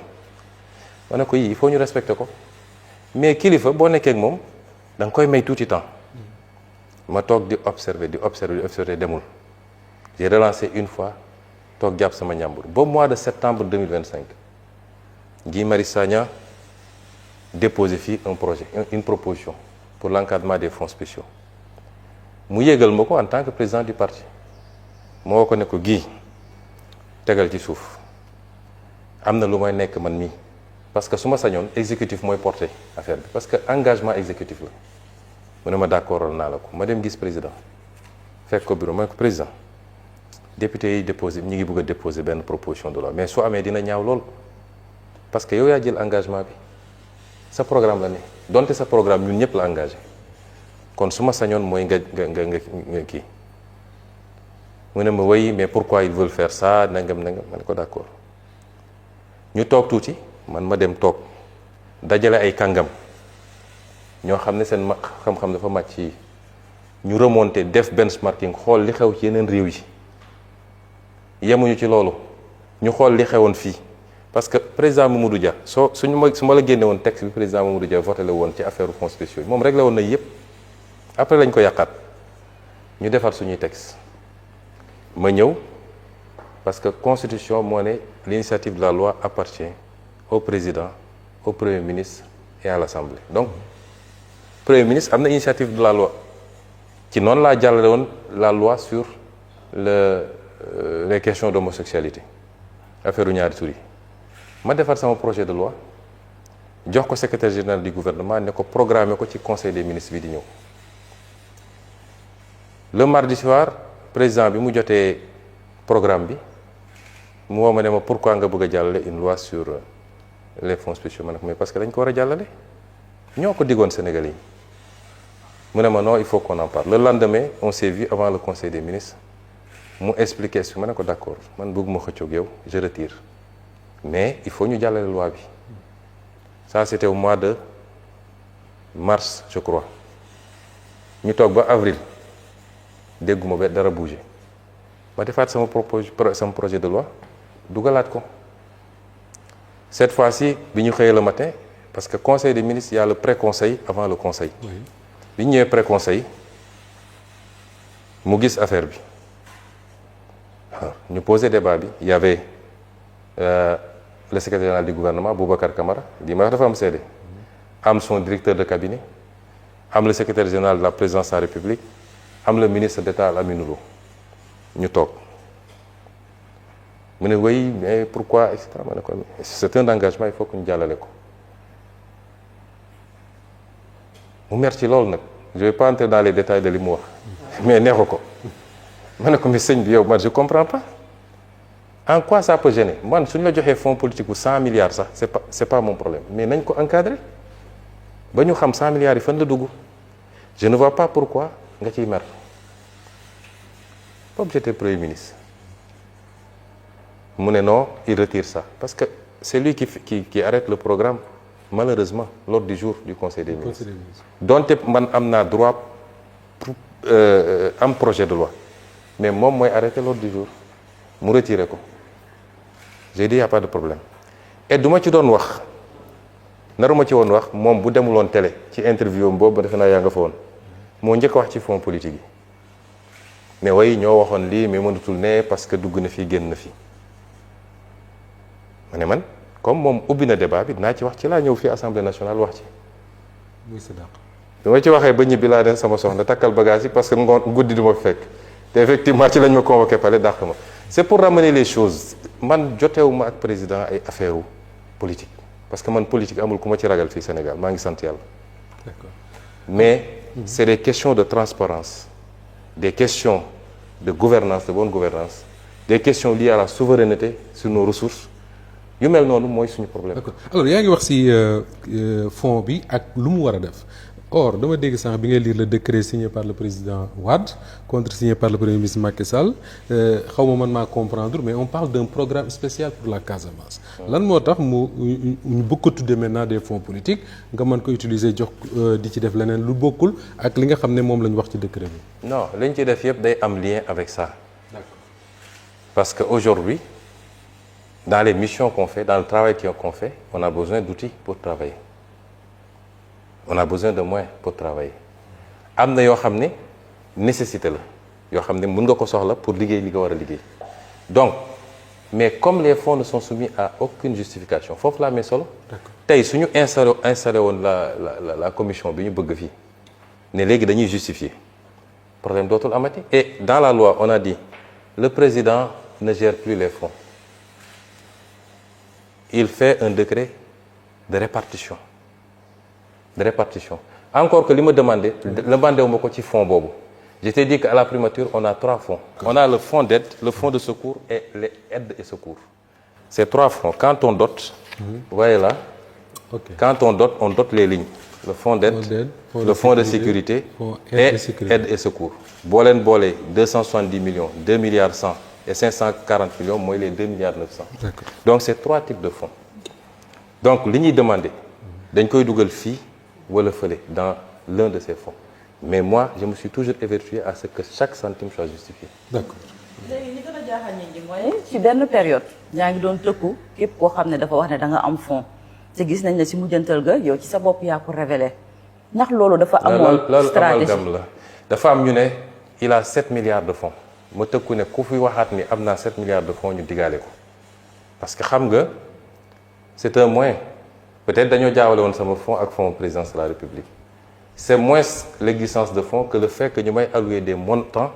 ma ne ko yii il faut ñu respecter ko mais kilifa boo nekkee ak moom da nga koy may tuuti temps ma toog di observer demul j'ai relancé une fois toog jàpp sama ñàmbur ba mois de septembre 2025 Guy Marius Sagna déposé fii un projet une proposition pour l'encadrement des fonds spéciaux mu yégal ma ko en tant que président du parti moo ko ne ko Guy tegal ci suuf am na lu may nekk man mii parce que su ma sañoon exécutif mooy porter affaire bi parce que engagement exécutif la mu ne ma d'accord naa la ko ma dem gis président fekk ko bureau ma ne ko président député yi déposé ñi ngi bëgg a déposer benn proposition de loi mais su amee dina ñaaw lool parce que yow yaa jël engagement bi sa programme la ne donte sa programme ñun ñëpp la engagé kon su ma sañoon mooy nga kii mu ne ma oui mais pourquoi ils veulent faire ça nangam ma ne ko d'accord ñu toog tuuti man ma dem toog dajale ay kàngam ñoo xam ne seen xam-xam dafa màcc yi ñu remonté def benchmarking xool li xew ci yeneen réew yi yemuñu ci loolu ñu xool li xewoon fii parce que président Mamadou Dia su ma la génne woon texte bi président Mamadou Dia voté la woon ci affaire fonds spéciaux yi moom réglé woon na yëpp après lañ ko yàqaat ñu defar suñuy texte ma ñëw parce que constitution moo ne l'initiative de la loi appartient au président, au premier ministre et à l'Assemblée. Donc premier ministre am na initiative de la loi ci noonu laa jàllale woon la loi sur les questions d'homosexualité affaire u ñaari tur yi ma defar sama projet de loi jox ko secrétaire général du gouvernement ne ko programmer ko ci conseil des ministres bi di ñëw le mardi soir président bi mu jotee programme bi mu woo ma ne ma pourquoi nga bëgg a jàllale une loi sur les fonds spéciaux ma ne ko mais parce que dañ ko war a jàllale ñoo ko diggoon Sénégalais yi mu ne ma non il faut qu'on en parle le lendemain on s'est vu avant le conseil des ministres mu expliquer si ma ne ko d'accord man bëgguma xëccoog yow je retire mais il faut ñu jàllale loi bi ça c'était au mois de mars je crois ñu toog ba avril dégguma ba dara bouger ma defaat sama projet de loi dugalaat ko cette fois-ci bi ñu xëyee le matin parce que conseil des ministres il y a le pré-conseil avant le conseil bi ñu ñëwee pré-conseil mu gis affaire bi waaw ñu posé débat bi il y avait le secrétaire général du gouvernement Boubacar Camara di ma wax dafa am seede am son directeur de cabinet am le secrétaire général de la présidence de la République am le ministre d'État Aminou Lo ñu toog mu ne oui mais pourquoi et cetera ma ne ko c'est un engagement il faut que ñu jàllale ko mu mer ci loolu nag je vais pas entrer dans les détails de li mu wax mais neexu ko ma ne ko mais sëñ bi yow man je comprends pas en quoi ça peut gêner man suñu la joxee fonds politique bu 100 milliards sax c'est pas mon problème mais nañ ko encadrer ba ñu xam 100 milliards yi fan la dugg je ne vois pas pourquoi nga ciy mer comme j'étais premier ministre mu ne non il retire ça parce que c'est lui qui arrête le programme malheureusement l'ordre du jour du conseil des ministres donte man am naa droit pour am projet de loi mais moom mooy arrêter l'ordre du jour mu retirer ko j'ai dit y a pas de problème et du ma ci doon wax naruma ci woon wax moom bu demuloon télé ci interview am boobu ba defe naa yaa nga fa woon moo njëkk wax ci fonds politique yi mais way ñoo waxoon lii mais mënatul ne parce que dugg na fii génn na fii ma ne man comme moom ubbi na débat bi dinaa ci wax ci laa ñëw fii assemblée nationale wax ci muy sa dàq bi ma ci waxee ba ñibbi laa den sama soxna takkal bagage yi parce que ngoon guddi du ma fekk te effectivement ci lañ ma convoqué pale dàq ma c'est pour ramener les choses man jotewuma ak président ay affaire politique parce que man politique amul ku ma ci ragal fii Sénégal maa ngi sant yàlla d'accord mais c'est des questions de transparence des questions de gouvernance de bonne gouvernance des questions liées à la souveraineté sur nos ressources yu mel noonu mooy suñu problème. d'accord alors yaa ngi wax ci fonds bi ak lu mu war a def or dama dégg sànq bi ngay lire le décret signé par le président Wade contresigné par le premier ministre Macky Sall xaw ma man maa comprendre mais on parle d'un programme spécial pour la Casamance. lan moo tax ñu bëgg ko tuddee maintenant des fonds politiques nga mën ko utiliser jox di ci def leneen lu bokkul ak li nga xam ne moom la ñu wax ci décret bi. non li ñu ci def yëpp day am lien avec ça. d'accord parce que aujourd'hui dans les missions qu'on fait dans le travail qu'on fait on a besoin d'outils pour travailler. on a besoin de moyens pour travailler am na yoo xam ne nécessité la yoo xam ne mën nga ko soxla pour liggéey li nga war a liggéey donc mais comme les fonds ne sont soumis à aucune justification foofu laa amee solo tey suñu installé woon la commission bi ñu bëgg fii ne léegi dañuy justifier problème dootul amati et dans la loi on a dit le président ne gère plus les fonds il fait un décret de répartition encore que li ma demandé wu ma ko ci fonds boobu je t'ai dit qu'à la primature on a 3 fonds on a le fonds d'aide le fonds de secours et les aides et secours ces 3 fonds quand on dote vous voyez là quand on dote les lignes le fonds d'aide le fonds de sécurité et aide et secours boo leen boolee 270 millions 2 milliards 100 et 540 millions mooy les 2 milliards 900 donc c'est 3 types de fonds donc li ñuy demandé dañ koy dugal fii wala fële dans l'un de ces fonds mais moi je me suis toujours évertué à ce que chaque centime soit justifié. D'accord. léegi li gën a jaaxal nit ñi mooy ci benn période yaa ngi doon tëkku képp koo xam ne dafa wax ne da nga am fonds te gis nañ ne si mujjantal ga yow ci sa bopp yaa ko révélé ndax loolu dafa amoon stratégie amalgame la dafa am ñu ne il a 7 milliards de fonds ma tëkku ne ku fi waxaat ni am naa 7 milliards de fonds ñu digaale ko parce que xam nga c'est un moyen peut-être dañoo jaawale woon sama fonds ak fonds présidence de la République c'est moins l'existence de fonds que le fait que ñu may allouer des montants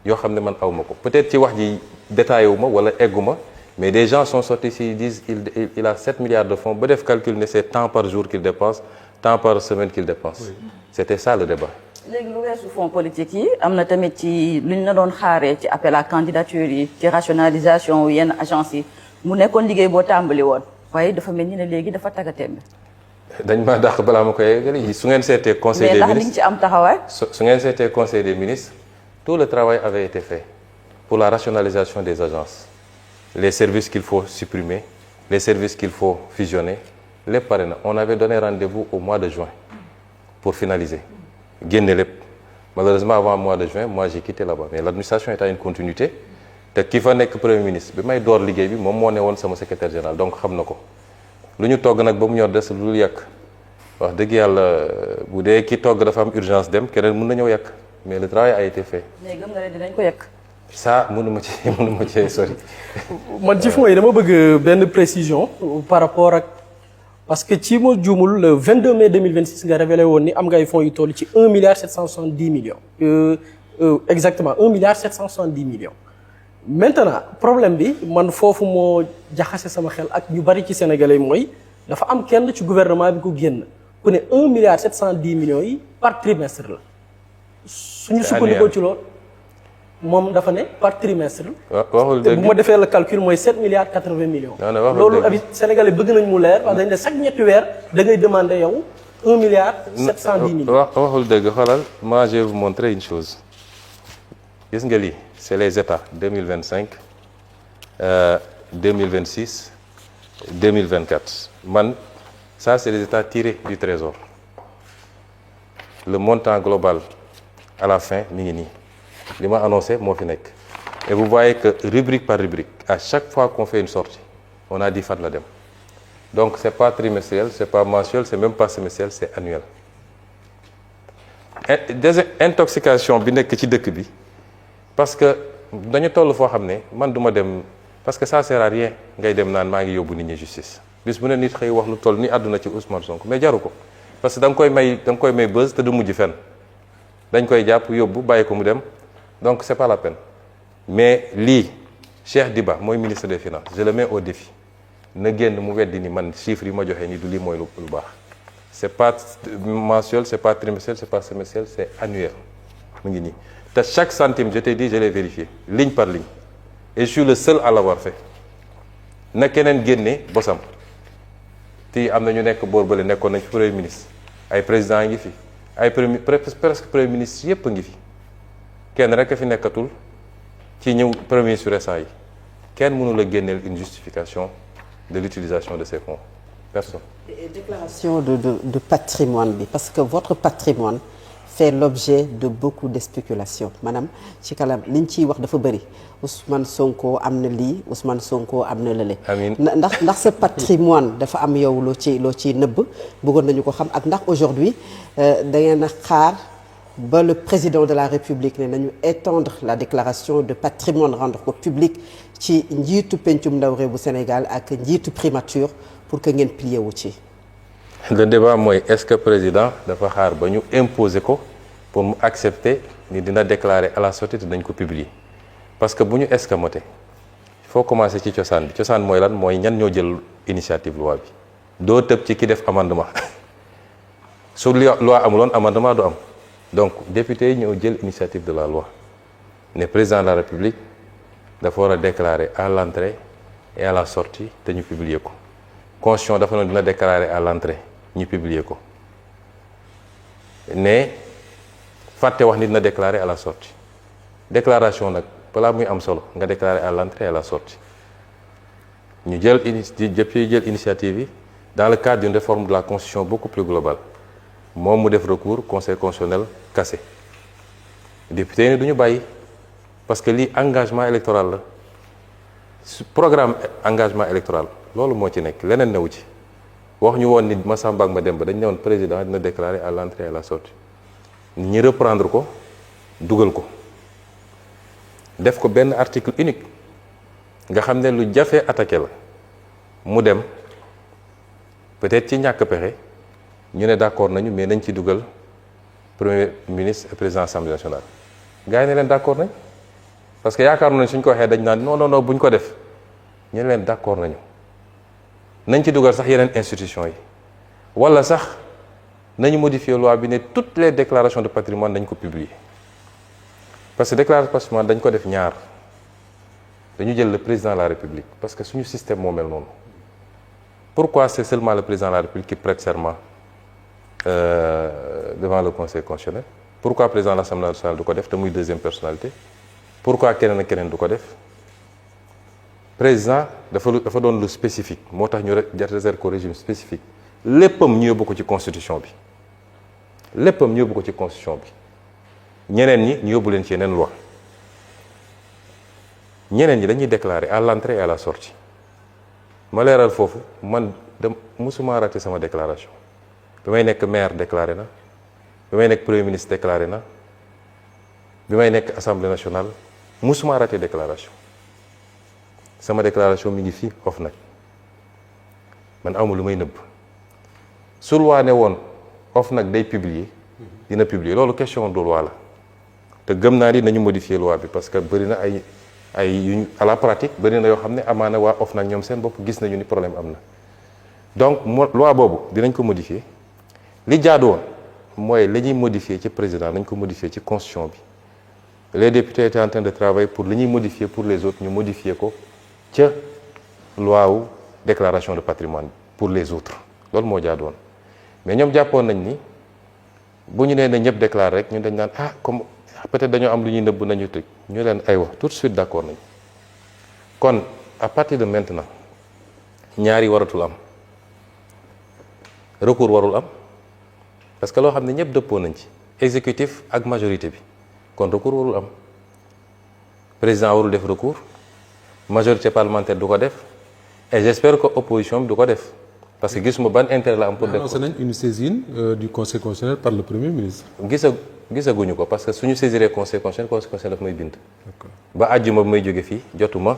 yoo xam ne man aw ma ko peut-être ci wax ji détaillé wu ma wala eggu ma mais des gens sont sortis ici ils disent il a 7 milliards de fonds ba def calcul ne c'est tant par jour qu'il dépense tant par semaine qu'il dépense. Oui. C'était ça le débat. léegi lu weesu fonds politique yi am na tamit ci lu ñu la doon xaaree ci appel à candidature yi ci rationalisation yenn agence yi mu nekkoon liggéey boo tàmbali woon waaye dafa mel ni ne léegi dafa taggatémbe. dañ maa dàq balaa ma koy yeggali su ngeen seetee conseil des ministres mais ndax li nga ci am taxawaay. su ngeen seetee conseil des ministres tout le travail avait été fait pour la rationalisation des agences les services qu'il faut supprimer les services qu'il faut fusionner lépp pare na on avait donné rendez-vous au mois de juin pour finaliser génne lépp malheureusement avant le mois de juin moi j'ai quitté là-bas mais l'administration est à une continuité te ki fa nekk premier ministre bi may door liggéey bi moom moo ne woon sama secrétaire général donc xam na ko lu ñu togg nag ba mu ñor des lu dul yàq wax dëgg yàlla bu dee ki togg dafa am urgence dem keneen mën na ñëw yàq mais le travail a été fait. mais gëm nga ne dinañ ko yàq. ça mënuma ci sori. man ci fonds yi dama bëgg benn précision par rapport ak parce que ci ma juumul le 22 mai 2026 nga révélé woon ni am nga ay fonds yu toll ci 1 milliard 770 millions. Exactement 1 milliard 770 millions. Maintenant problème bi man foofu moo jaxase sama xel ak ñu bari ci sénégalais mooy dafa am kenn ci gouvernement bi ko génn ku ne 1 milliard 710 millions yi par trimestre la. suñu sukkandikoo ci loolu moom dafa ne par trimestre. waxul te dëgg bu ma defee le calcul mooy 7 milliards 80 millions. non waxul loolu dëgg. abit sénégalais bëgg nañ mu leer parce que dañ ne chaque ñetti weer da ngay demander yow 1 milliard 710 millions. waxul dëgg xoolal moi je vais vous montrer une chose gis nga lii c'est les états 2025 2026 2024 man ça c'est les états tirés du trésor le montant global à la fin mi ngi nii li ma annoncé moo fi nekk et vous voyez que rubrique par rubrique à chaque fois qu'on fait une sortie on a dit fan la dem donc c'est pas trimestriel c'est pas mensuel c'est même pas semestriel c'est annuel désintoxication bi nekk ci dëkk bi parce que dañu toll foo xam ne man duma dem parce que ça sert à rien ngay dem naan maa ngi yóbbu nit ñi justice bis bu ne nit xëy wax lu toll ni àdduna ci Ousmane Sonko mais jaru ko parce que da nga koy may buzz te du mujj fenn dañ koy jàpp yóbbu bàyyi ko mu dem donc c'est pas la peine mais lii Cheikh Diba mooy ministre des finances je le mets au défi na génn mu weddi ni man chiffres yi ma joxe ni du lii mooy lu baax c'est pas mensuel c'est pas trimestriel c'est pas semestriel c'est annuel mu ngi nii te chaque centime je t'ai dit je l'ai vérifié ligne par ligne et je suis le seul à l'avoir fait na keneen génne bosam te am na ñu nekk boor bële nekkoon nañ fi premier ministre ay président ngi fi ay presque premier ministre yépp a ngi fi kenn rek a fi nekkatul ci ñëw premier ministre récent yi kenn mënu la génneel une justification de l'utilisation de ces fonds personne. Et déclaration de patrimoine bi parce que votre patrimoine fait l'objet de beaucoup de spéculations maanaam ci kalam liñ ciy wax dafa bëri Ousmane Sonko am na lii Ousmane Sonko am na lële. amiin ndax sa patrimoine dafa am yow loo ci nëbb bëggoon nañu ko xam ak ndax aujourd'hui da ngeen a xaar ba le président de la République ne nañu étendre la déclaration de patrimoine rendre ko public ci njiitu pencum ndaw réew bu Sénégal ak njiitu primature pour que ngeen plié wu ci. le débat mooy est-ce que président dafa xaar ba ñu imposer ko pour mu accepter ni dina déclarer à la sortie te dañ ko publier parce que bu ñu escamoter il faut commencer ci cosaan bi cosaan mooy lan mooy ñan ñoo jël initiative loi bi doo tëb ci ki def amendement su loi amuloon amendement du am donc député yi ñoo jël initiative de la loi ne président de la République dafa war a déclarer à l'entrée et à la sortie te ñu publier ko constitution dafa noonu dina déclarer à l'entrée ñu publier ko ne fàtte wax ni dina déclarer à la sortie déclaration nag balaa muy am solo nga déclarer à l'entrée et à la sortie ñu jël initiative yi dans le cadre d'une réforme de la constitution beaucoup plus globale moom mu def recours conseil constitutionnel cassé député yi ne du ñu bàyyi parce que lii engagement électoral la programme engagement électoral loolu moo ci nekk leneen newu ci wax ñu woon ni Massamba ak Mademba dañ ne woon président dina déclarer à l'entrée et à la sortie ñi reprendre ko dugal ko def ko benn article unique nga xam ne lu jafe attaqué la mu dem peut-être ci ñàkk pexe ñu ne d'accord nañu mais nañ ci dugal premier ministre et président assemblée nationale gars yi ne leen d'accord nañ parce que yaakaar nañ suñ ko waxee dañ naan non non non buñ ko def ñu ne leen d'accord nañ ci dugal sax yeneen institution yi wala sax nañu modifier loi bi ne toutes les déclarations de patrimoine dañ ko publier parce que déclaration de patrimoine dañ ko def ñaar dañu jël le président de la République parce que suñu système moo mel noonu pourquoi c'est seulement le président de la République qui prête serment devant le Conseil constitutionnel pourquoi président de l'Assemblée nationale du ko def te muy deuxième personnalité pourquoi keneen ak keneen du ko def président dafa doon lu spécifique moo tax ñu réserve ko régime spécifique léppam ñu yóbbu ko ci constitution bi léppam ñu yóbbu ko ci constitution bi ñeneen ñi ñu yóbbu leen ci yeneen loi ñeneen ñi dañuy déclarer à l'entrée et à la sortie ma leeral foofu man musuma raté sama déclaration bi may nekk maire déclaré na bi may nekk premier ministre déclaré na bi may nekk assemblée nationale musuma raté déclaration sama déclaration mi ngi fii OFNAC man awma lu may nëbb su loi ne woon OFNAC day publier dina publier loolu question de loi la te gëm naa ni nañu modifier loi bi parce que bëri na ay yuñ à la pratique bëri na yoo xam ne amaana waa OFNAC ñoom seen bopp gis nañu ni problème am na donc loi boobu dinañ ko modifier li jaadu woon mooy la ñuy modifier ci président nañ ko modifier ci constitution bi les députés étaient en train de travailler pour li ñuy modifier pour les autres ñu modifier ko ca loi wu déclaration de patrimoine pour les autres loolu moo jaadu woon mais ñoom jàppoon nañ ni bu ñu nee na ñëpp déclaré rek ñun dañ naan comme peut-être dañoo am lu ñuy nëbb nañu tëj ñu leen ay wax tout de suite d'accord nañ kon à partir de maintenant ñaari waratul am recours warul am parce que loo xam ne ñëpp dëppoo nañ ci exécutif ak majorité bi kon recours warul am président warul def recours majorité parlementaire du ko def et j'espère que opposition bi du ko def parce que gisuma ban intérêt la am pour def ko. annoncé nañ une saisine du conseil constitutionnel par le premier ministre. gisaguñu ko parce que suñu saisiree conseil constitutionnel daf may bind. ba àjjuma bi may jóge fii jotuma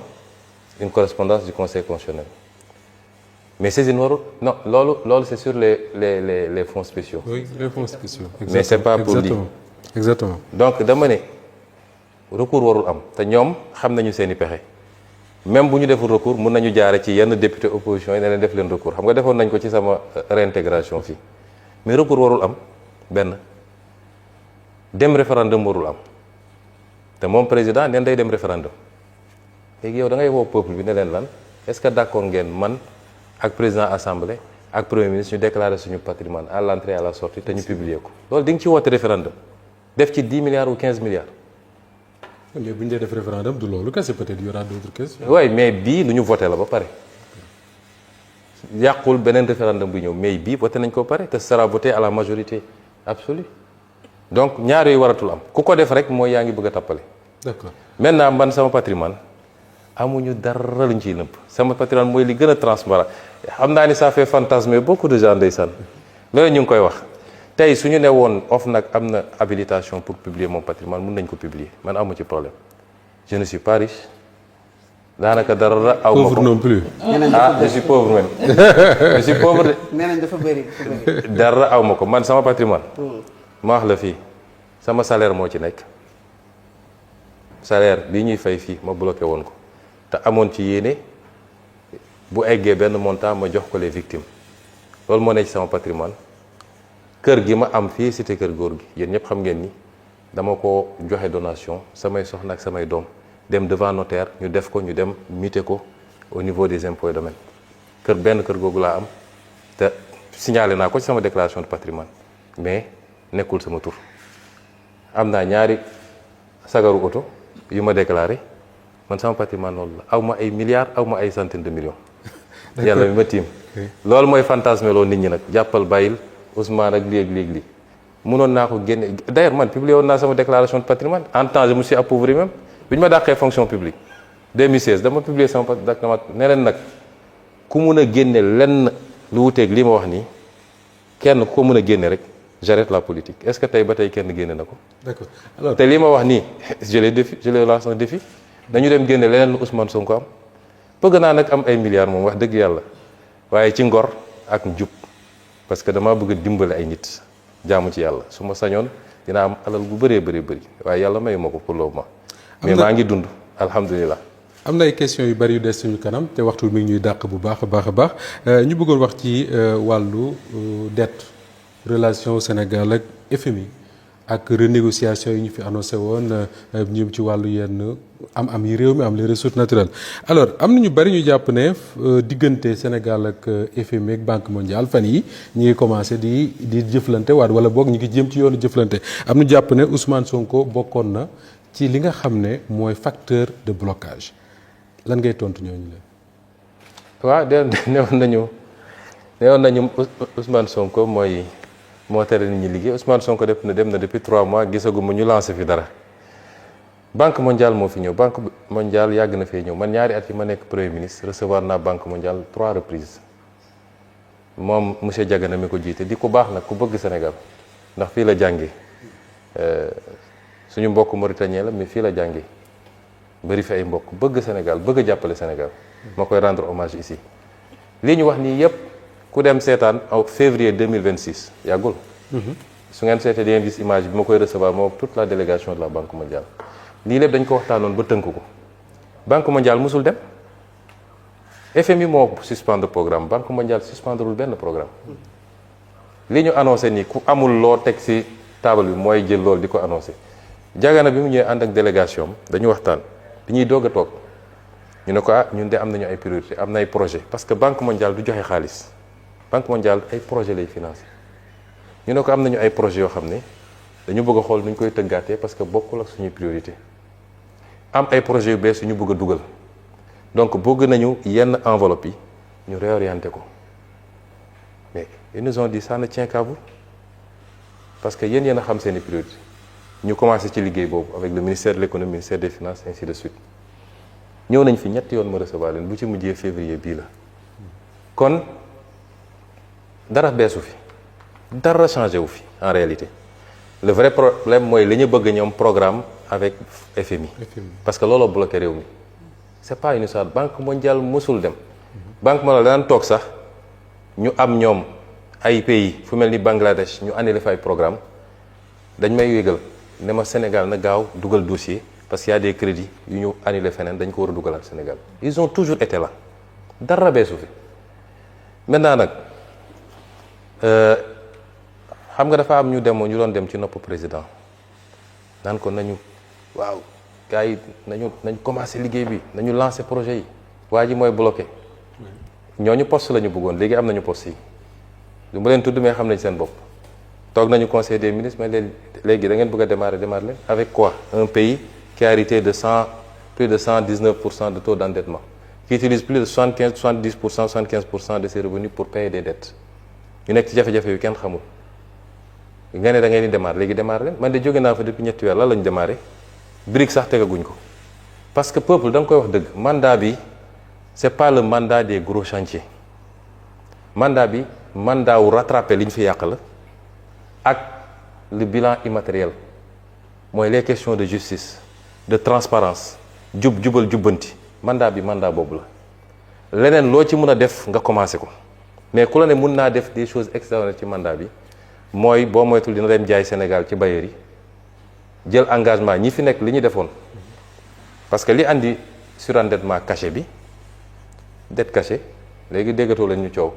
une correspondance du conseil constitutionnel mais saisine warul non loolu c'est sur les fonds spéciaux. oui les fonds spéciaux. mais c'est pas pour lii exactement. donc dama ne recours warul am te ñoom xam nañu seeni pexe. même bu ñu deful recours mun nañu jaare ci yenn député opposition yi ne leen def leen recours xam nga defoon nañ ko ci sama réintégration fii mais recours warul am benn dem référendum warul am te moom président neen day dem référendum léegi yow da ngay woo peuple bi ne leen lan est-ce que d'accord ngeen man ak président assemblée ak premier ministre ñu déclarer suñu patrimoine à l'entrée et à la sortie te ñu publier ko loolu di nga ci woote référendum def ci 10 milliards ou 15 milliards. mais bu ñu dee def référendum du loolu kese peut-être y aura d'autres questions. oui mais bii lu ñu voté la ba pare yàqul beneen référendum bu ñëw mais bii voté nañ ko ba pare te sera voté à la majorité absolue donc ñaar yooyu waratul am ku ko def rek mooy yaa ngi bëgg a tappale. d'accord maintenant man sama patrimoine amuñu dara luñ ciy nëbb sama patrimoine mooy li gën a transparent xam naa ni ça fait fantasmer beaucoup de gens ndeysaan loolu ñu ngi koy wax. tey su ñu ne woon OFNAC am na habilitation pour publier mon patrimoine mun nañ ko publier man amu ci problème je ne suis pas riche daanaka dara aw ma ko pauvre non plus. je suis pauvre même je suis pauvre de. nee nañ dafa bëri. dara aw ma ko man sama patrimoine ma wax la fii sama salaire moo ci nekk salaire bii ñuy fay fii ma bloqué woon ko te amoon ci yéene bu eggee benn montant ma jox ko les victimes loolu moo nekk ci sama patrimoine kër gi ma am fii cité kër góor gi yéen ñëpp xam ngeen ni dama ko joxe donation samay soxna ak samay doom dem devant notaire ñu def ko ñu dem muté ko au niveau des impôts et domaines benn kër googu laa am te signalé naa ko ci sama déclaration de patrimoine mais nekkul sama tur am naa ñaari sagaru oto yu ma déclaré man sama patrimoine loolu la aw ma ay milliards aw ma ay centaines de millions yàlla mi ma tiim loolu mooy fantasme loolu nit ñi nag jàppal bàyyil Ousmane ak léegi mënoon naa ko génne d'ailleurs man publié woon naa sama déclaration de patrimoine en temps je me suis appauvri même bi ñu ma dàqee fonction publique 2016 dama publier sama dama ne leen nag ku mun a génne lenn lu wuteeg lii ma wax nii kenn ku ko mun a génne rek j'arrête la politique est-ce que tey ba tey kenn génne na ko. d'accord alors te lii ma wax nii je les lance un défi dañu dem génne leneen lu Ousmane Sonko am bëgg naa nag am ay milliards moom wax dëgg yàlla waaye ci ngor ak njub parce que dama bëgg a dimbale ay nit jaamu ci yàlla su ma sañoon dina am alal bu bëree bëri waaye yàlla mayu ma ko pour le moment. mais maa ngi dund alhamdulilah. am na ay questions yu bari yu des suñu kanam te waxtu mi ngi ñuy dàq bu baax a baax ñu bëggoon wax ci wàllu dette relation Sénégal ak FMI ak renégociation yi ñu fi annoncé woon ñu ci wàllu yenn am yi réew mi am les ressources naturelles. alors am na ñu bari ñu jàpp ne diggante Sénégal ak FMI ak Banque mondiale fan yi ñu ngi commencé di jëflante wala boog ñu ngi jëm ci yoonu jëflante am na jàpp ne Ousmane Sonko bokkoon na ci li nga xam ne mooy facteur de blocage. lan ngay tontu ñooñu leen. waaw newoon nañu Ousmane Sonko moo tere nit ñi liggéey Ousmane Sonko dem na depuis 3 mois gisaguma ñu lancé fi dara. Banque mondiale moo fi ñëw Banque mondiale yàgg na fee ñëw man ñaari at yi ma nekk premier ministre recevoir naa Banque mondiale 3 reprises moom monsieur Diagana mi ko jiite di ku baax nag ku bëgg Sénégal ndax fii la jàngee suñu mbokk mauritanien la mais fii la jàngee. bëri fi ay mbokk bëgg Sénégal bëgg jàppale Sénégal ma koy rendre hommage ici lii ñu wax nii yépp ku dem seetaan en février 2026 yàggul su ngeen seetee di ngeen gis image bi ma koy recevoir moom toute la délégation de la Banque mondiale lii lépp dañ ko waxtaanoon ba tënk ko Banque mondiale musul dem FMI moo suspendre programme Banque mondiale suspendrewul benn programme li ñu annoncé nii ku amul loo teg ci table bi mooy jël loolu di ko annoncé Diagana bi mu ñëwee ànd ak délégation dañu waxtaan bi ñuy doog a toog ñu ne ko ñun de am nañu ay priorité am na ay projet parce que Banque mondiale du joxe xaalis Banque mondiale ay projet lay financé ñu ne ko am nañu ay projet yoo xam ne dañu bëgg a xool nu ñu koy tëggaatee parce que bokkul ak suñuy priorité am ay projet yu bees yu ñu bëgg a dugal donc bëgg nañu yenn enveloppe yi ñu réorienté ko mais ils nous ont dit ça ne tient qu'à vous parce que yéen a xam seeni priorité ñu commencé ci liggéey boobu avec le ministère de l'économie ministère des finances ainsi de suite ñëw nañ fi ñetti yoon ma recevoir leen bu ci mujjee février bii la kon dara beesu fi dara changé wu fi en réalité le vrai problème mooy li ñu bëgg ñoom programme avec FMI parce que looloo bloqué réew mi c'est pas une histoire Banque mondiale mosul dem Banque mondiale daan toog sax ñu am ñoom ay pays fu mel ni Bangladesh ñu annulé fa ay programme dañ may yégal ne ma Sénégal na gaaw dugal dossier parce qu'il y a des crédits yu ñu annulé feneen dañ ko war a dugalaat Sénégal ils ont toujours été là dara beesu fi maintenant nag xam nga dafa am ñu doon dem ci nopp président naan ko nañu waaw gars yi nañu commencé liggéey bi nañu lancé projet yi waa ji mooy bloqué ñooñu poste la ñu bëggoon léegi am nañu poste yi du ma leen tudd mais xam nañ seen bopp toog nañu conseil des ministres mais léegi da ngeen bëgg a démarrer leen avec quoi un pays qui a hérité de plus de 119% de taux d'endettement qui utilise plus de 75% de ses revenus pour payer des dettes ñu nekk ci jafe-jafe yu kenn xamul nga ne da ngeen di démarrer léegi démarrer leen man de jóge naa fa depuis ñetti weer lan lañu démarrer brique sax tegaguñ ko parce que peuple da nga koy wax dëgg mandat bi c'est pas le mandat des gros chantiers mandat bi mandat wu rattraper li ñu fi yàq la ak le bilan immatériel mooy les questions de justice de transparence jubal jubbanti mandat bi mandat boobu la leneen loo ci mën a def nga commencé ko mais ku la ne mun naa def des choses extraordinaires ci mandat bi mooy boo moytul dina dem jaay Sénégal ci bailleurs yi jël engagement ñi fi nekk li ñu defoon parce que li andi surendettement caché bi dette cachée léegi déggatoo leen ñu coow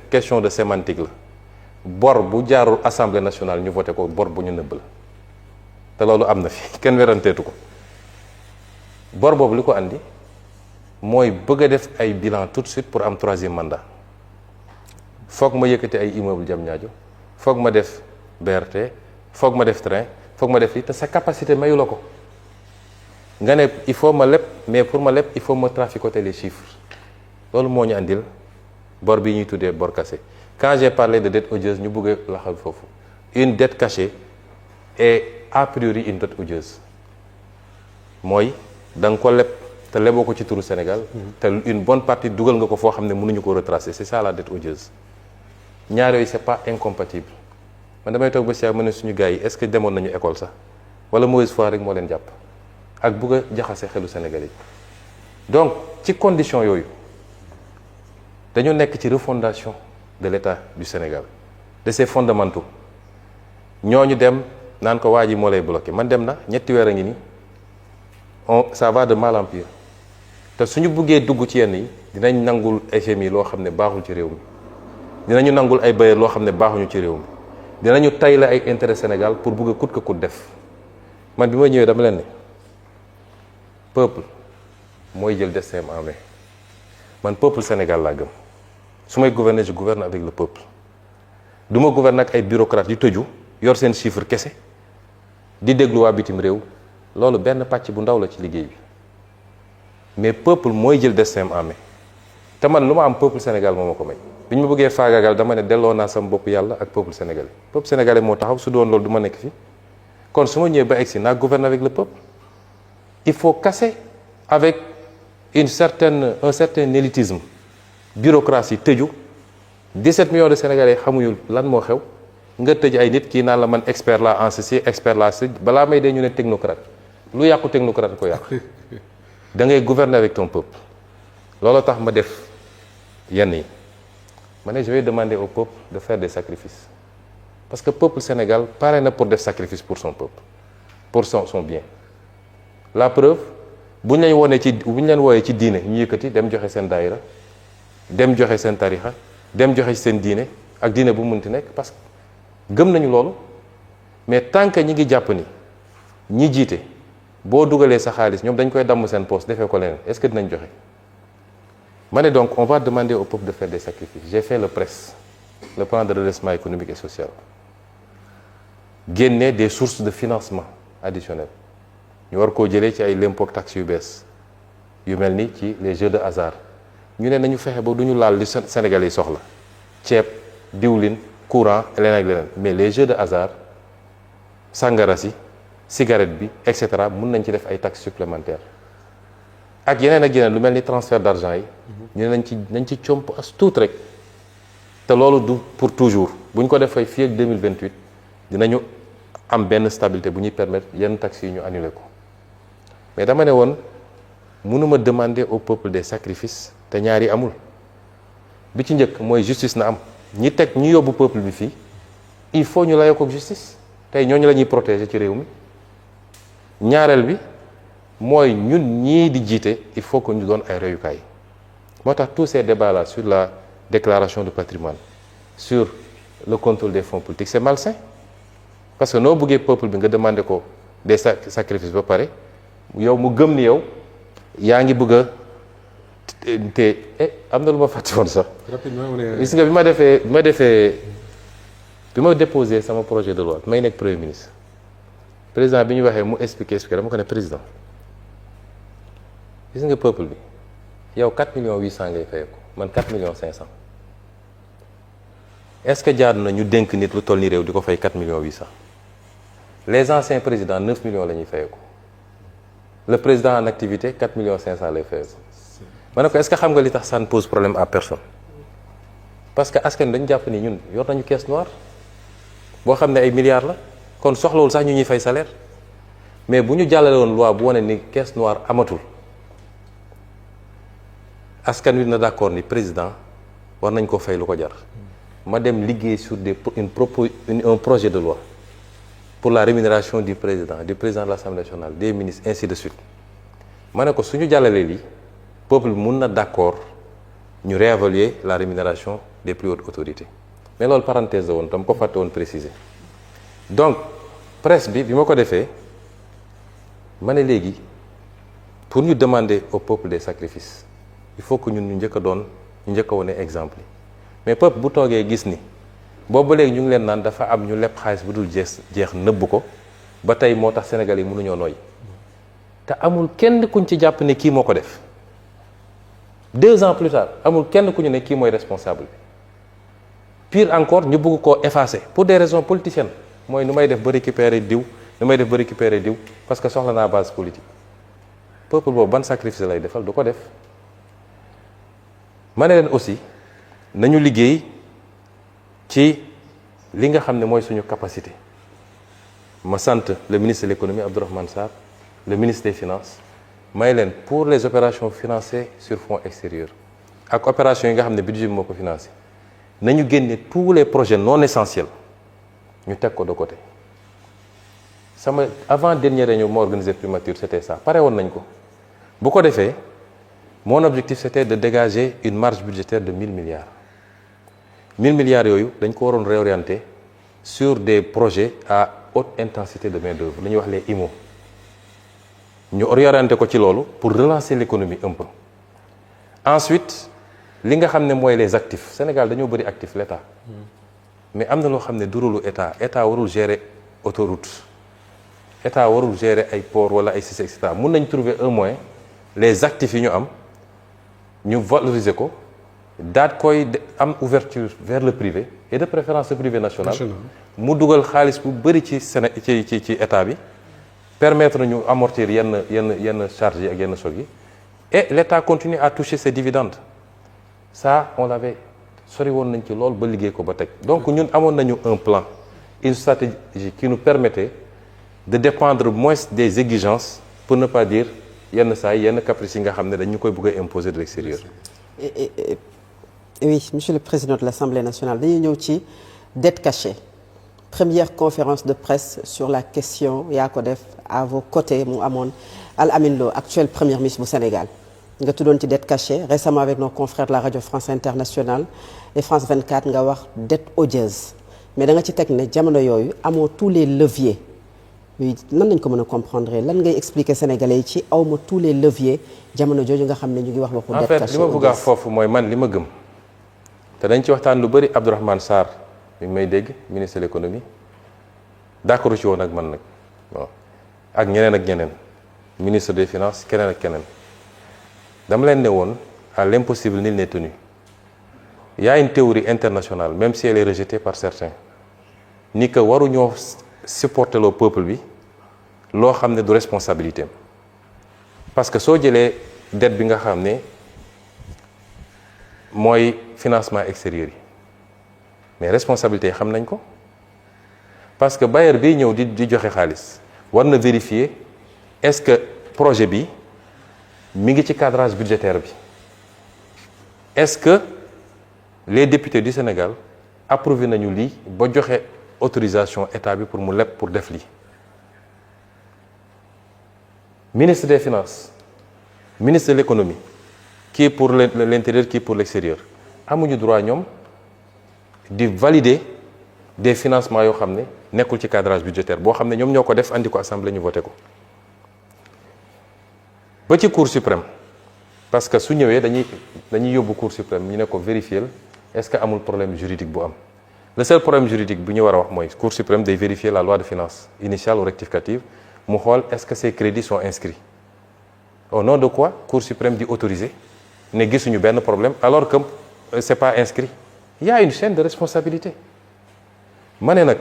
question de sémantique la bor bu jaarul assemblée nationale ñu voté ko bor bu ñu nëbb la te loolu am na fi kenn weranteetu ko bor boobu li ko andi mooy bëgg a def ay bilan tout de suite pour am 3e mandat foog ma yëkkati ay immeuble Diamniadio foog ma def BRT foog ma def train foog ma def lii te sa capacité mayu la ko nga ne il faut ma leb mais pour ma leb il faut ma traficoter les chiffres loolu moo ñu andil bor bi ñuy tuddee bor cassé quand j'ai parlé de dette odieuse ñu bëgg la xam foofu une dette cachée est a priori une dette odieuse mooy da nga ko leb te leboo ko ci turu Sénégal te une bonne partie dugal nga ko foo xam ne mënuñu ko retracer c'est ça la dette odieuse ñaar yooyu c'est pas incompatible man damay toog ba si ma ne suñu gars yi est-ce que demoon nañu école sax wala mauvaise foi rek moo leen jàpp ak bugg a jaxase xelu Sénégal yi donc ci condition yooyu dañu nekk ci refondation de l'État du Sénégal de ses fondamentaux ñooñu dem naan ko waa ji moo lay bloqué man dem na ñetti weer a ngi nii ça va de mal en pire te suñu buggee dugg ci yenn yi dinañ nangul FMI loo xam ne baaxul ci réew mi dinañu nangul ay bailleurs loo xam ne baaxuñu ci réew mi dinañu tayle ay intérêt Sénégal pour bugg a coûte que coûte def man bi ma ñëwee dama leen ne peuple mooy jël destin en main man peuple Sénégal laa gëm su may gouverner je gouverne avec le peuple du ma gouverner ak ay bureaucrates yu tëju yor seen chiffre kese di déglu waa bitim réew loolu benn pàcc bu ndaw la ci liggéey bi mais peuple mooy jël destin en main te man lu ma am peuple Sénégal moo ma ko may bi ñu ma bëggee faagaagal dama ne delloo naa sama bopp yàlla ak peuple sénégalais peuple sénégalais moo taxaw su doon loolu du ma nekk fii kon su ma ñëwee ba egsi naa gouverner avec le peuple il faut casser avec un certain élitisme bureaucratie tëju 17 millions de Sénégalais xamuñu lan moo xew nga tëj ay nit kii naan la man expert la en ceci expert la ceci balaa may dee ñu ne technocrate lu yàqu technocrate ko yàq da ngay gouverner avec ton peuple loolu tax ma def yenn yi ma ne je vais demander au peuple de faire des sacrifices parce que peuple Sénégal pare na pour def sacrifice pour son peuple pour son bien la preuve bu ñu leen wooyee ci diine ñu yëkkati dem joxe seen daayira dem joxe seen tarixa dem joxe seen diine ak diine bu mënti nekk parce que gëm nañu loolu mais tant que ñi ngi jàpp ni ñi jiite boo dugalee sa xaalis ñoom dañ koy damm seen poste defee ko leneen est-ce que dinañ joxe ma ne donc on va demander au peuple de faire des sacrifices j'ai fait le PRES le plan de redressement économique et social génne des sources de financement additionnelles ñu war koo jëlee ci ay l'impôt taxe yu bees yu mel ni ci les jeux de hasard ñu ne nañu fexe ba du ñu laal li Sénégalais yi soxla ceeb diwlin courant leneen ak leneen mais les jeux de hasard sàngara si cigarette bi et cetera mun nañ ci def ay taxes supplémentaires ak yeneen lu mel ni transfert d'argent yi ñu ne nañ ci comp as tuut rek te loolu du pour toujours bu ñu ko defee fii ak 2028 dinañu am benn stabilité bu ñuy permettre yenn taxes yi ñu annuler ko mais dama ne woon mënuma demander au peuple des sacrifices te ñaar yi amul bi ci njëkk mooy justice na am ñi yóbbu peuple bi fii il faut ñu layoo ko justice tey ñooñu la ñuy protéger ci réew mi ñaareel bi mooy ñun ñii di jiite il faut que ñu doon ay royukaay moo tax tous ces débats là sur la déclaration de patrimoine sur le contrôle des fonds politiques c'est malsain parce que noo bëggee peuple bi nga demander ko des sacrifices ba pare yow mu gëm ni yow yaa ngi bëgg a te am na lu ma fàtte woon sax gis nga bi ma déposé sama projet de loi may nekk premier ministre président bi ñu waxee mu expliqué dama ko ne président gis nga peuple bi yow 4 millions 800 ngay fay ko man 4 millions 500 est-ce que jaadu na ñu dénk nit lu toll ni réew di ko fay 4 millions 800 les anciens présidents 9 millions la ñuy fay ko le président en activité 4 millions 500 lay fay ko ma ne ko est-ce que xam nga li tax ça ne pose problème à personne parce que askan dañu jàpp ni ñun yor nañu caisse noire boo xam ne ay milliards la kon soxlawul sax ñu ñuy fay salaire mais bu ñu jàllale woon loi bu wane ni caisse noire amatul askan wi na d'accord ni président war nañ ko fay lu ko jar ma dem liggéey sur un projet de loi pour la rémunération du président de l'Assemblée nationale des ministres ainsi de suite ma ne ko suñu jàllalee lii peuple bi mun na d'accord ñu réévaluer la rémunération des plus hautes autorités mais loolu parenthèse la woon dama ko fàtte woon préciser donc presse bi ma ko defee ma ne léegi pour ñu demander au peuple des sacrifices il faut que ñun ñu njëkk a wone exemple yi mais peuple bu toogee gis ni boobu ba léegi ñu ngi leen naan dafa am ñu leb xaalis bu dul jeex nëbb ko ba tey moo tax Sénégal yi mënuñoo nooy te amul kenn kuñ ci jàpp ne kii moo ko def 2 ans plus tard amul kenn ku ñu ne kii mooy responsable bi pire encore ñu bëgg koo effacer pour des raisons politiciennes mooy nu may def ba récupérer diw parce que soxla naa base politique peuple boobu ban sacrifice lay defal du ko def. ma ne leen aussi nañu liggéey ci li nga xam ne mooy suñu capacité ma sant le ministre de l'économie Abdourahmane Sarr le ministre des finances may leen pour les opérations financées sur fonds extérieurs ak opération yi nga xam ne budget bi moo ko financé nañu génne tous les projets non essentiels ñu teg ko de côté. sama avant dernière réunion moo organisé primature c'était ça pare woon nañ ko bu ko defee mon objectif c'était de dégager une marge budgétaire de 1000 milliards 1000 milliards yooyu dañ ko waroon réorienter sur des projets à haute intensité de main-d'œuvre li ñuy wax les IMO ñu orienté ko ci loolu pour relancer l'économie un peu. Ensuite li nga xam ne mooy les actifs Sénégal dañoo bëri actifs l'État mais am na loo xam ne du rôle état warul gérer autoroute état warul gérer ay port wala ay sites et cetera mun nañ trouver un moyen les actifs yi ñu am ñu valoriser ko daat koy am ouverture vers le privé et de préférence le privé national mu dugal xaalis bu bëri ci ci état bi permettre ñu amortir yenn charges yi ak yenn chocs yi et l'État continue à toucher ses dividendes ça on l'avait sori woon nañ ci lool ba liggéey ko ba teg donc ñun amoon nañu un plan une stratégie qui nous permettait de dépendre moins des exigences pour ne pas dire yenn saa yi yenn caprice yi nga xam ne dañu koy bëgg a imposer de l'extérieur. Oui, monsieur le président de l'Assemblée nationale dañuy ñëw ci dette cachée première conférence de presse sur la question yaa ko def à vos côtés mu amoon Al Amin Lo actuel premier ministre bu Sénégal nga tuddoon ci dette cachée récemment avec nos confrères de la radio France Internationale et France 24 nga wax dette odieuse mais da nga ci teg ne jamono yooyu amoo tous les leviers oui nan lañ ko mën a comprendre lan ngay expliquer Sénégalais yi ci awma tous les leviers jamono jooju nga xam ne ñu ngi wax waxu dette cachée. en fait li ma bëgg a foofu mooy man li ma gëm te dañ ci waxtaan lu bëri Abdourahmane Sarr mi ngi may dégg ministre de l'économie d'accord ci woon ak man nag bon ak ñeneen ministre des finances keneen ak keneen dama leen ne woon à l'impossible nul n'est tenu. Il y a une théorie internationale même si elle est rejetée par certains ni que waruñoo supporter le peuple bi loo xam ne du responsabilité parce que soo jëlee dette bi nga xam ne mooy financement extérieur yi mais responsabilité yi xam nañ ko parce que bailleur bi ñëw di joxe xaalis war na vérifier est-ce que projet bi mi ngi ci cadrage budgétaire bi est-ce que les députés du Sénégal approuvé nañu lii ba joxe autorisation état bi pour mu leb pour def lii ministre des finances ministre de l'économie kii pour l'intérieur kii pour l'extérieur amuñu droit ñoom di valider des financements yoo xam ne nekkul ci cadrage budgétaire boo xam ne ñoom ñoo ko def andi ko assemblée ñu voté ko ba ci cour suprême parce que su ñëwee dañuy yóbbu cour suprême ñu ne ko vérifier est-ce que amul problème juridique bu am le seul problème juridique bu ñu war a wax mooy cour suprême day vérifier la loi de finances initiale ou rectificative mu xool est-ce que ces crédits sont inscrits au nom de quoi cour suprême di autoriser ne gisuñu benn problème alors que c'est pas inscrit il y a une chaîne de responsabilité ma ne nag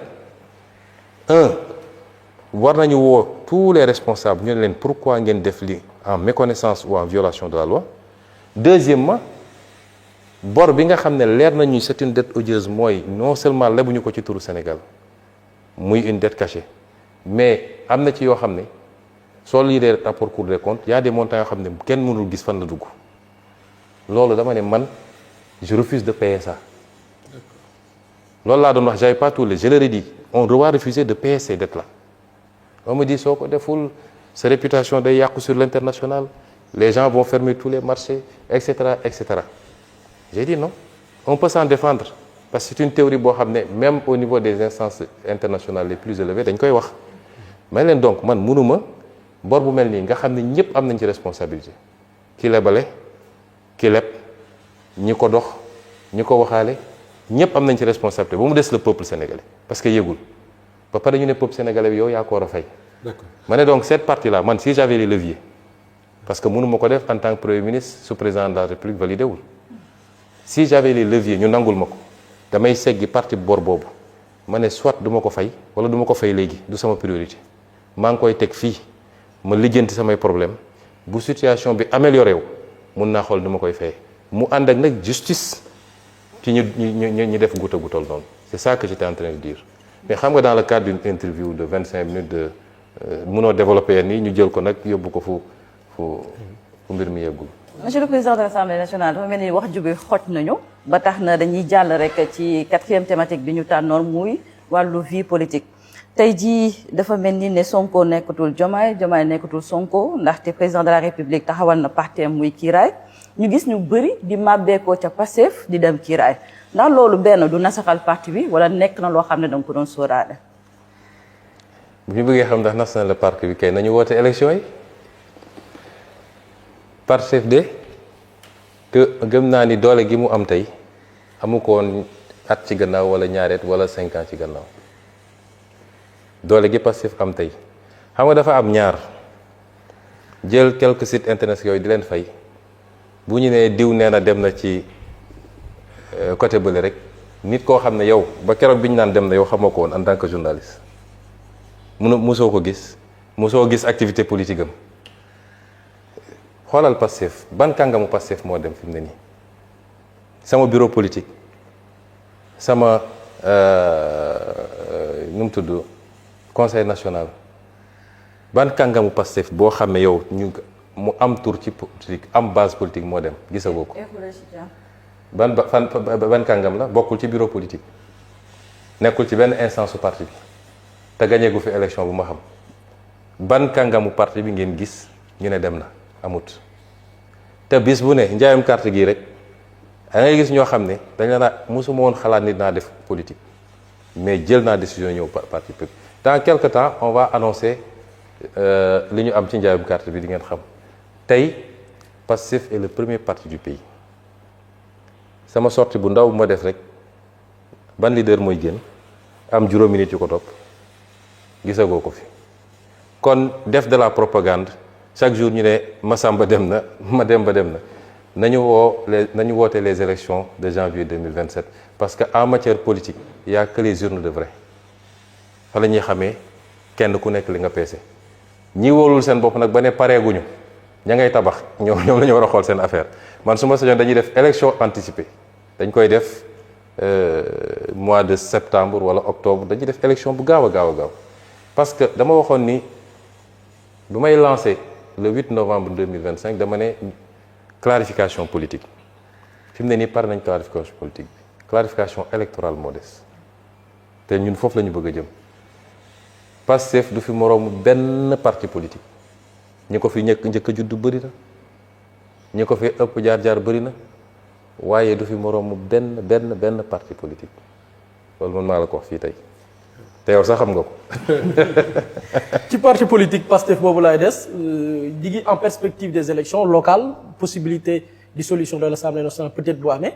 war nañu woo tous les responsables ñu ne leen pourquoi ngeen def li en méconnaissance ou en violation de la loi deuxièmement bor bi nga xam ne leer nañu c'est une dette odieuse mooy non seulement lebuñu ko ci turu Sénégal muy une dette cachée mais am na ci yoo xam ne soo liiree rapport Cour des comptes y a des montants yoo xam ne kenn mënul gis fan la dugg loolu dama ne man je refuse de payer ça loolu laa doon wax j'avais pas tous les je leur ai dit on doit refuser de payer ces dettes là on me dit soo ko deful sa réputation day yàqu sur l'international les gens vont fermer tous les marchés etc etc j'ai dit non on peut s'en défendre parce que c'est une théorie boo xam ne même au niveau des instances internationales les plus élevées dañ koy wax may leen donc man mënuma bor bu mel nii nga xam ne ñëpp am nañ ci responsabilité ki lebale ki leb ñi ko dox ñi ko waxaale ñëpp am nañ ci responsabilité ba mu des le peuple sénégalais parce que yëgul ba pare ñu ne peuple sénégalais bi yow yaa ko war a fay. D'accord. ma ne donc cette partie là man si j'avais les leviers parce que mënuma ko def en tant que premier ministre sous président de la république validé wul si j'avais les leviers ñu nangul ma ko damay seggi partie bor boobu ma ne soit du ma ko fay wala du ma ko fay léegi du sama priorité maa ngi koy teg fii ma lijjanti samay problème bu situation bi amélioré wu mun naa xool ni ma koy fay mu ànd ak nag justice ci ñu def guuta gu toll noonu c'est ça que j'étais en train de dire mais xam nga dans le cadre d'une interview de 25 minutes de mënoo développer yenn yi ñu jël ko nag yóbbu ko fu mbir mi yeggul. Monsieur le Président de l'Assemblée nationale dafa mel ni wax ju bi xoj nañu ba tax na dañuy jàll rek ci 4e thématique bi ñu tànnoon muy wàllu vie politique tey jii dafa mel ni ne Sonko nekkatul Diomaye nekkatul Sonko ndaxte président de la République taxawal na parteem muy kiiraay ñu gis ñu bëri di màbbeekoo ca Pastef di dem kiiraay ndax loolu benn du nasaxal parti bi wala nekk na loo xam ne danga ko doon sóoraale. bu ñu bëggee xam ndax nas na la parti bi kay nañu woote élection yi Pastef de gëm naa ni doole gi mu am tey amu ko woon at ci gannaaw wala ñaareet wala 5 ans ci gannaaw doole gi Pastef am tey xam nga dafa am ñaar jël quelques sites internet yooyu di leen fay bu ñu nee diw nee na dem na ci côté bële rek nit koo xam ne yow ba keroog bi ñu naan dem na yow xamoo ko woon en tant que journaliste mosoo ko gis mosoo gis activité politique am xoolal Pastef ban kàngamu Pastef moo dem fi mu ne nii sama bureau politique sama nu mu tudd conseil national ban kàngamu Pastef boo xam ne yow mu am tur ci politique am base politique moo dem gisagoo ko. ban kàngam la bokkul ci bureau politique nekkul ci benn instance su parti bi te gagné gu fi élection bu ma xam ban kàngamu parti bi ngeen gis ñu ne dem na amut te bis bu ne njaayam carte gii rek da ngay gis ñoo xam ne dañ la naa mosuma woon xalaat nit naa def politique mais jël naa décision ñëw parti bi dans quelque temps on va annoncer li ñu am ci njaayam carte bi di ngeen xam tey Pastef est le premier parti du pays sama sortie bu ndaw bu ma def rek ban leader mooy génn am juróomi nit yu ko topp gisagoo ko fi kon def de la propagande chaque jour ñu ne Massamba dem na Mademba dem na nañu woote les élections de janvier 2027 parce que en matière politique il y a que les urnes de vrai fa la ñuy xamee kenn ku nekk li nga peese ñi wóolul seen bopp nag ba ne pareeguñu ña ngay tabax ñoom la ñu war a xool seen affaire man su ma sañoon dañuy def élection anticipée dañ koy def mois de septembre wala octobre dañuy def élection bu gaaw a gaaw parce que dama waxoon ni bu may lancé le 8 novembre 2025 dama ne clarification politique fi mu ne nii pare nañ clarification politique bi clarification électorale moo des te ñun foofu la ñu bëgg a jëm Pastef du fi moroomu benn parti politique ñi ko fi njëkk a juddu bëri na ñi ko fi ëpp jaar-jaar bëri na waaye du fi moroomu benn parti politique loolu man maa la ko wax fii tey te yow sax xam nga ko. ci parti politique Pastef boobu laay des di ngi en perspective des élections locales possibilité dissolution de l'Assemblée nationale peut-être bu amee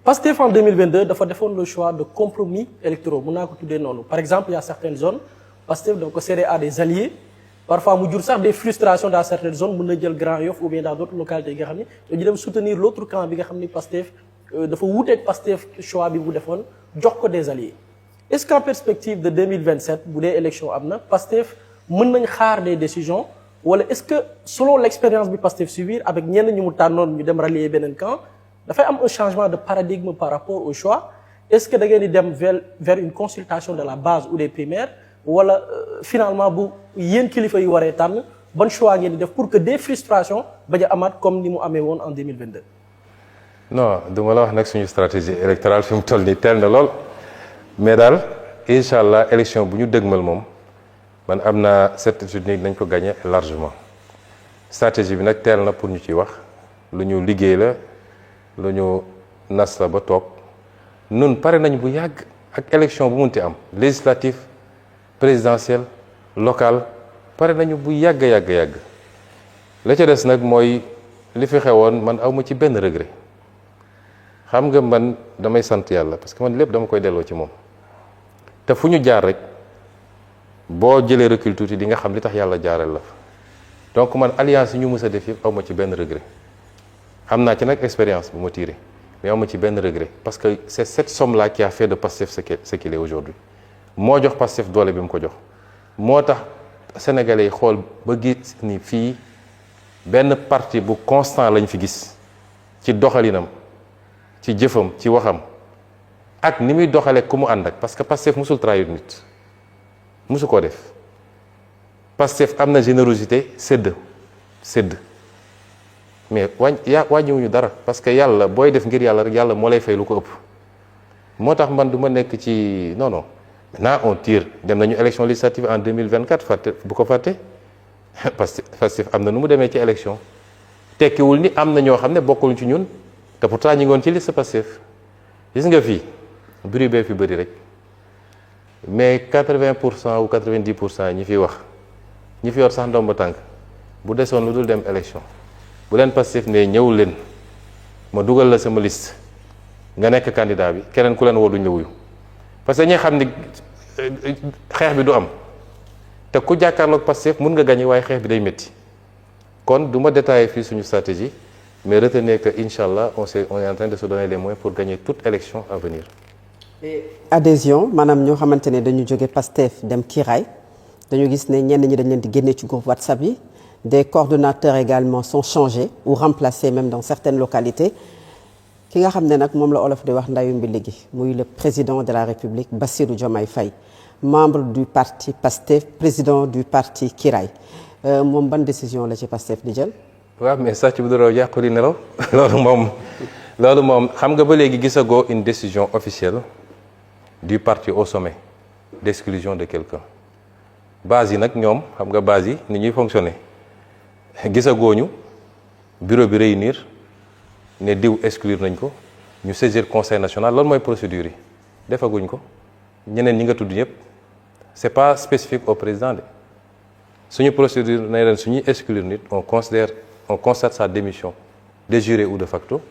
Pastef en 2022 dafa defoon le choix de compromis électoraux mun naa ko tuddee noonu par exemple il y a certaines zones Pastef dafa ko cédé à des alliés parfois mu jur sax des frustrations dans certaines zones mën na jël Grand Yoff ou bien dans d'autres localités yi nga xam ni dañu dem soutenir l'autre camp bi nga xam ni Pastef dafa wuuteeg Pastef choix bi bu defoon jox ko des alliés est-ce qu'en perspective de 2027 bu dee élection am na Pastef mën nañ xaar des décisions wala est-ce que selon l'expérience bi Pastef subir avec ñenn ñu mu tànnoon ñu dem rallier beneen camp dafay am un changement de paradigme par rapport au choix est-ce que da ngeen di dem vers une consultation de la base ou des primaires wala finalement bu yéen kilifa yi waree tànn ban choix ngeen di def pour que des frustrations bañ a amaat comme ni mu amee woon en 2022. non du ma la wax nag suñu stratégie électorale fi mu toll nii teel na lool mais daal incha allah élection bu ñu dëgmal moom man am naa certitude ni nañ ko gagner largement stratégie bi nag teel na pour ñu ciy wax lu ñu liggéey la lu ñu nas la ba toog nun pare nañ bu yàgg ak élection bu munti am législative présidentielle locale pare nañu bu yàgg la ca des nag mooy li fi xewoon man awma ci benn regret xam nga man damay sant yàlla parce que man lépp dama koy delloo ci moom te fu ñu jaar rek boo jëlee recul tuuti di nga xam li tax yàlla jaaral la fa donc man alliance yi ñu mës a def yëpp awma ci benn regret am naa ci nag expérience bu ma tiré mais awma ci benn regret parce que c'est cette somme là qui a fait de Pastef ce qu'il est aujourd'hui moo jox Pastef doole bi mu ko jox moo tax sénégalais yi xool ba gis ni fii benn parti bu constant lañ fi gis ci doxalinam ci jëfam ci waxam ak ni muy doxalee ku mu ànd ak parce que Pastef musul trahir nit musu koo def Pastef am na générosité sédd mais wàññiwuñu dara parce que yàlla booy def ngir yàlla rek yàlla moo lay fay lu ko ëpp moo tax man du ma nekk ci non maintenant on tire dem nañu élection législative en 2024 fàtte bu ko fàtte Pastef am na nu mu demee ci élection tekkiwul ni am na ñoo xam ne bokkul ci ñun te pourtant ñi ngoon ci liste Pastef gis nga fii bruit bee fi bëri rek mais 80% ou 90% ñi fi wax ñi fi yor sax ndomba tànk bu desoon lu dul dem élection bu leen Pastef ne ñëw leen ma dugal la sama liste nga nekk candidat bi keneen ku leen woo duñ la wuyu parce que ñi xam ni xeex bi du am te ku jàkkaarloog Pastef mun nga gagné waaye xeex bi day métti kon du ma détailler fii suñu stratégie mais retenez que incha allah on est en train de se donner les moyens pour gagner toute élection à venir. adhésion maanaam ñoo xamante ne dañu jóge Pastef dem Kiraay dañu gis ne ñenn ñi dañ leen di génne ci groupe WhatsApp yi des coordonnateurs également sont changés ou remplacés même dans certaines localités ki nga xam ne nag moom la olof di wax ndayu mbili gi muy le président de la République Bassirou Diomaye Faye membre du parti Pastef président du parti Kiraay moom ban décision la ci Pastef di jël. waaw mais sàcc bu dara yàqu di nelaw loolu moom xam nga ba léegi gisagoo une décision officielle du parti au sommet d'exclusion de quelqu'un base yi nag ñoom xam nga base yi ni ñuy fonctionner gisagooñu bureau bi réunir ne diw exclure nañ ko ñu saisir conseil national loolu mooy procédure yi defaguñ ko ñeneen ñi nga tudd ñëpp c'est pas spécifique au président de suñu procédure ne leen suñuy exclure nit on constate sa démission de jure ou de facto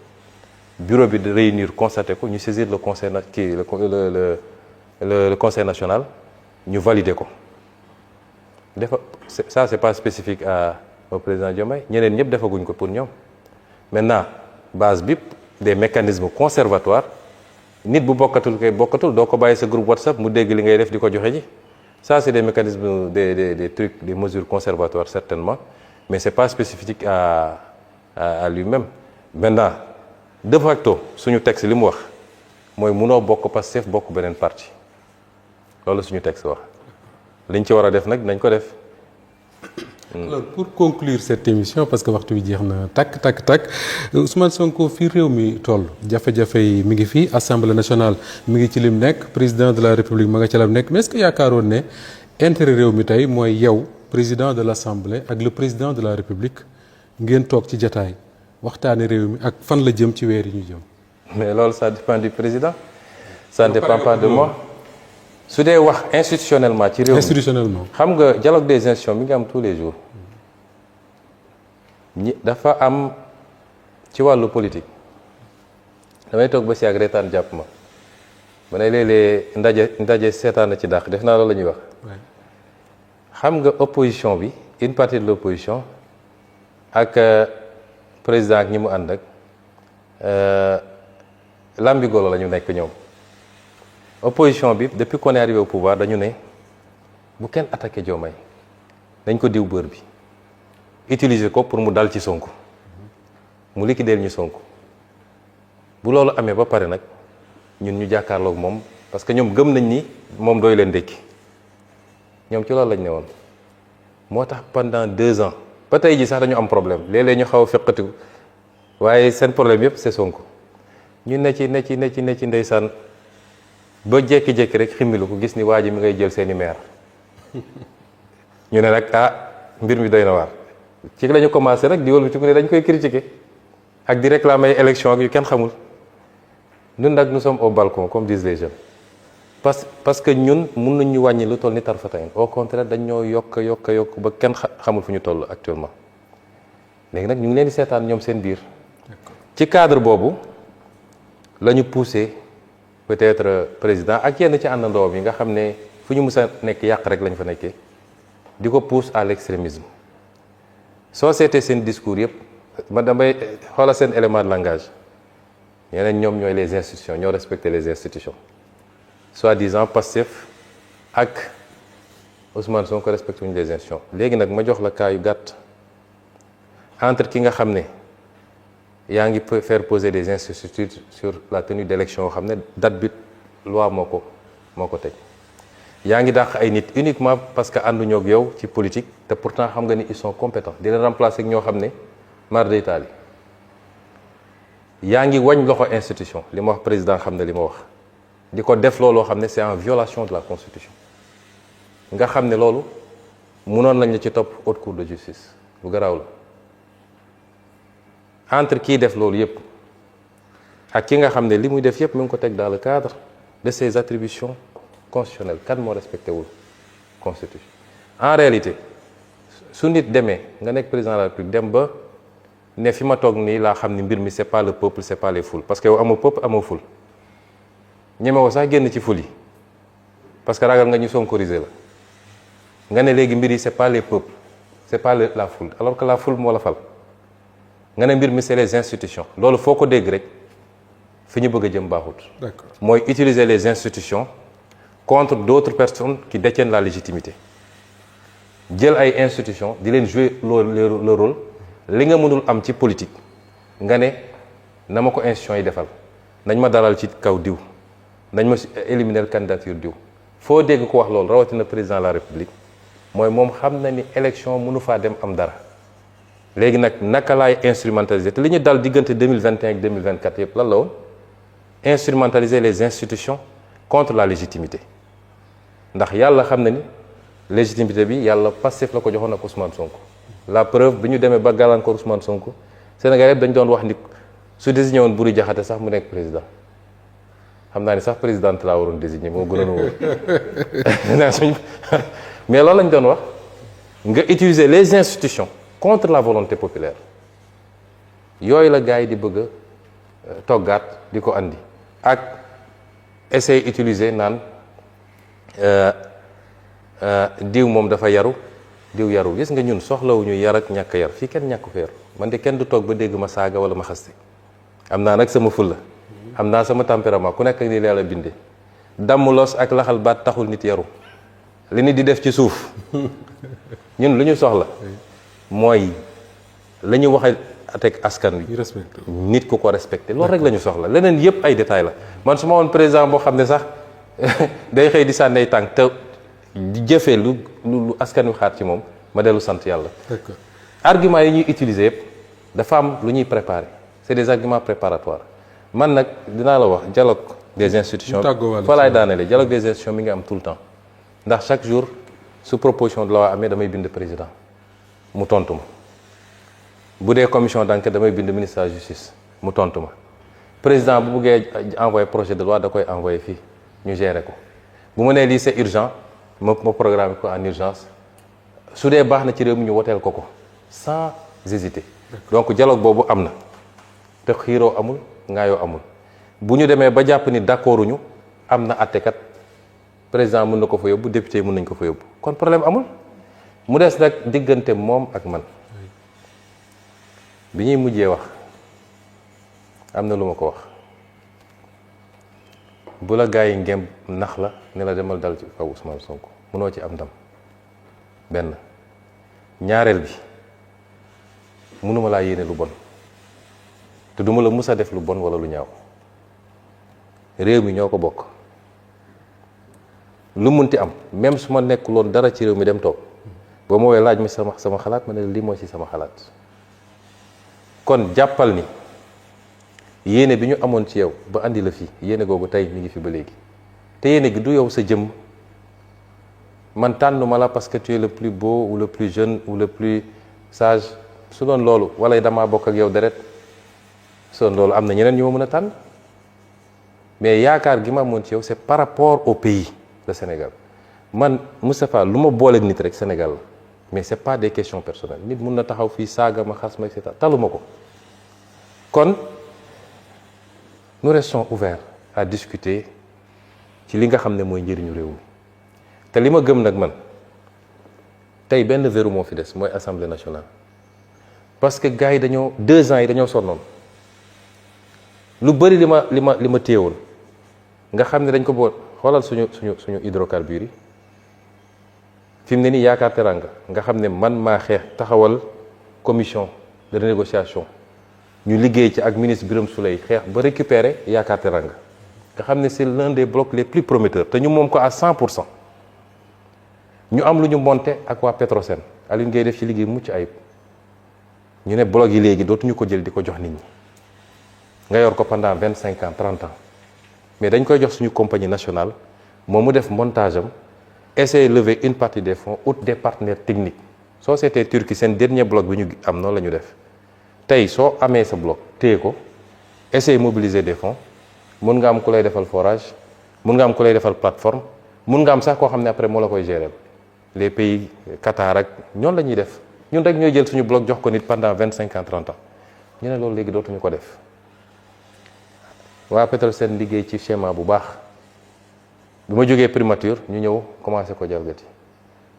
bureau bi de réunir constaté ko ñu saisir le conseil le conseil national ñu valider ko ça c'est pas spécifique au président Diomaye ñeneen ñëpp defaguñ ko pour ñoom maintenant base bi des mécanismes conservatoires nit bu bokkatul doo ko bàyyi sa groupe WhatsApp mu dégg li ngay def di ko joxe ji ça c'est des mécanismes des trucs des mesures conservatoires certainement mais c'est pas spécifique à lui-même maintenant de facto suñu texte li mu wax mooy munoo bokk Pastef bokk beneen parti loolu suñu texte wax liñ ci war a def nag nañ ko def. Alors pour conclure cette émission parce que waxtu bi jeex na takk Ousmane Sonko fii réew mi toll jafe-jafe yi mi ngi fii assemblée nationale mi ngi ci lim nekk président de la république ma nga ca lam nekk mais est-ce que yaakaaroon ne intérêt réew mi tey mooy yow président de l'assemblée ak le président de la république ngeen toog ci jataay waxtaane réew mi ak fan la jëm ci weer yi ñu jëm. mais loolu ça dépend du président. ça ne dépend pas de moi. su dee wax institutionnellement ci réew mi institutionnellement xam nga dialogue des institutions mi ngi am tous les jours dafa am ci wàllu politique damay toog ba si ak reetaan jàpp ma ne léeg-léeg ndaje seetaan na ci dàq def naa loolu la ñuy wax xam nga opposition bi une partie de l'opposition ak président ak ñi mu ànd ak lambigolo la ñu nekk ñoom opposition bi depuis qu'on est arrivé au pouvoir dañu ne bu kenn attaqué Diomaye dañ ko diw bër bi utiliser ko pour mu dal ci Sonko mu liquider ñu Sonko bu loolu amee ba pare nag ñun ñu jàkkaarloog moom parce que ñoom gëm nañ ni moom doy leen ndékki ñoom ci loolu lañ ne woon moo tax pendant 2 ans ba tey ji sax dañu am problème léeg-léeg ñu xaw a feqatiku waaye seen problème yëpp c'est Sonko ñu ne ci ndeysaan ba jékki-jékki rek ximmilu ko gis ni waa ji mi ngay jël seeni maire ñu ne nag mbir mi doy na waar ci la ñu commencé nag di wëlbatiku ne dañ koy critiquer ak di réclamer élection ak yu kenn xamul ñun nag nous sommes au balcon comme disent les jeunes parce que ñun mun nañ ñu wàññi lu toll ni tarfatayn au contraire dañ ñoo yokk ba kenn xamul fu ñu toll actuellement léegi nag ñu ngi leen di seetaan ñoom seen biir ci cadre boobu la ñu poussé peut-être président ak yenn ci àndandoom yi nga xam ne fu ñu mus a nekk yàq rek lañ fa nekkee di ko pousse à l'extrémisme soo seetee seen discours yëpp ma damay xoolal seen élément de langage ñeneen ñoom ñooy les institutions ñoo respecter les institutions soi-disant Pastef ak Ousmane Sonko respecté wuñu les institutions léegi nag ma jox la cas yu gàtt entre ki nga xam ne yaa ngi faire poser des incertitudes sur la tenue d'élection yoo xam ne date bi loi moo ko teg yaa ngi dàq ay nit uniquement parce que ànduñoo ak yow ci politique te pourtant xam nga ni ils sont compétents di leen remplacer ak ñoo xam ne mar d'Italie yaa ngi wañ loxo institution li ma wax président xam ne li ma wax di ko def looloo xam ne c'est en violation de la constitution nga xam ne loolu mënoon nañ la ci topp haute cour de justice lu garaaw la entre kii def loolu yépp ak ki nga xam ne li muy def yépp mu ngi ko teg dans le cadre de ses attributions constitutionnelles kan moo respecté wul constitution en réalité su nit demee nga nekk président de la République dem ba ne fi ma toog nii laa xam ni mbir mi c'est pas le peuple c'est pas les foules parce que yow amoo peuple amoo foule ñemewoo sax génn ci foule yi parce que ragal nga ñu sonkoriser la nga ne léegi mbir yi c'est pas les peuples c'est pas la foule alors que la foule moo la fal nga ne mbir mi c'est les institutions loolu foo ko dégg rek fi ñu bëgg a jëm baaxut. D'accord. mooy utiliser les institutions contre d'autres personnes qui détiennent la légitimité jël ay institutions di leen jouer le rôle li nga mënul am ci politique nga ne na ma ko institutions yi defal nañ ma dalal ci kaw diw nañ ma éliminer candidature diw foo dégg ko wax loolu rawatina président de la République mooy moom xam na ni élection mënu faa dem am dara léegi nag naka laay instrumentaliser te li ñu dal diggante 2021 ak 2024 yëpp lan la woon instrumentaliser les institutions contre la légitimité ndax yàlla xam na ni légitimité bi yàlla Pastef la ko joxoon ak Ousmane Sonko la preuve bi ñu demee ba gàllankoor Ousmane Sonko Sénégal yëpp dañ doon wax ni su désigné woon Buri Jaxate sax mu nekk président xam naa ni sax présidente laa waroon désigné moo gënoon wóor mais loolu lañ doon wax nga utiliser les institutions contre la volonté populaire yooyu la gars yi di bëgg a toggaat di ko andi ak essayer utiliser naan diw moom dafa yaru diw yaru gis nga ñun soxlawuñu yar ak ñàkk yar fii kenn ñàkk ko yar man de kenn du toog ba dégg ma saaga wala ma xaste am naa nag sama fulla am naa sama tempérament ku nekk ni yàlla bindee damm los ak laxal baat taxul nit yaru li nit di def ci suuf ñun lu ñu soxla mooy la ñu waxe teg askan wi nit ku ko respecté loolu rek la ñu soxla leneen yépp ay détails la man su ma woon président boo xam ne sax day xëy di sànni ay tànk te di jëfee lu askan wi xaar ci moom ma dellu sant yàlla. D'accord. arguments yi ñuy utiliser yépp dafa am lu ñuy préparer c'est des arguments préparatoires man nag dinaa la wax dialogue des institutions fa laay daaneele dialogue des institutions mi ngi am tout le temps ndax chaque jour su proposition de loi amee damay bind président mu tontu ma bu dee commission d'enquête damay bind ministre de la justice mu tontu ma président bu buggee envoyer projet de loi da koy envoyer fii ñu gérer ko bu ma nee lii c'est urgent ma programme ko en urgence su dee baax na ci réew mi ñu woteel ko sans hésiter donc dialogue boobu am na te xiiroo amul ngaayoo amul bu ñu demee ba jàpp ni d'accorduñu am na àttekat président mën na ko fa yóbbu député yi mën nañ ko fa yóbbu kon problème amul mu des nag diggante moom ak man bi ñuy mujjee wax am na lu ma ko wax bu la gaa yi ngem nax la ne la demal dal ci kaw Ousmane Sonko mënoo ci am ndam benn ñaareel bi mënuma laa yéene lu bon te duma la mus a def lu bon wala lu ñaaw réew mi ñoo ko bokk lu munti am même su ma nekkuloon dara ci réew mi dem toog boo ma woowee laaj mi sama xalaat ma ne lii moo ci sama xalaat kon jàppal ni yéene bi ñu amoon ci yow ba andi la fii yéene googu tey mi ngi fi ba léegi te yéene gi du yow sa jëmm man tànnuma la parce que tu es le plus beau ou le plus jeune ou le plus sage su doon loolu wala damaa bokk ak yow deret su doon loolu am na ñeneen ñu ma mën a tànn mais yaakaar gi ma amoon ci yow c'est par rapport au pays le Sénégal man Moustapha lu ma booleeg nit rek Sénégal la mais c'est pas des questions personnelles nit mun na taxaw fii saaga ma xas ma et cetera taluma ko kon nous restons ouverts à discuter ci li nga xam ne mooy njëriñu réew mi te li ma gëm nag man tey benn verrou moo fi des mooy Assemblée nationale parce que gars yi dañoo 2 ans yi dañoo sonnoon lu bëri li ma téyewoon nga xam ne dañ ko boot xoolal suñu hydrocarbures yi fi mu ne nii yaakaar teranga nga xam ne man maa xeex taxawal commission de renégociation ñu liggéey ci ak ministre Birame Souleye xeex ba récupérer Yaakaar Teranga nga xam ne c'est l'un des blocs les plus prometteurs te ñu moom ko à 100%. ñu am lu ñu monté ak waa Petrosen Aline Gueye def ci liggéey mucc ayib ñu ne bloc yi léegi dootuñu ko jël di ko jox nit ñi nga yor ko pendant 25 ans 30 ans mais dañ koy jox suñu compagnie nationale moom mu def montage am essayer lever une partie des fonds out des partenaires techniques société turque seen dernier bloc bi ñu am noonu la ñu def tey soo amee sa bloc téye ko essayer mobiliser des fonds mun nga am ku lay defal forage mun nga am ku lay defal plateforme mun nga am sax koo xam ne après moo la koy gérer les pays Qatar ak ñoon la ñuy def ñun rek ñooy jël suñu bloc jox ko nit pendant 25 ans 30 ans ñu ne loolu léegi dootuñu ko def waa Petrosen liggéey ci schéma bu baax bi ma jógee primature ñu ñëw commencé ko jalgati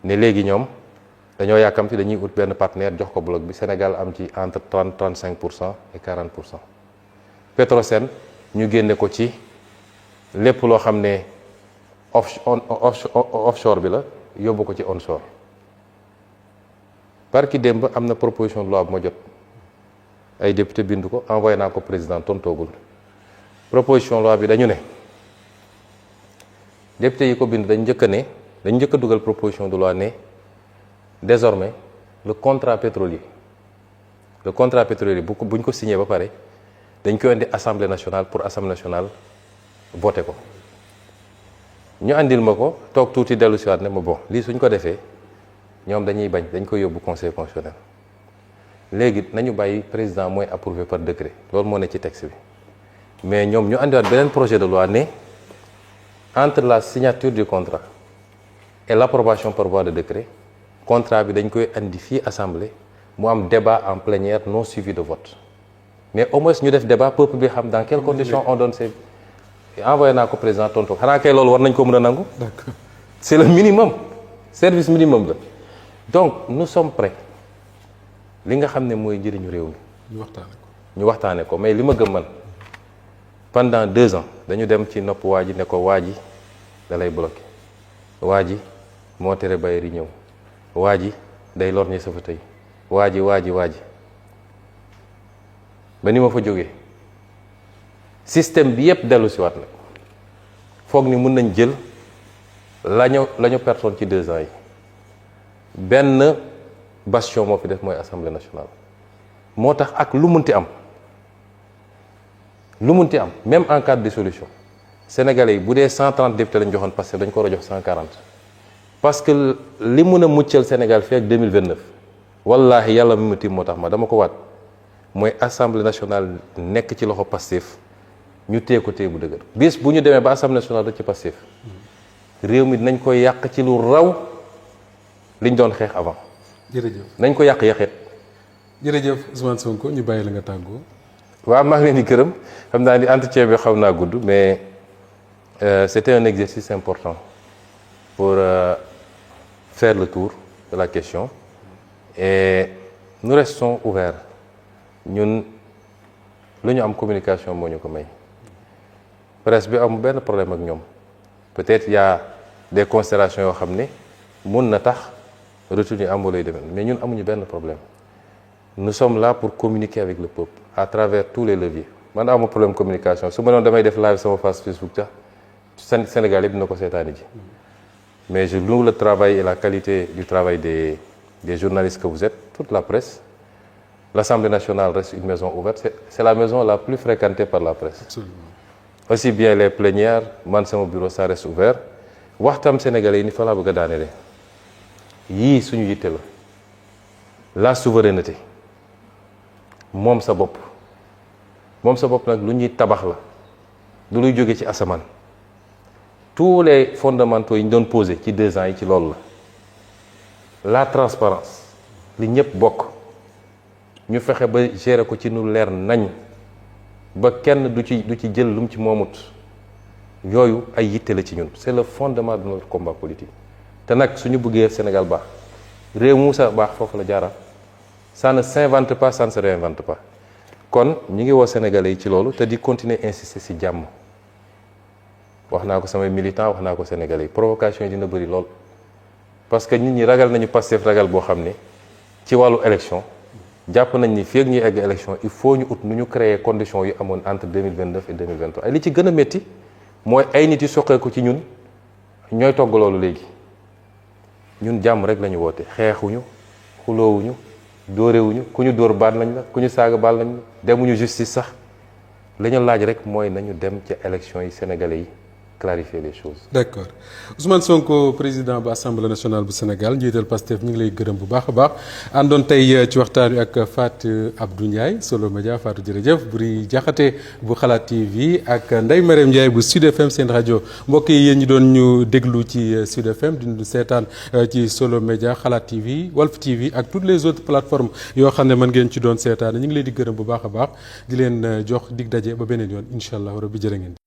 ne léegi ñoom dañoo yàkkamti dañuy ut benn partenaire jox ko bloc bi Sénégal am ci entre 30-35% et 40%. Petrosen ñu génne ko ci lépp loo xam ne offshore bi la yóbbu ko ci onshore barki démb am na proposition de loi bu ma jot ay député bind ko envoyé naa ko président tontoogul proposition de loi bi dañu ne député yi ko bind dañ njëkk a dugal proposition de loi ne désormais le contrat pétrolier buñ ko signé ba pare dañ koy indi assemblée nationale pour assemblée nationale voté ko ñu andil ma ko toog tuuti dellu si waat ne ma bon lii suñ ko defee ñoom dañuy bañ dañ koy yóbbu conseil constitutionnel léegi nañu bàyyi président mooy approuvé par décret loolu moo ne ci texte bi mais ñoom ñu andiwaat beneen projet de loi ne entre la signature du contrat et l'approbation par voie de décret contrat bi dañ koy andi fii assemblée mu am débat en plénière non suivi de vote mais au moins ñu def débat peuple bi xam dans quelles conditions on donne ces envoyé naa ko président tontu xanaa kay loolu war nañ ko mën a nangu. D'accord. C'est le minimum service minimum la donc nous sommes prêts li nga xam ne mooy njëriñu réew mi ñu waxtaane ko mais li ma gëm man pendant 2 ans dañu dem ci nopp waa ji ne ko waa ji da lay bloqué waa ji moo tere bailleurs yi ñëw waa ji day lor ñi sa fa tey waa ji ba ni ma fa jógee système bi yépp dellu si waat nag foog ni mun nañ jël la ñu pertoon ci 2 ans yi benn bastion moo fi def mooy assemblée nationale moo tax ak lu munti am même en cas de dissolution sénégalais yi bu dee 130 députés lañ joxoon parce que dañ ko war a jox 140 parce que li mun a muccal Sénégal fii ak 2029 wallaahi yàlla mi ma tiim moo tax ma dama ko waat mooy assemblée nationale nekk ci loxo Pastef ñu téye ko téye bu dëgër bis bu ñu demee ba assemblée nationale rek ci Pastef réew mi nañ koy yàq ci lu raw liñ doon xeex avant. jërëjëf nañ ko yàq yaxeet. jërëjëf Ousmane Sonko ñu bàyyi la nga tàggoo. waaw maa ngi leen di gërëm xam naa ni entretien bi xaw naa gudd mais c'était un exercice important pour faire le tour de la question et nous restons ouverts ñun lu ñu am communication moo ñu ko may presse bi amul benn problème ak ñoom peut-être y a des considérations yoo xam ne mun na tax retenue am lay demee mais ñun amuñu benn problème nous sommes là pour communiquer avec le peuple à travers tous les leviers man amu problème communication su ma doon damay def live sama page Facebook tax Sénégal yëpp dina ko seetaani ji mais je loue le travail et la qualité du travail des journalistes que vous êtes toute la presse. L'Assemblée nationale reste une maison ouverte c'est la maison la plus fréquentée par la presse. Absolument. Aussi bien les plénières man sama bureau ça reste ouvert waxtam sénégalais yi ni fa laa bëgg a daanele yii suñu yitte la souveraineté moom sa bopp nag lu ñuy tabax la du luy jóge ci asamaan tous les fondamentaux yi ñu doon posé ci 2 ans yi ci loolu la transparence li ñëpp bokk ñu fexe ba gérer ko ci nu leer nañ ba kenn du ci jël lu mu ci moomut yooyu ay yitte la ci ñun c'est le fondement de notre combat politique te nag suñu bëggee Sénégal baax réew mu sa baax foofu la jaara ça ne s'invente pas ça ne se réinvente pas kon ñu ngi woo Sénégalais yi ci loolu te di continuer insister ci jàmm wax naa ko samay militants wax naa ko Sénégalais yi provocation yi dina bëri lool parce que nit ñi ragal nañu Pastef ragal boo xam ne ci wàllu élection jàpp nañ ni fii ak ñuy egg élection il faut ñu ut nu ñu créer conditions yu amoon entre 2029 et 2023 ay li ci gën a métti mooy ay nit yu soqeeku ci ñun ñooy togg loolu léegi ñun jàmm rek la ñu woote xeexuñu xuloowuñu dóorewuñu ku ñu dóor baal nañ la ku ñu saaga baal nañ la demuñu justice sax la ñu laaj rek mooy nañu dem ca élection yi sénégalais yi clarifier les choses. d'accord Ousmane Sonko président bu assemblée nationale bu Sénégal njiital Pastef ñu ngi lay gërëm bu baax a baax àndoon tey ci waxtaan wi ak Fatou Abdou Ndiaye Solo Média Fatou jërëjëf Buri Jaxate bu Xalaat TV ak Ndeye Mariam Ndiaye bu Sud FM seen rajo mbokk yi yéen ñi doon ñu déglu ci Sud FM di seetaan ci Solo Média Xalaat TV Walf TV ak toutes les autres plateformes yoo xam ne mën ngeen ci doon seetaan ñu ngi leen di gërëm bu baax a baax di leen jox dig daje ba beneen yoon incha allah rabbi jërë ngeen